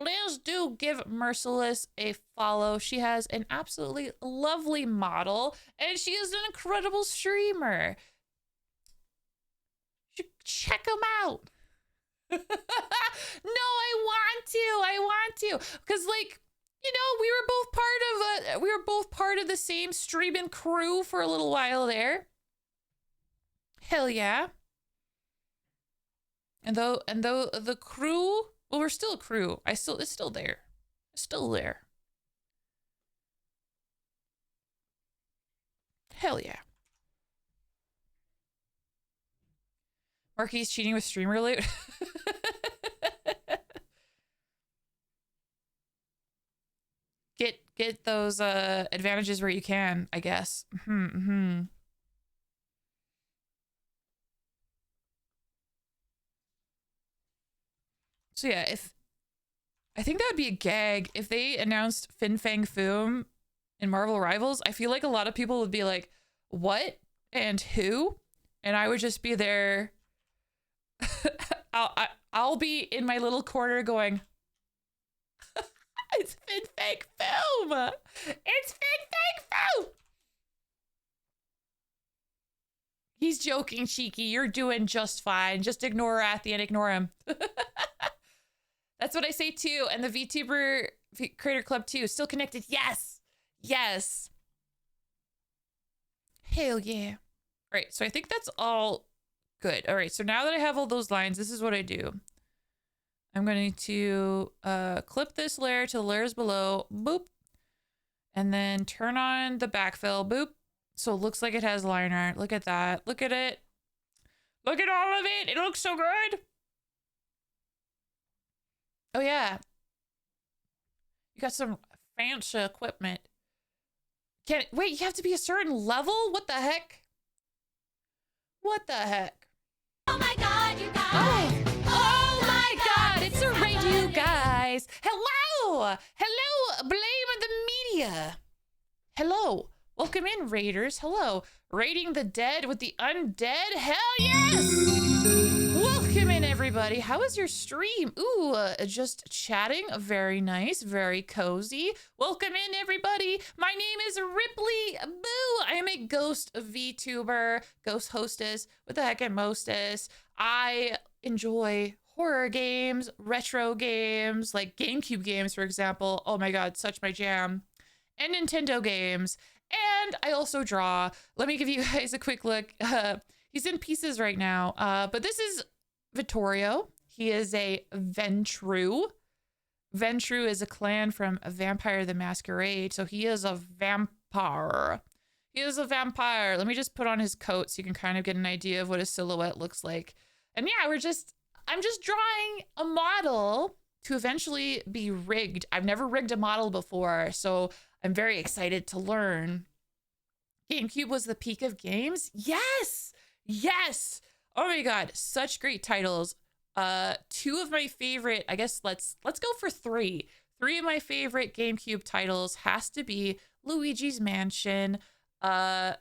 Please do give Merciless a follow. She has an absolutely lovely model, and she is an incredible streamer. You should check them out. No, I want to, because like, you know, we were both part of the same streaming crew for a little while there. Hell yeah. And though the crew, well, we're still a crew. It's still there. It's still there. Hell yeah. Marky's cheating with streamer loot. Get those advantages where you can, I guess. So yeah, I think that would be a gag if they announced Fin Fang Foom in Marvel Rivals. I feel like a lot of people would be like, "What and who?" And I would just be there. I'll be in my little corner going, "It's Fin Fang Foom! It's Fin Fang Foom!" He's joking, Cheeky. You're doing just fine. Just ignore Rathy and ignore him. That's what I say too. And the VTuber Creator Club too. Still connected. Yes. Yes. Hell yeah. All right. So I think that's all good. All right. So now that I have all those lines, this is what I do. I'm going to clip this layer to the layers below. Boop. And then turn on the backfill. Boop. So it looks like it has line art. Look at that. Look at it. Look at all of it. It looks so good. Oh, yeah. You got some fancy equipment. Wait, you have to be a certain level? What the heck? What the heck? Oh my God, you guys! Oh my God, it's a raid, you guys. Hello! Hello, Blame the Media. Hello. Welcome in, raiders. Hello. Raiding the dead with the undead? Hell yes! Welcome in, everybody. How was your stream? Ooh, just chatting. Very nice. Very cozy. Welcome in, everybody. My name is Ripley Boo. I am a ghost VTuber, ghost hostess with the heck and mostess. I enjoy horror games, retro games, like GameCube games, for example. Oh my God, such my jam. And Nintendo games. And I also draw. Let me give you guys a quick look. He's in pieces right now. But this is Vittorio. He is a Ventrue. Ventrue is a clan from Vampire the Masquerade. So he is a vampire. He is a vampire. Let me just put on his coat so you can kind of get an idea of what his silhouette looks like. And yeah, I'm just drawing a model to eventually be rigged. I've never rigged a model before, so I'm very excited to learn. GameCube was the peak of games? Yes! Yes! Oh my God, such great titles. 2 of my favorite, I guess let's go for 3. 3 of my favorite GameCube titles has to be Luigi's Mansion, Gauntlet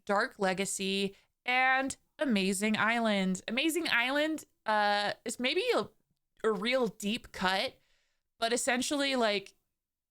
Dark Legacy, and Amazing Island. Amazing Island is maybe a real deep cut, but essentially like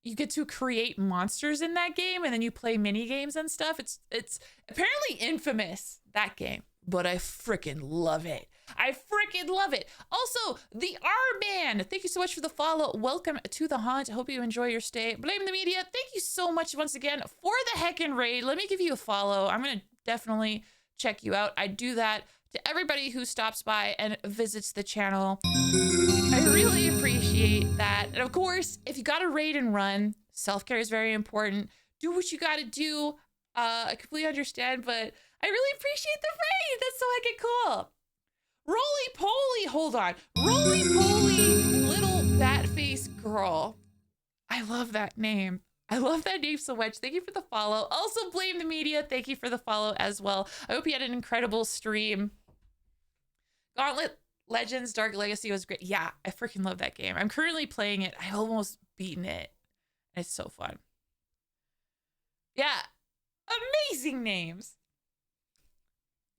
you get to create monsters in that game and then you play mini games and stuff. It's apparently infamous, that game, but I freaking love it. I freaking love it. Also, the R-Man, thank you so much for the follow. Welcome to the haunt. I hope you enjoy your stay. Blame the Media, thank you so much once again for the heckin' raid. Let me give you a follow. I'm going to definitely check you out. I do that to everybody who stops by and visits the channel. I really appreciate that. And of course, if you got to raid and run, self-care is very important. Do what you got to do. I completely understand, but I really appreciate the raid. That's so heckin' cool. Roly-poly, hold on. Roly-poly little bat-faced girl. I love that name. I love that name so much. Thank you for the follow. Also, Blame the Media, thank you for the follow as well. I hope you had an incredible stream. Gauntlet Legends Dark Legacy was great. Yeah, I freaking love that game. I'm currently playing it. I almost beaten it. It's so fun. Yeah, amazing names.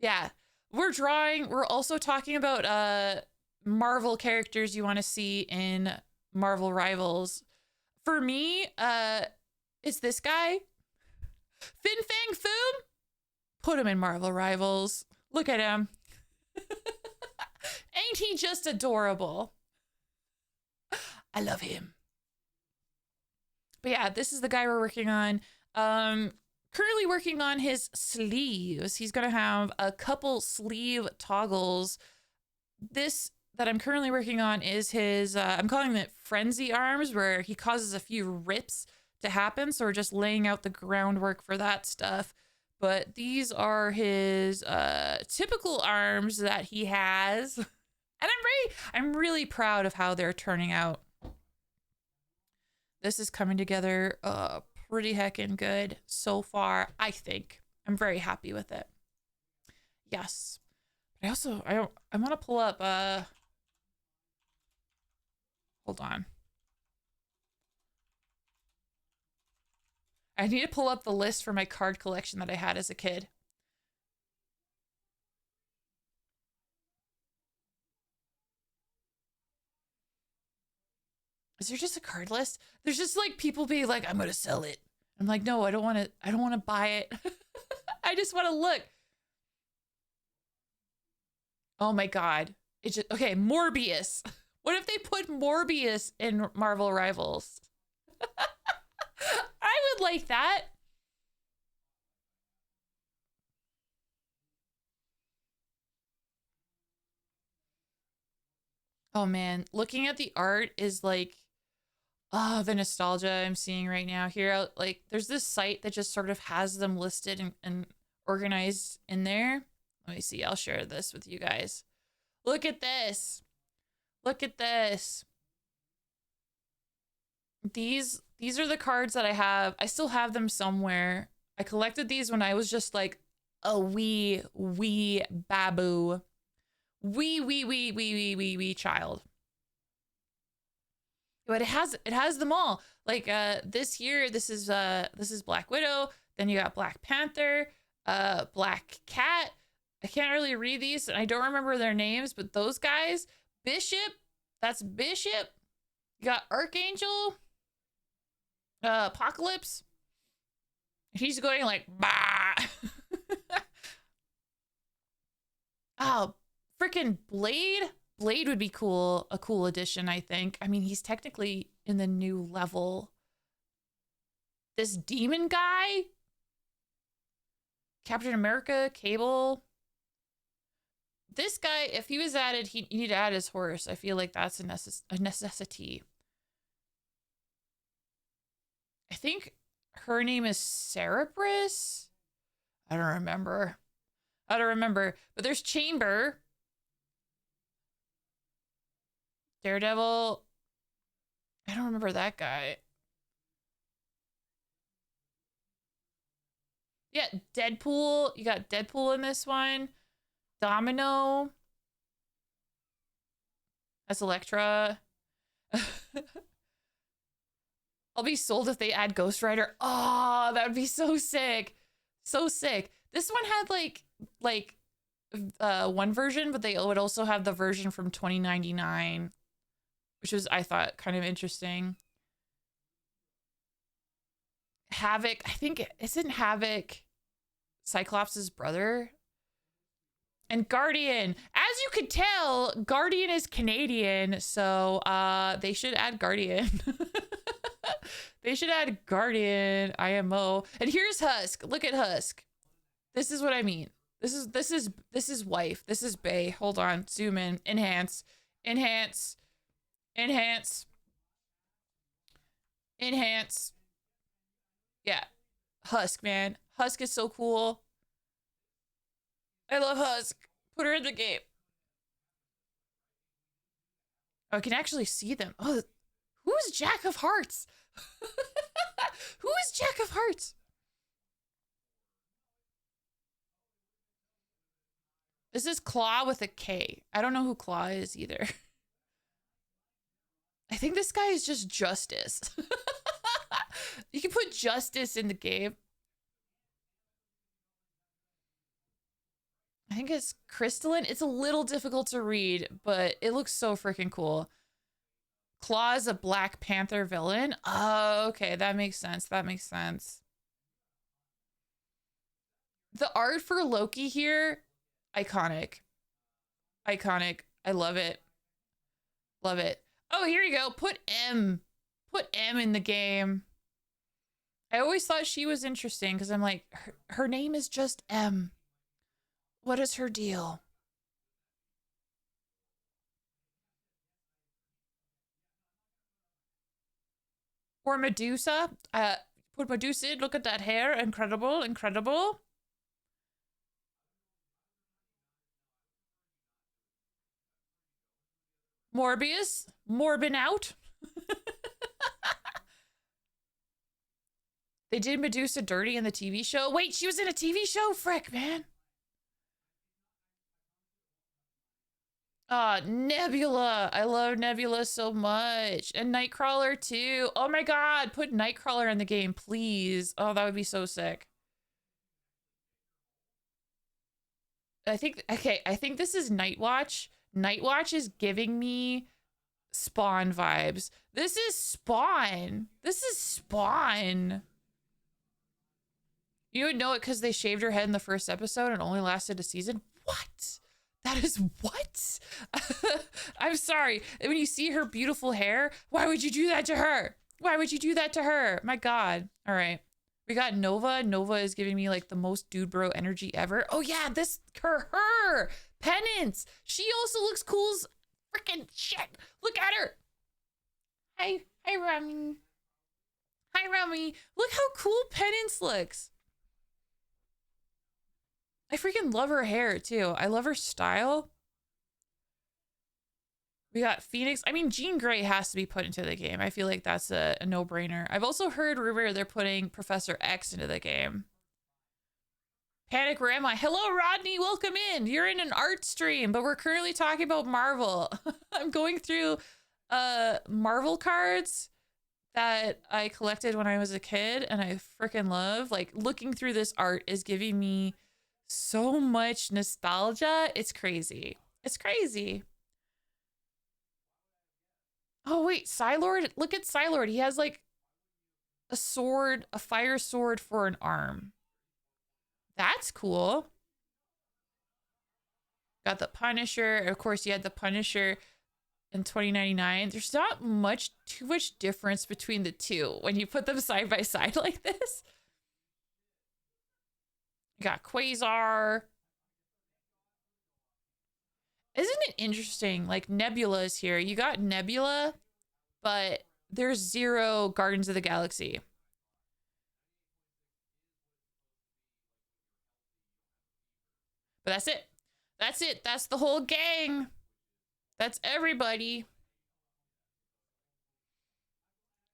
Yeah, we're drawing. We're also talking about Marvel characters you want to see in Marvel Rivals. For me, it's this guy, Fin Fang Foom. Put him in Marvel Rivals. Look at him. Ain't he just adorable? I love him. But yeah, this is the guy we're working on. Currently working on his sleeves. He's gonna have a couple sleeve toggles. This that I'm currently working on is his, I'm calling it frenzy arms, where he causes a few rips to happen. So we're just laying out the groundwork for that stuff. But these are his typical arms that he has. And I'm really proud of how they're turning out. This is coming together pretty heckin' good so far, I think. I'm very happy with it. Yes. But I want to pull up hold on. I need to pull up the list for my card collection that I had as a kid. Is there just a card list? There's just like people being like, I'm gonna sell it. I'm like, no, I don't want to buy it. I just want to look. Oh my God. It's just, okay, Morbius. What if they put Morbius in Marvel Rivals? I would like that. Oh man, looking at the art is like, oh, the nostalgia I'm seeing right now here. Like, there's this site that just sort of has them listed and organized in there. Let me see. I'll share this with you guys. Look at this. Look at this. These are the cards that I have. I still have them somewhere. I collected these when I was just like a wee babu. Wee child. But it has them all. Like this year, this is Black Widow. Then you got Black Panther, Black Cat. I can't really read these, and I don't remember their names, but those guys, Bishop, that's Bishop. You got Archangel, Apocalypse. He's going like bah. Oh, freaking Blade. Blade would be cool, a cool addition, I think. I mean, he's technically in the new level. This demon guy, Captain America, Cable. This guy, if he was added, you need to add his horse. I feel like that's a necessity. I think her name is Cerberus. I don't remember. But there's Chamber. Daredevil. I don't remember that guy. Yeah, Deadpool. You got Deadpool in this one. Domino. That's Elektra. I'll be sold if they add Ghost Rider. Oh, that would be so sick. So sick. This one had like one version, but they would also have the version from 2099, which was, I thought, kind of interesting. Havoc. I think, isn't Havoc Cyclops' brother? And Guardian. As as you could tell, Guardian is Canadian, so they should add Guardian. They should add Guardian, IMO. And here's Husk. Look at Husk. This is what I mean. This is wife. This is Bae. Hold on. Zoom in. Enhance. Enhance. Enhance. Enhance. Yeah. Husk, man. Husk is so cool. I love Husk. Put her in the game. Oh, I can actually see them. Oh, who is Jack of Hearts? Who is Jack of Hearts? This is Claw with a K. I don't know who Claw is either. I think this guy is just Justice. You can put Justice in the game. I think it's Crystalline. It's a little difficult to read, but it looks so freaking cool. Claw is a Black Panther villain. Oh, okay. That makes sense. That makes sense. The art for Loki here, iconic. Iconic. I love it. Love it. Oh, here you go. Put M. Put M in the game. I always thought she was interesting because I'm like, her name is just M. What is her deal? Or Medusa. Put Medusa in. Look at that hair. Incredible. Incredible. Morbius. Morbin out. They did Medusa dirty in the TV show. Wait, she was in a TV show? Frick, man. Nebula. I love Nebula so much. And Nightcrawler too. Oh my god, put Nightcrawler in the game, please. Oh, that would be so sick. I think this is Nightwatch. Nightwatch is giving me Spawn vibes. This is Spawn. This is Spawn. You would know it because they shaved her head in the first episode and only lasted a season. What? That is what? I'm sorry. When you see her beautiful hair, why would you do that to her? Why would you do that to her? My God. All right. We got Nova. Nova is giving me like the most dude bro energy ever. Oh yeah, this her Penance. She also looks cool as freaking shit. Look at her. Hi Rami. Hi Rami. Look how cool Penance looks. I freaking love her hair too. I love her style. We got Phoenix. I mean, Jean Grey has to be put into the game. I feel like that's a no-brainer. I've also heard rumor they're putting Professor X into the game. Panic, where am I? Hello, Rodney. Welcome in. You're in an art stream, but we're currently talking about Marvel. I'm going through Marvel cards that I collected when I was a kid, and I freaking love. Like, looking through this art is giving me so much nostalgia. It's crazy. It's crazy. Oh, wait. Psylord? Look at Psylord. He has like a sword, a fire sword for an arm. That's cool. Got the Punisher. Of course, you had the Punisher in 2099. There's not too much difference between the two when you put them side by side like this. You got Quasar. Isn't it interesting? Like, Nebula is here. You got Nebula, but there's 0 Guardians of the Galaxy. But that's it. That's it. That's the whole gang. That's everybody.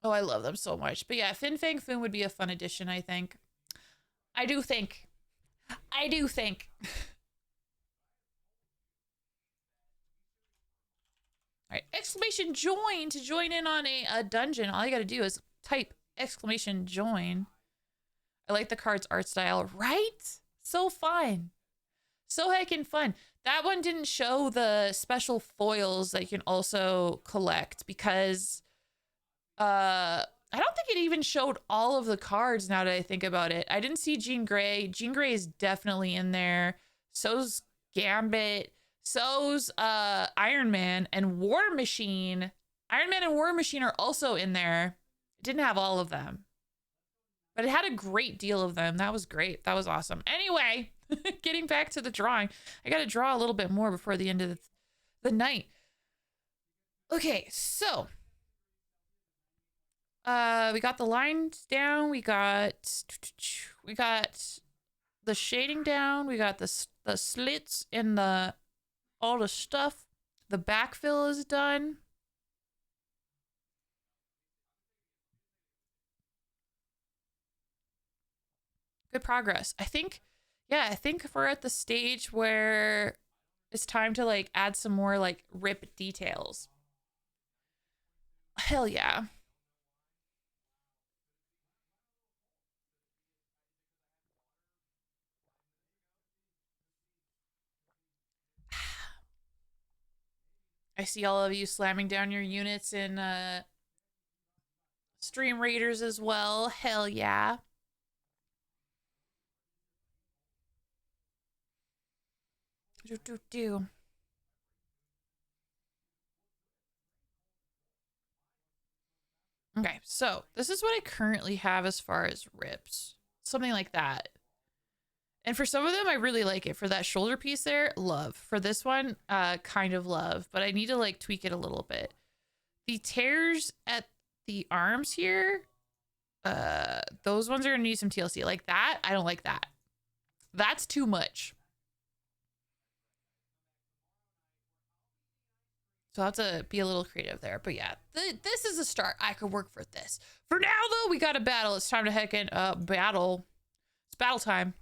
Oh, I love them so much. But yeah, Fin Fang Foom would be a fun addition, I think. I do think. All right, exclamation join to join in on a dungeon. All you got to do is type exclamation join. I like the card's art style, right? So fun. So heckin' fun. That one didn't show the special foils that you can also collect because I don't think it even showed all of the cards now that I think about it. I didn't see Jean Grey. Jean Grey is definitely in there. So's Gambit. So's Iron Man and War Machine. Iron Man and War Machine are also in there. It didn't have all of them, but it had a great deal of them. That was great. That was awesome. Anyway, getting back to the drawing, I got to draw a little bit more before the end of the night. Okay, so we got the lines down. We got the shading down. We got the slits in the all the stuff. The backfill is done. Good progress. I think we're at the stage where it's time to like add some more like rip details. Hell yeah. I see all of you slamming down your units in Stream Raiders as well. Hell yeah. Do. Okay, so this is what I currently have as far as rips. Something like that. And for some of them, I really like it. For that shoulder piece there, love. For this one, kind of love. But I need to like tweak it a little bit. The tears at the arms here, those ones are gonna need some TLC. Like that, I don't like that. That's too much. So I'll have to be a little creative there. But yeah, this is a start. I could work for this. For now, though, we got a battle. It's time to heck in battle. It's battle time.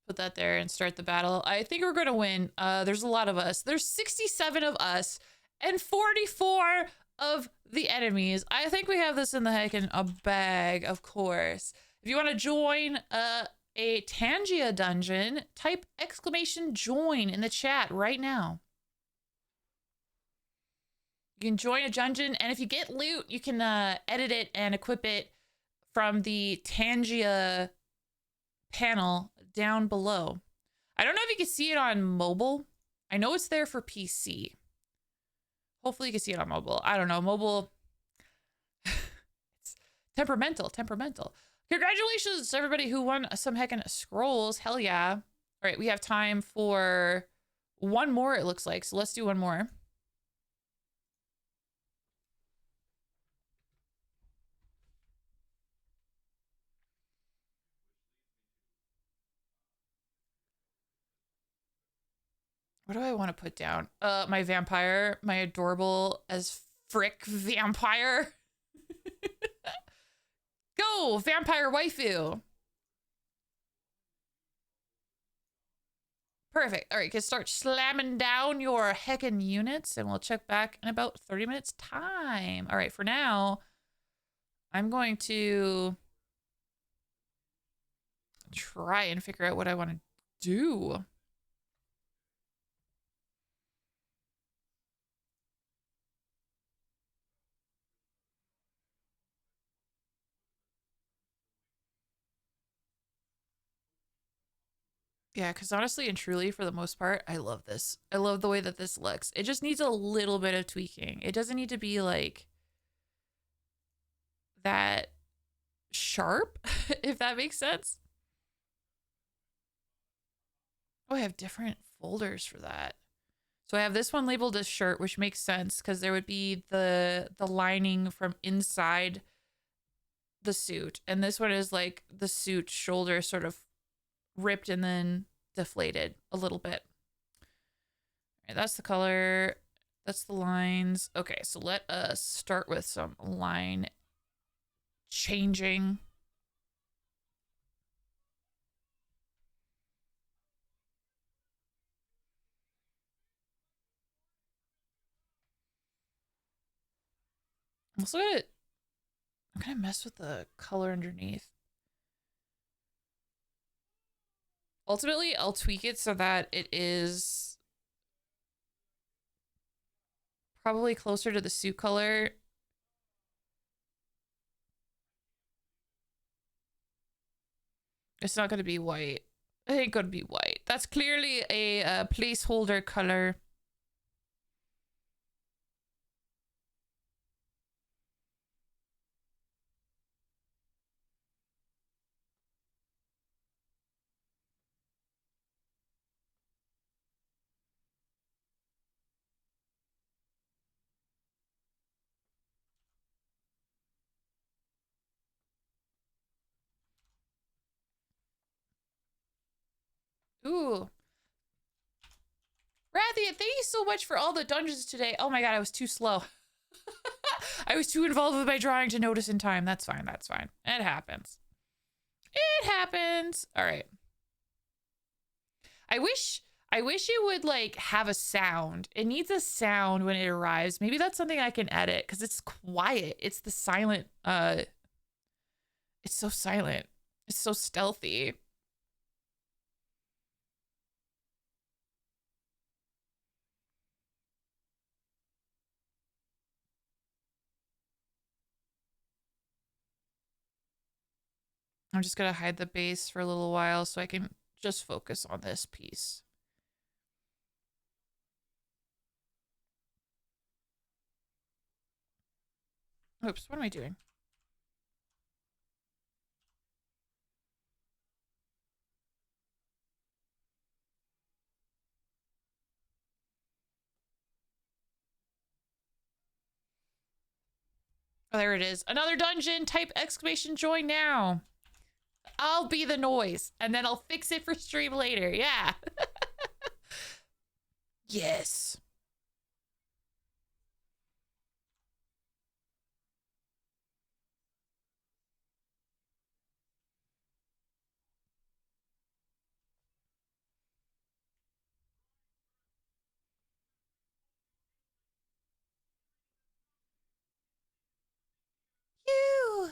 Put that there and start the battle. I think we're going to win. There's a lot of us. There's 67 of us and 44 of the enemies. I think we have this in the heck in a bag, of course. If you want to join a Tangia dungeon, type !join in the chat right now. You can join a dungeon, and if you get loot, you can edit it and equip it from the Tangia panel down below. I don't know if you can see it on mobile. I know it's there for PC. Hopefully you can see it on mobile. I don't know. Mobile. It's temperamental. Congratulations to everybody who won some heckin' scrolls. Hell yeah. All right, we have time for one more, it looks like. So let's do one more. What do I want to put down? My vampire, my adorable as frick vampire. Go, vampire waifu. Perfect. All right, can start slamming down your heckin' units, and we'll check back in about 30 minutes time. All right, for now, I'm going to try and figure out what I want to do. Yeah, because honestly and truly, for the most part, I love this. I love the way that this looks. It just needs a little bit of tweaking. It doesn't need to be like that sharp, if that makes sense. Oh, I have different folders for that. So I have this one labeled as shirt, which makes sense because there would be the lining from inside the suit. And this one is like the suit shoulder sort of ripped and then deflated a little bit. All right, that's the color. That's the lines. Okay, so let us start with some line changing. I'm gonna mess with the color underneath. Ultimately, I'll tweak it so that it is probably closer to the suit color. It's not going to be white. I think it could be white. That's clearly a placeholder color. Ooh. Rathian, thank you so much for all the dungeons today. Oh my god, I was too slow. I was too involved with my drawing to notice in time. That's fine, that's fine. It happens. It happens. All right. I wish it would like have a sound. It needs a sound when it arrives. Maybe that's something I can edit because it's quiet. It's the silent, it's so silent. It's so stealthy. I'm just gonna hide the base for a little while so I can just focus on this piece. Oops, what am I doing? Oh, there it is. Another dungeon. Type exclamation join now. I'll be the noise and then I'll fix it for stream later. Yeah. Yes. You.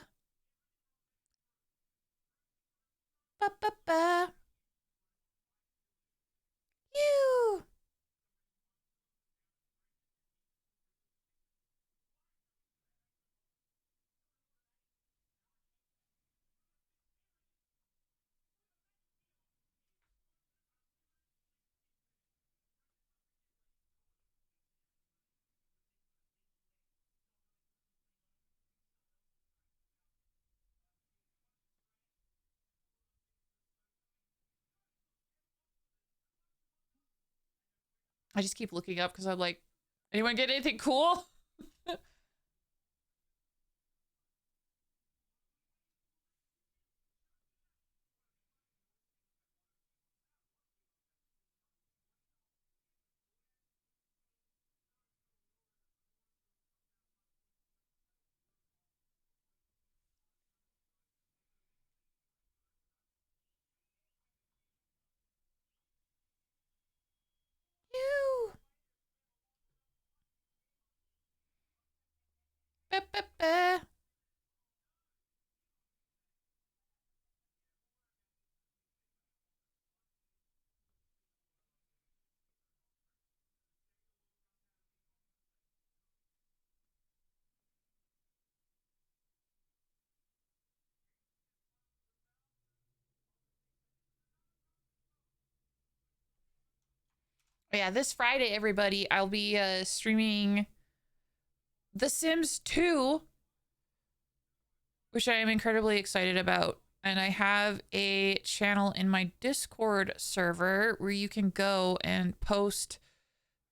Ba ba ba. You. I just keep looking up because I'm like, anyone get anything cool? You. Ba ba ba. Yeah, this Friday, everybody, I'll be streaming The Sims 2, which I am incredibly excited about. And I have a channel in my Discord server where you can go and post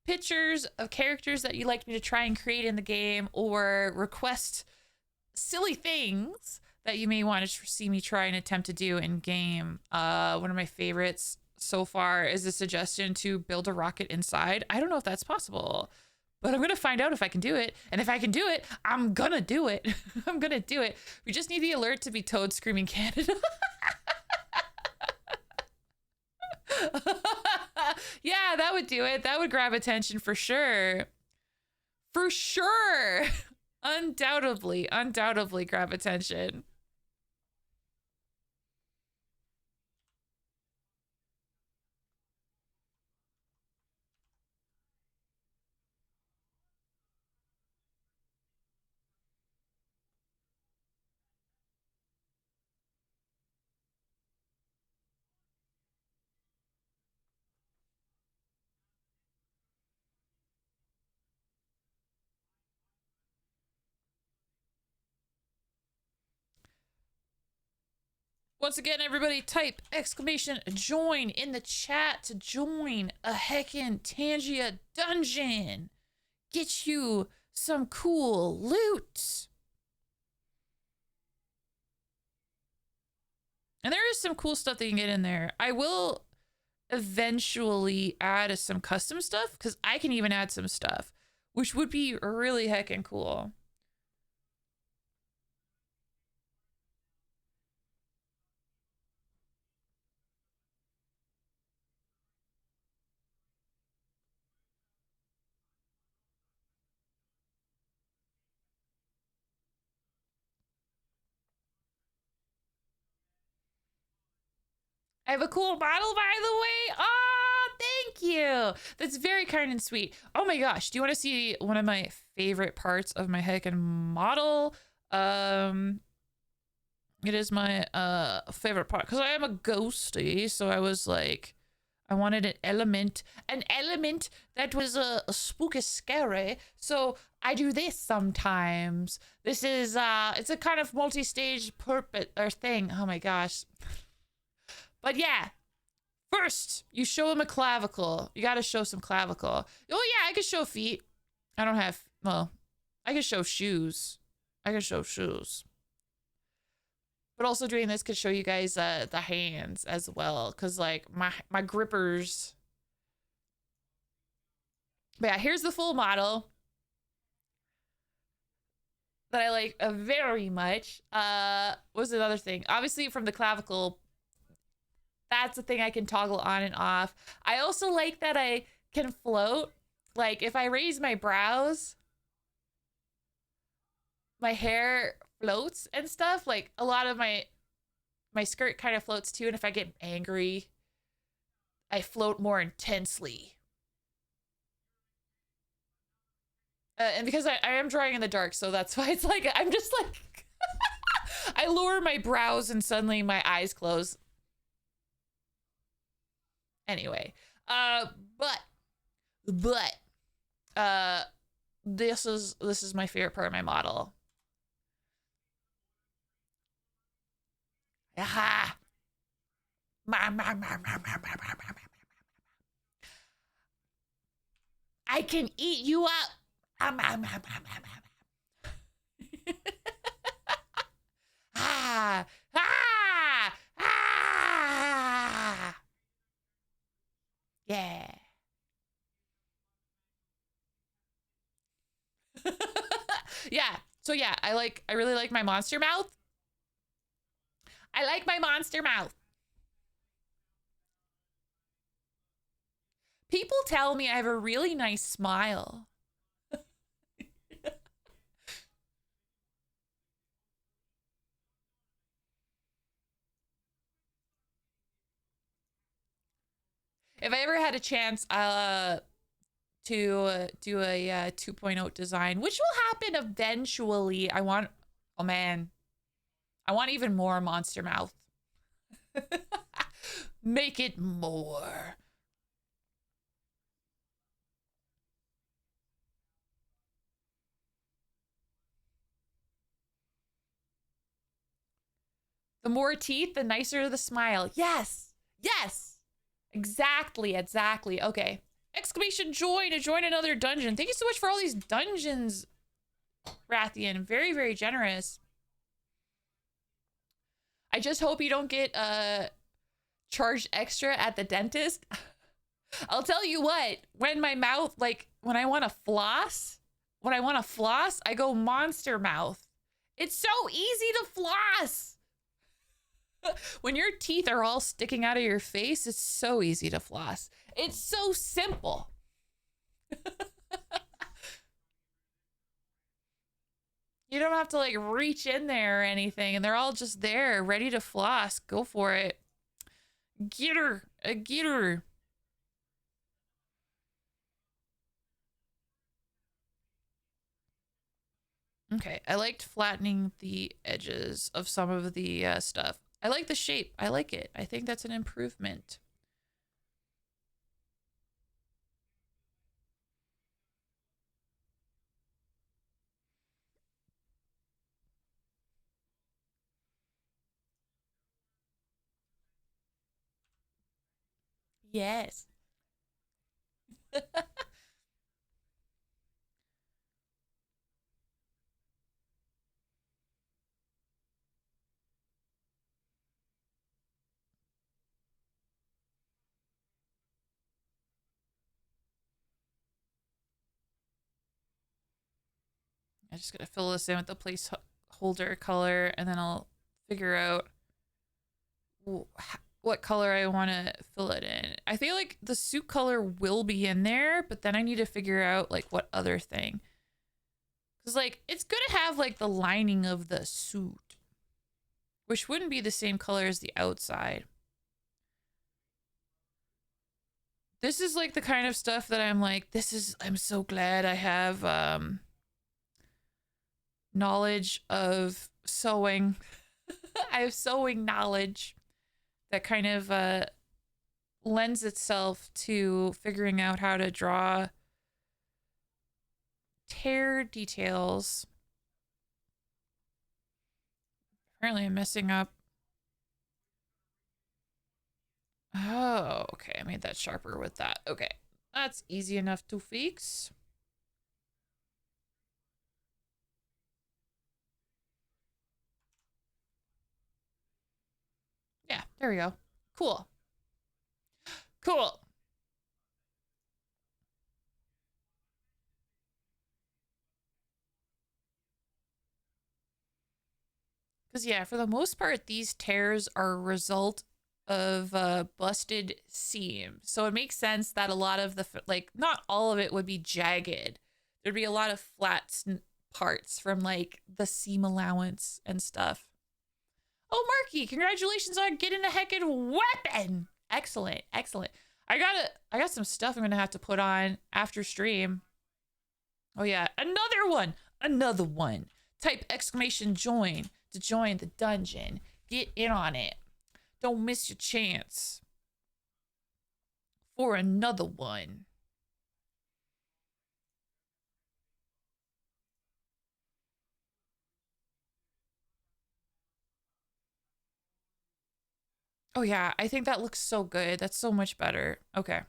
pictures of characters that you'd like me to try and create in the game or request silly things that you may want to see me try and attempt to do in game. One of my favorites so far is a suggestion to build a rocket inside. I don't know if that's possible, but I'm going to find out if I can do it. And if I can do it, I'm going to do it. I'm going to do it. We just need the alert to be Toad Screaming Canada. Yeah, that would do it. That would grab attention for sure. For sure. Undoubtedly grab attention. Once again, everybody type exclamation join in the chat to join a heckin' Tangia dungeon. Get you some cool loot. And there is some cool stuff that you can get in there. I will eventually add some custom stuff because I can even add some stuff, which would be really heckin' cool. I have a cool bottle, by the way. Oh, thank you. That's very kind and sweet. Oh my gosh. Do you want to see one of my favorite parts of my heckin' model? It is my favorite part because I am a ghosty. So I was like, I wanted an element that was a spooky scary. So I do this sometimes. This is it's a kind of multi-stage purpose or thing. Oh my gosh. But yeah, first you show him a clavicle. You got to show some clavicle. Oh yeah, I could show feet. I don't have, well, I could show shoes. I could show shoes. But also doing this could show you guys the hands as well. Cause like my grippers. But yeah, here's the full model that I like very much. What was another thing? Obviously from the clavicle, that's a thing I can toggle on and off. I also like that I can float. Like if I raise my brows, my hair floats and stuff. Like a lot of my skirt kind of floats too. And if I get angry, I float more intensely. And because I am drawing in the dark, so that's why it's like, I'm just like, I lower my brows and suddenly my eyes close. Anyway, this is my favorite part of my model. Aha! I can eat you up. Ah! Ah! Ah! Yeah. Yeah. So yeah, I really like my monster mouth. I like my monster mouth. People tell me I have a really nice smile. If I ever had a chance, to do a 2.0 design, which will happen eventually. I want, oh man, I want even more monster mouth. Make it more. The more teeth, the nicer the smile. Yes, yes, exactly, exactly. Okay. Exclamation join to join another dungeon. Thank you so much for all these dungeons, Rathian. Very, very generous. I just hope you don't get charged extra at the dentist. I'll tell you what, when my mouth, like when I want to floss, I go monster mouth. It's so easy to floss. When your teeth are all sticking out of your face, it's so easy to floss. It's so simple. You don't have to like reach in there or anything, and they're all just there, ready to floss. Go for it. Get her. Get her. Okay, I liked flattening the edges of some of the stuff. I like the shape. I like it. I think that's an improvement. Yes. I just gotta fill this in with the placeholder color, and then I'll figure out what color I want to fill it in. I feel like the suit color will be in there, but then I need to figure out like what other thing. Because like it's gonna have like the lining of the suit, which wouldn't be the same color as the outside. This is like the kind of stuff that I'm like, I'm so glad I have knowledge of sewing. I have sewing knowledge that kind of lends itself to figuring out how to draw tear details. Apparently I'm messing up. Oh, okay. I made that sharper with that. Okay. That's easy enough to fix. Yeah, there we go. Cool. Cool. Because, yeah, for the most part, these tears are a result of busted seam. So it makes sense that a lot of the, like, not all of it would be jagged. There'd be a lot of flat parts from, like, the seam allowance and stuff. Oh, Marky, congratulations on getting a heckin' weapon. Excellent, excellent. I got some stuff I'm gonna have to put on after stream. Oh yeah, another one. Type exclamation join to join the dungeon. Get in on it. Don't miss your chance for another one. Oh yeah, I think that looks so good. That's so much better. Okay.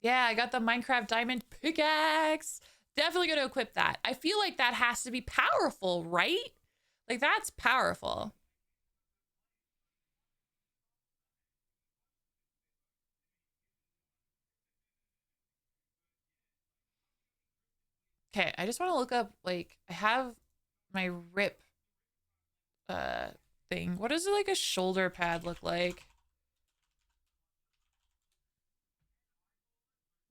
Yeah, I got the Minecraft diamond pickaxe. Definitely gonna equip that. I feel like that has to be powerful, right? Like that's powerful. Okay, I just want to look up, like, I have my rip thing. What does like a shoulder pad look like?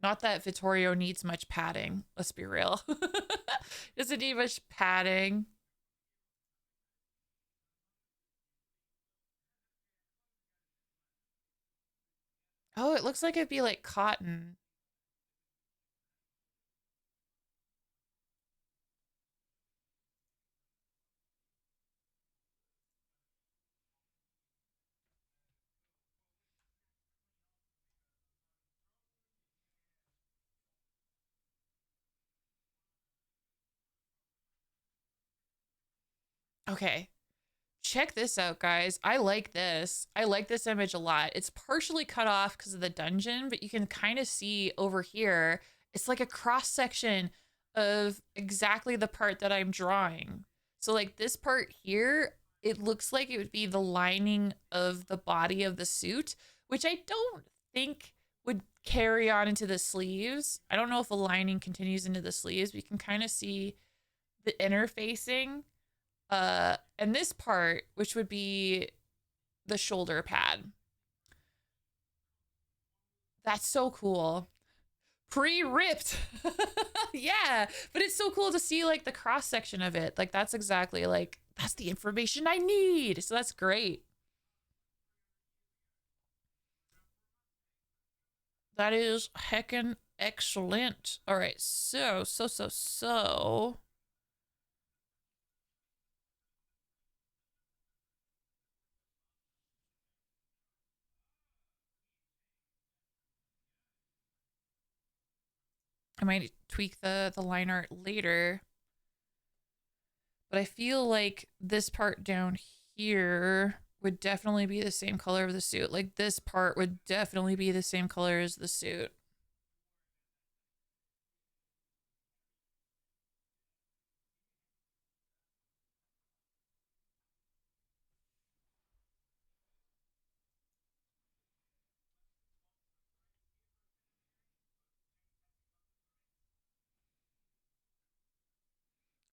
Not that Vittorio needs much padding. Let's be real. Doesn't need much padding. Oh, it looks like it'd be like cotton. Okay. Check this out, guys. I like this. I like this image a lot. It's partially cut off because of the dungeon, but you can kind of see over here, it's like a cross section of exactly the part that I'm drawing. So like this part here, it looks like it would be the lining of the body of the suit, which I don't think would carry on into the sleeves. I don't know if the lining continues into the sleeves. We can kind of see the interfacing and this part, which would be the shoulder pad. That's so cool. Pre-ripped. Yeah, but it's so cool to see like the cross section of it. Like that's exactly like that's the information I need. So that's great. That is heckin' excellent. All right, so. I might tweak the line art later. But I feel like this part down here would definitely be the same color of the suit. Like this part would definitely be the same color as the suit.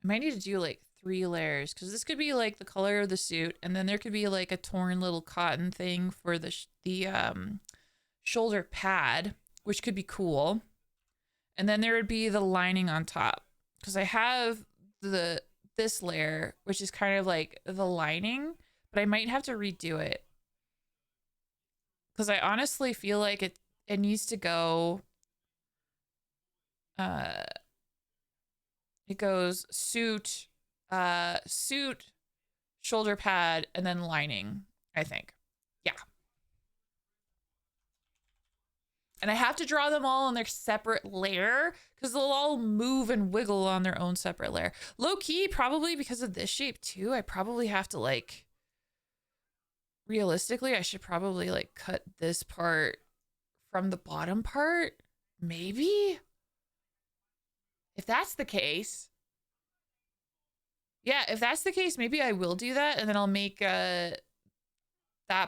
I might need to do like 3 layers because this could be like the color of the suit, and then there could be like a torn little cotton thing for the shoulder pad, which could be cool. And then there would be the lining on top because I have this layer, which is kind of like the lining, but I might have to redo it because I honestly feel like it needs to go. It goes suit, shoulder pad, and then lining, I think. Yeah. And I have to draw them all on their separate layer because they'll all move and wiggle on their own separate layer. Low key, probably because of this shape too, I probably have to like, realistically, I should probably like cut this part from the bottom part. Maybe? If that's the case. Yeah, if that's the case, maybe I will do that. And then I'll make that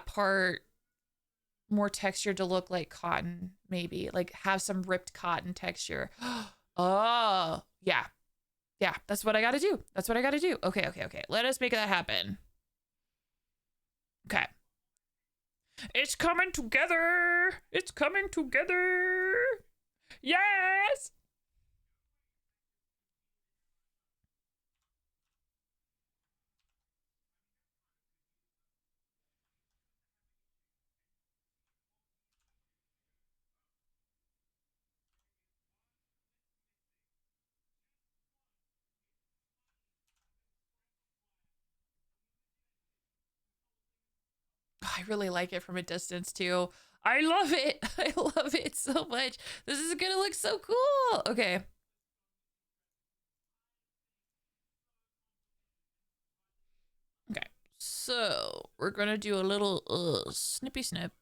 part more textured to look like cotton, maybe. Like have some ripped cotton texture. Oh, yeah. Yeah, that's what I gotta do. That's what I gotta do. Okay, okay, okay. Let us make that happen. Okay. It's coming together. It's coming together. Yes. I really like it from a distance too. I love it. I love it so much. This is gonna look so cool. Okay. Okay. So we're gonna do a little snippy snip.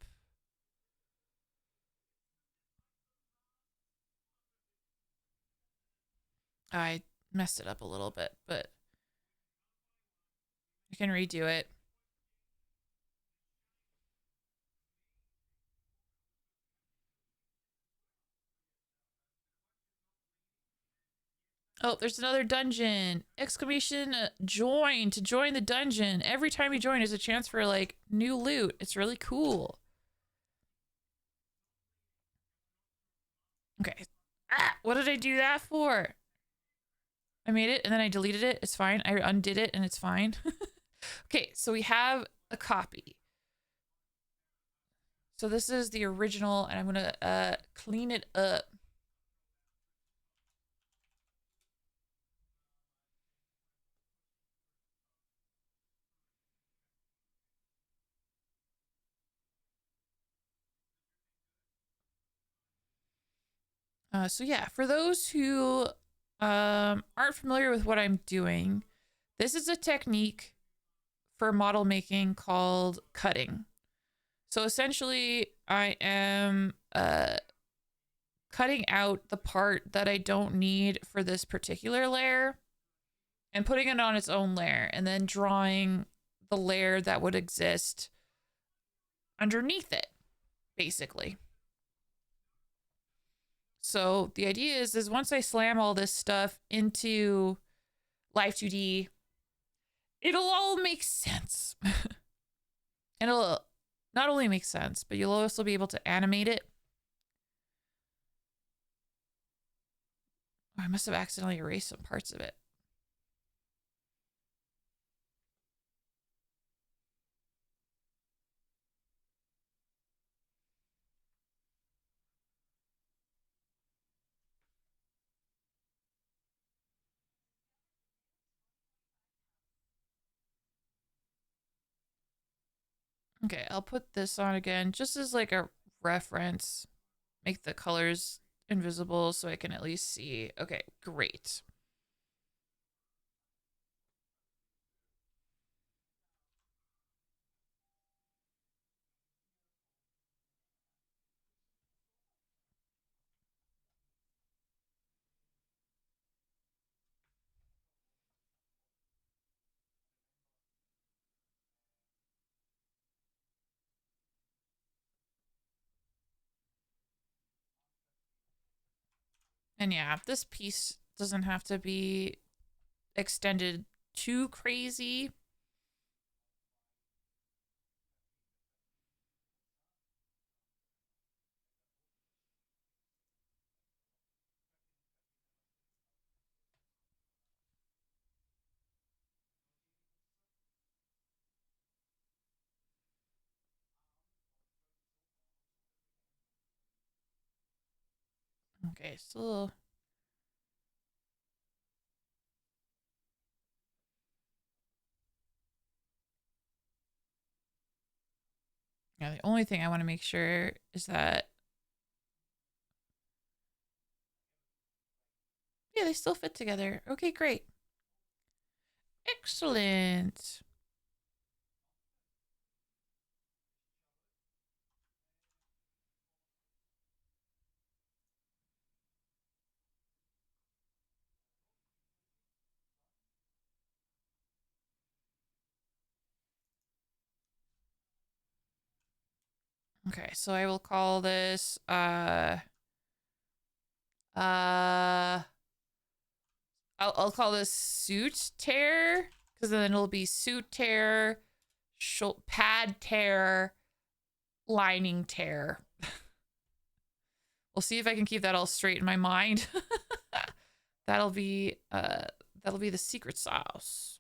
I messed it up a little bit, but I can redo it. Oh, there's another dungeon. Exclamation join to join the dungeon. Every time you join, there's a chance for like new loot. It's really cool. Okay. Ah, what did I do that for? I made it and then I deleted it. It's fine. I undid it and it's fine. Okay, so we have a copy. So this is the original and I'm gonna clean it up. So yeah, for those who aren't familiar with what I'm doing, this is a technique for model making called cutting. So essentially, I am cutting out the part that I don't need for this particular layer and putting it on its own layer and then drawing the layer that would exist underneath it, basically. So the idea is once I slam all this stuff into Live 2D, it'll all make sense. And it'll not only make sense, but you'll also be able to animate it. Oh, I must have accidentally erased some parts of it. Okay, I'll put this on again just as like a reference. Make the colors invisible so I can at least see. Okay, great. And yeah, this piece doesn't have to be extended too crazy. Okay, still. Yeah, the only thing I want to make sure is that. Yeah, they still fit together. Okay, great. Excellent. Okay, so I will call this I'll call this suit tear, because then it'll be suit tear, pad tear, lining tear. We'll see if I can keep that all straight in my mind. that'll be the secret sauce.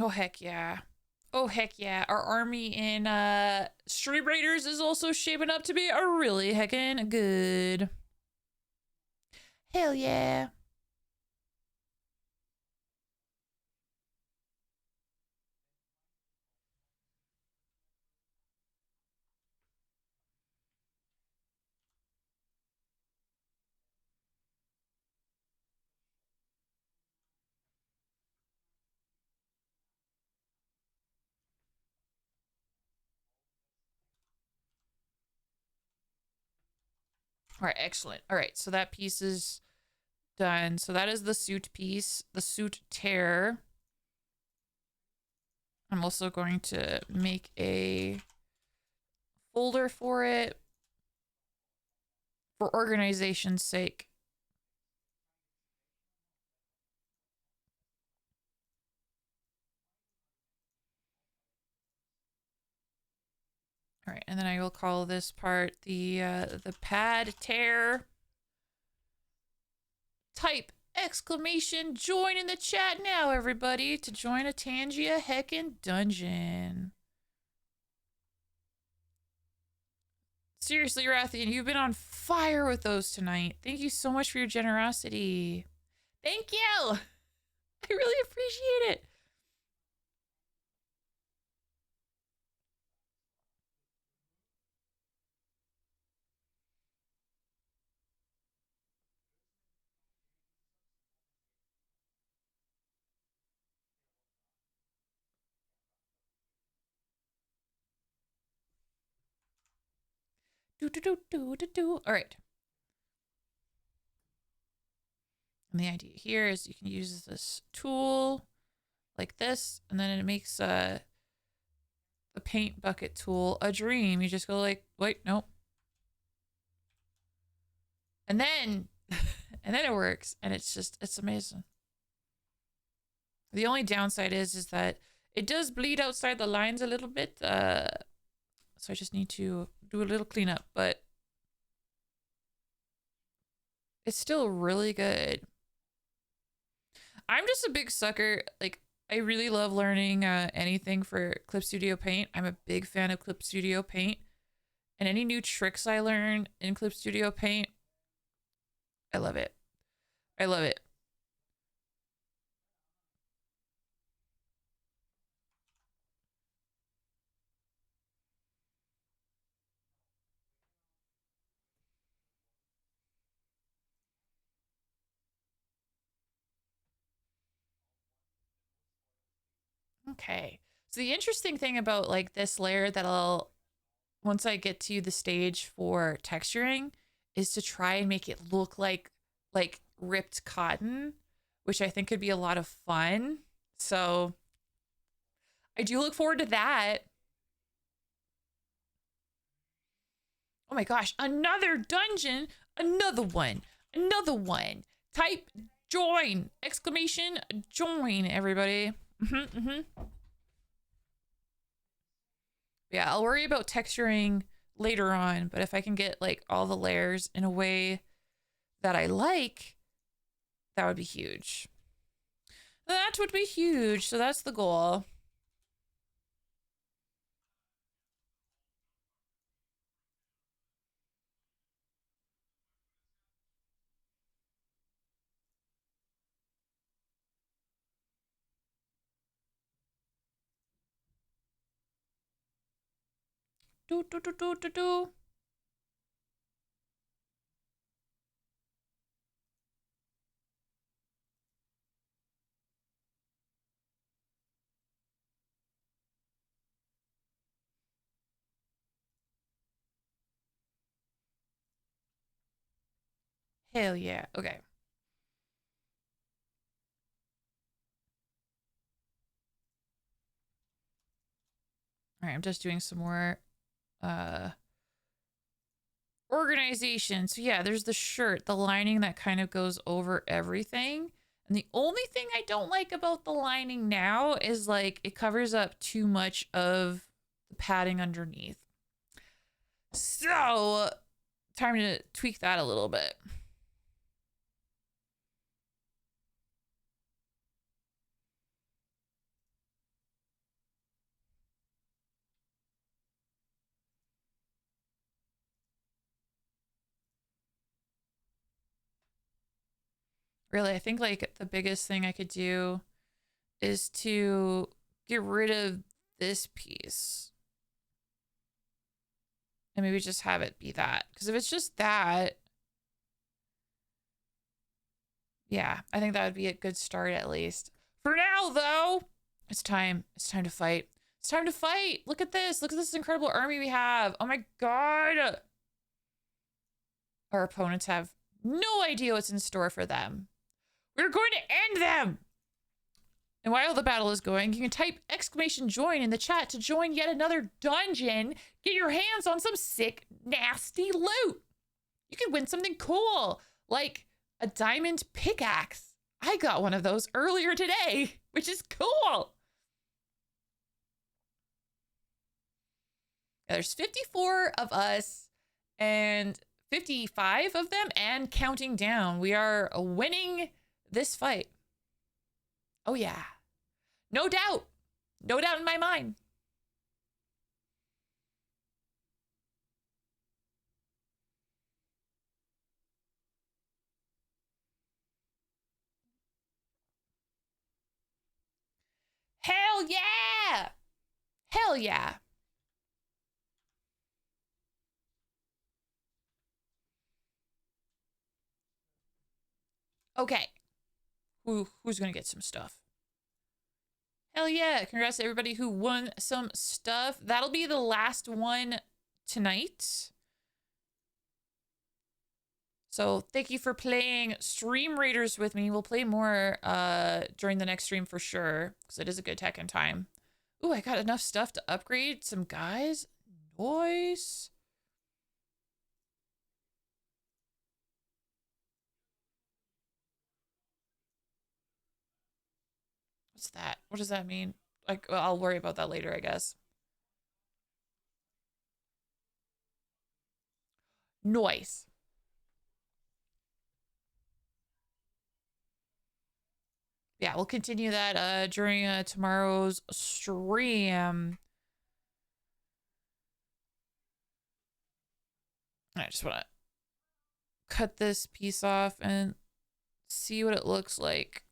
Oh heck yeah. Oh heck yeah. Our army in Stream Raiders is also shaping up to be a really heckin' good. Hell yeah. All right, excellent. All right, so that piece is done. So that is the suit piece, the suit tear. I'm also going to make a folder for it for organization's sake. All right, and then I will call this part the pad tear. Type exclamation join in the chat now, everybody, to join a Tangia heckin' dungeon. Seriously, Rathian, you've been on fire with those tonight. Thank you so much for your generosity. Thank you. I really appreciate it. All right. And the idea here is you can use this tool like this, and then it makes the paint bucket tool a dream. You just go like, wait, nope. And then, and then it works, and it's amazing. The only downside is that It does bleed outside the lines a little bit. So I just need to do a little cleanup, but it's still really good. I'm just a big sucker. Like, I really love learning anything for Clip Studio Paint. I'm a big fan of Clip Studio Paint. And any new tricks I learn in Clip Studio Paint, I love it. I love it. Okay. So the interesting thing about like this layer that I'll, once I get to the stage for texturing, is to try and make it look like ripped cotton, which I think could be a lot of fun. So I do look forward to that. Oh my gosh, another dungeon, another one. Type join, exclamation join, everybody. Yeah, I'll worry about texturing later on, but if I can get like all the layers in a way that I like, that would be huge. That would be huge. So that's the goal. Do do do do do do. Hell yeah. Okay. All right, I'm just doing some more organization. So yeah, there's the shirt, the lining that kind of goes over everything. And the only thing I don't like about the lining now is like it covers up too much of the padding underneath. So time to tweak that a little bit. Really, I think like the biggest thing I could do is to get rid of this piece. And maybe just have it be that. Because if it's just that, yeah, I think that would be a good start at least. For now, though, it's time. It's time to fight. It's time to fight. Look at this. Look at this incredible army we have. Oh my god. Our opponents have no idea what's in store for them. We're going to end them. And while the battle is going, you can type exclamation join in the chat to join yet another dungeon. Get your hands on some sick, nasty loot. You could win something cool, like a diamond pickaxe. I got one of those earlier today, which is cool. Yeah, there's 54 of us and 55 of them and counting down. We are winning this fight. Oh yeah. No doubt. No doubt in my mind. Hell yeah! Hell yeah! Okay. Who's gonna get some stuff? Hell yeah! Congrats to everybody who won some stuff. That'll be the last one tonight. So thank you for playing Stream Raiders with me. We'll play more during the next stream for sure, because it is a good tech and time. Ooh, I got enough stuff to upgrade some guys. Nice. What's that? What does that mean? like, I'll worry about that later, I guess. Noise. Yeah, we'll continue that during tomorrow's stream. I just want to cut this piece off and see what it looks like.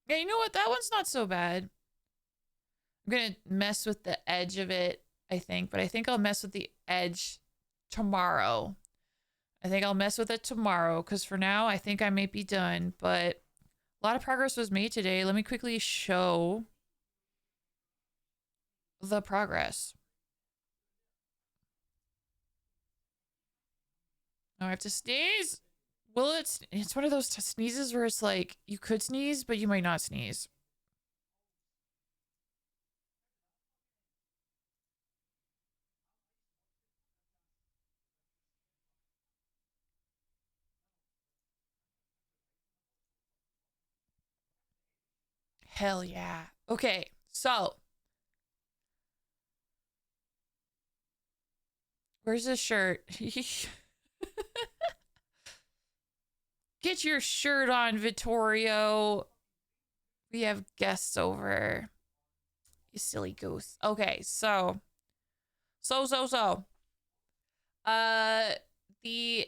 Yeah, you know what? That one's not so bad. I'm gonna mess with the edge of it, I think, but I think I'll mess with the edge tomorrow. I think I'll mess with it tomorrow, because for now, I think I might be done, but a lot of progress was made today. Let me quickly show the progress. Oh, I have to sneeze. Will it? It's one of those sneezes where it's like, you could sneeze, but you might not sneeze. Hell yeah. Okay, so where's this shirt? Get your shirt on, Vittorio. We have guests over. You silly goose. Okay, so. The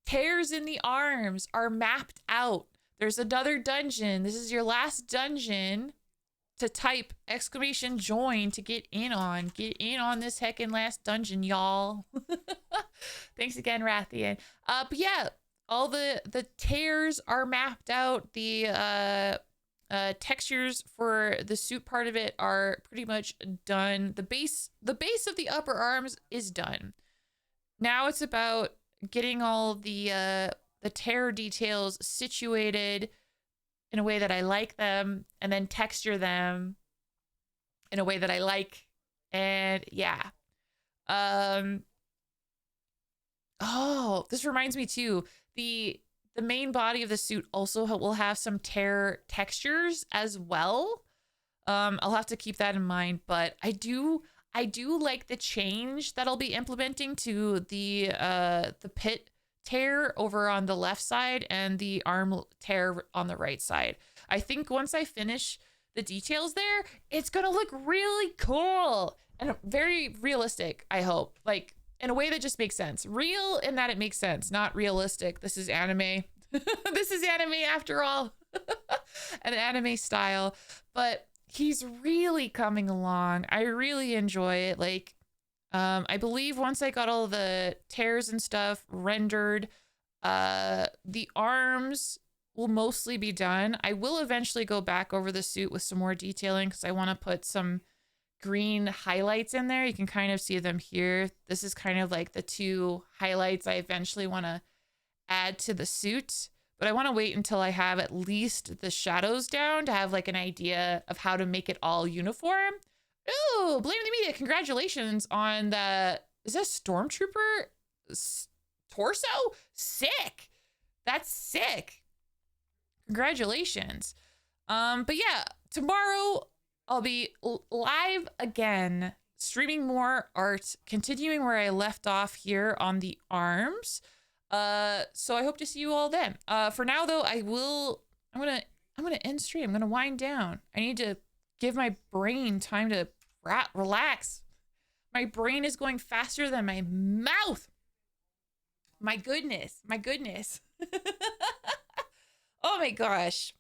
tears in the arms are mapped out. There's another dungeon. This is your last dungeon to type !join to get in on. Get in on this heckin' last dungeon, y'all. Thanks again, Rathian. But yeah, all the tears are mapped out. The textures for the suit part of it are pretty much done. The base of the upper arms is done. Now it's about getting all the tear details situated in a way that I like them, and then texture them in a way that I like. And yeah. Oh, this reminds me too. The main body of the suit also will have some tear textures as well. I'll have to keep that in mind, but I do like the change that I'll be implementing to the pit tear over on the left side and the arm tear on the right side. I think once I finish the details there, it's gonna look really cool and very realistic, I hope. Like, in a way that just makes sense. Real in that it makes sense, not realistic. This is anime. This is anime after all. An anime style. But he's really coming along. I really enjoy it. Like, I believe once I got all the tears and stuff rendered, the arms will mostly be done. I will eventually go back over the suit with some more detailing because I want to put some green highlights in there. You can kind of see them here. This is kind of like the two highlights I eventually want to add to the suit, but I want to wait until I have at least the shadows down to have like an idea of how to make it all uniform. Ooh, Blame the Media, congratulations on the, is that Stormtrooper torso? Sick. That's sick. Congratulations. But yeah, tomorrow I'll be live again, streaming more art, continuing where I left off here on the arms. So I hope to see you all then. For now though, I'm gonna end stream. I'm gonna wind down. I need to give my brain time to relax. My brain is going faster than my mouth. My goodness. Oh my gosh.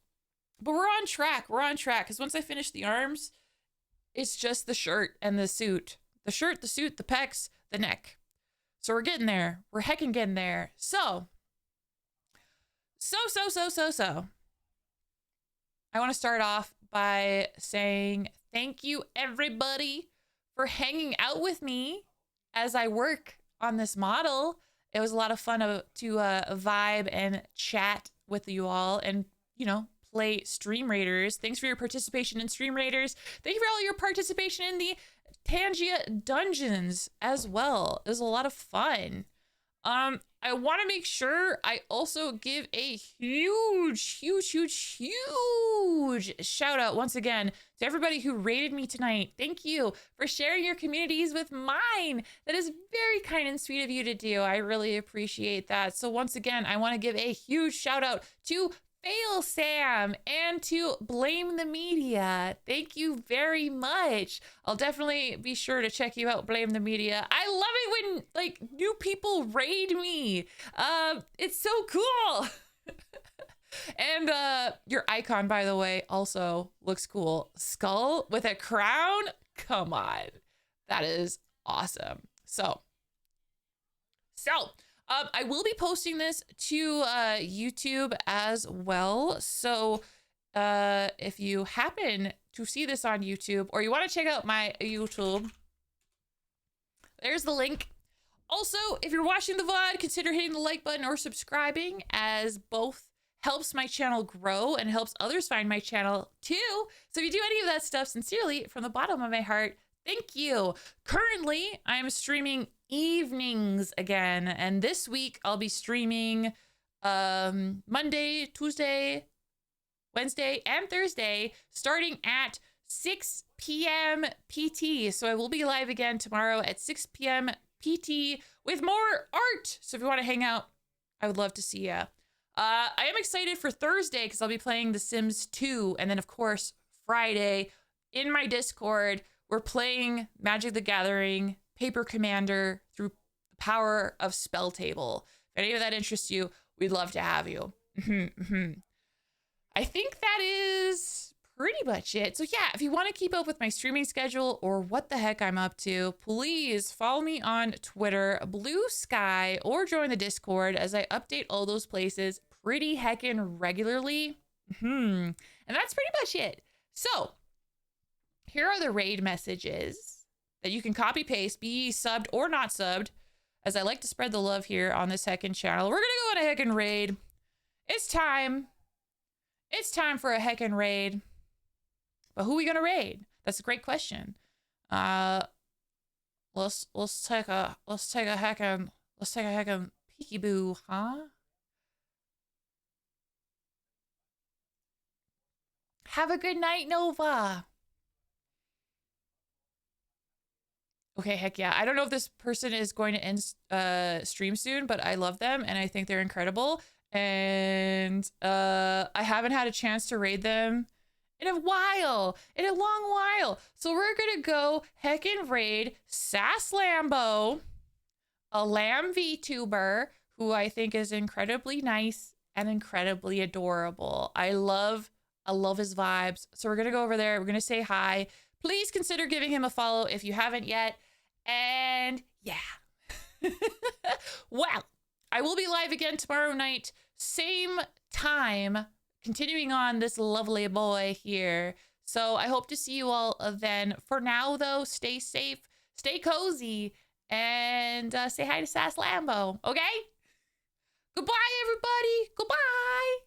But we're on track. Because once I finish the arms, it's just the shirt and the suit. The shirt, the suit, the pecs, the neck. So we're getting there. We're heckin' getting there. So. I want to start off by saying thank you, everybody, for hanging out with me as I work on this model. It was a lot of fun to vibe and chat with you all and, you know, play Stream Raiders. Thanks for your participation in Stream Raiders. Thank you for all your participation in the Tangia dungeons as well. It was a lot of fun. I want to make sure I also give a huge shout out once again to everybody who rated me tonight. Thank you for sharing your communities with mine. That is very kind and sweet of you to do. I really appreciate that. So once again, I want to give a huge shout out to Fail Sam and to Blame the Media. Thank you very much. I'll definitely be sure to check you out, Blame the Media. I love it when like new people raid me. It's so cool. And your icon, by the way, also looks cool. Skull with a crown. Come on. That is awesome. So I will be posting this to YouTube as well. So if you happen to see this on YouTube or you want to check out my YouTube, there's the link. Also, if you're watching the VOD, consider hitting the like button or subscribing, as both helps my channel grow and helps others find my channel too. So if you do any of that stuff, sincerely, from the bottom of my heart, thank you. Currently, I'm streaming evenings again, and this week I'll be streaming Monday, Tuesday, Wednesday, and Thursday, starting at 6 p.m. PT. So I will be live again tomorrow at 6 p.m. PT with more art. So if you want to hang out, I would love to see you. I am excited for Thursday because I'll be playing The Sims 2, and then of course Friday in my Discord we're playing Magic the Gathering Paper Commander through the power of Spell Table. If any of that interests you, we'd love to have you. I think that is pretty much it. So yeah, if you want to keep up with my streaming schedule or what the heck I'm up to, please follow me on Twitter, Blue Sky, or join the Discord as I update all those places pretty heckin' regularly. And that's pretty much it. So here are the raid messages that you can copy paste, be subbed or not subbed, as I like to spread the love here on this heckin' channel. We're gonna go on a heckin' raid. It's time. It's time for a heckin' raid. But who are we gonna raid? That's a great question. Let's take a heckin' peekaboo, huh? Have a good night, Nova. Okay, heck yeah. I don't know if this person is going to end stream soon, but I love them and I think they're incredible. And I haven't had a chance to raid them in a long while. So we're gonna go heckin' raid Sass Lambo, a lamb VTuber who I think is incredibly nice and incredibly adorable. I love his vibes. So we're gonna go over there. We're gonna say hi. Please consider giving him a follow if you haven't yet. And yeah. Well, I will be live again tomorrow night, same time, continuing on this lovely boy here. So I hope to see you all then. For now, though, stay safe, stay cozy, and say hi to Sass Lambo, okay? Goodbye, everybody. Goodbye.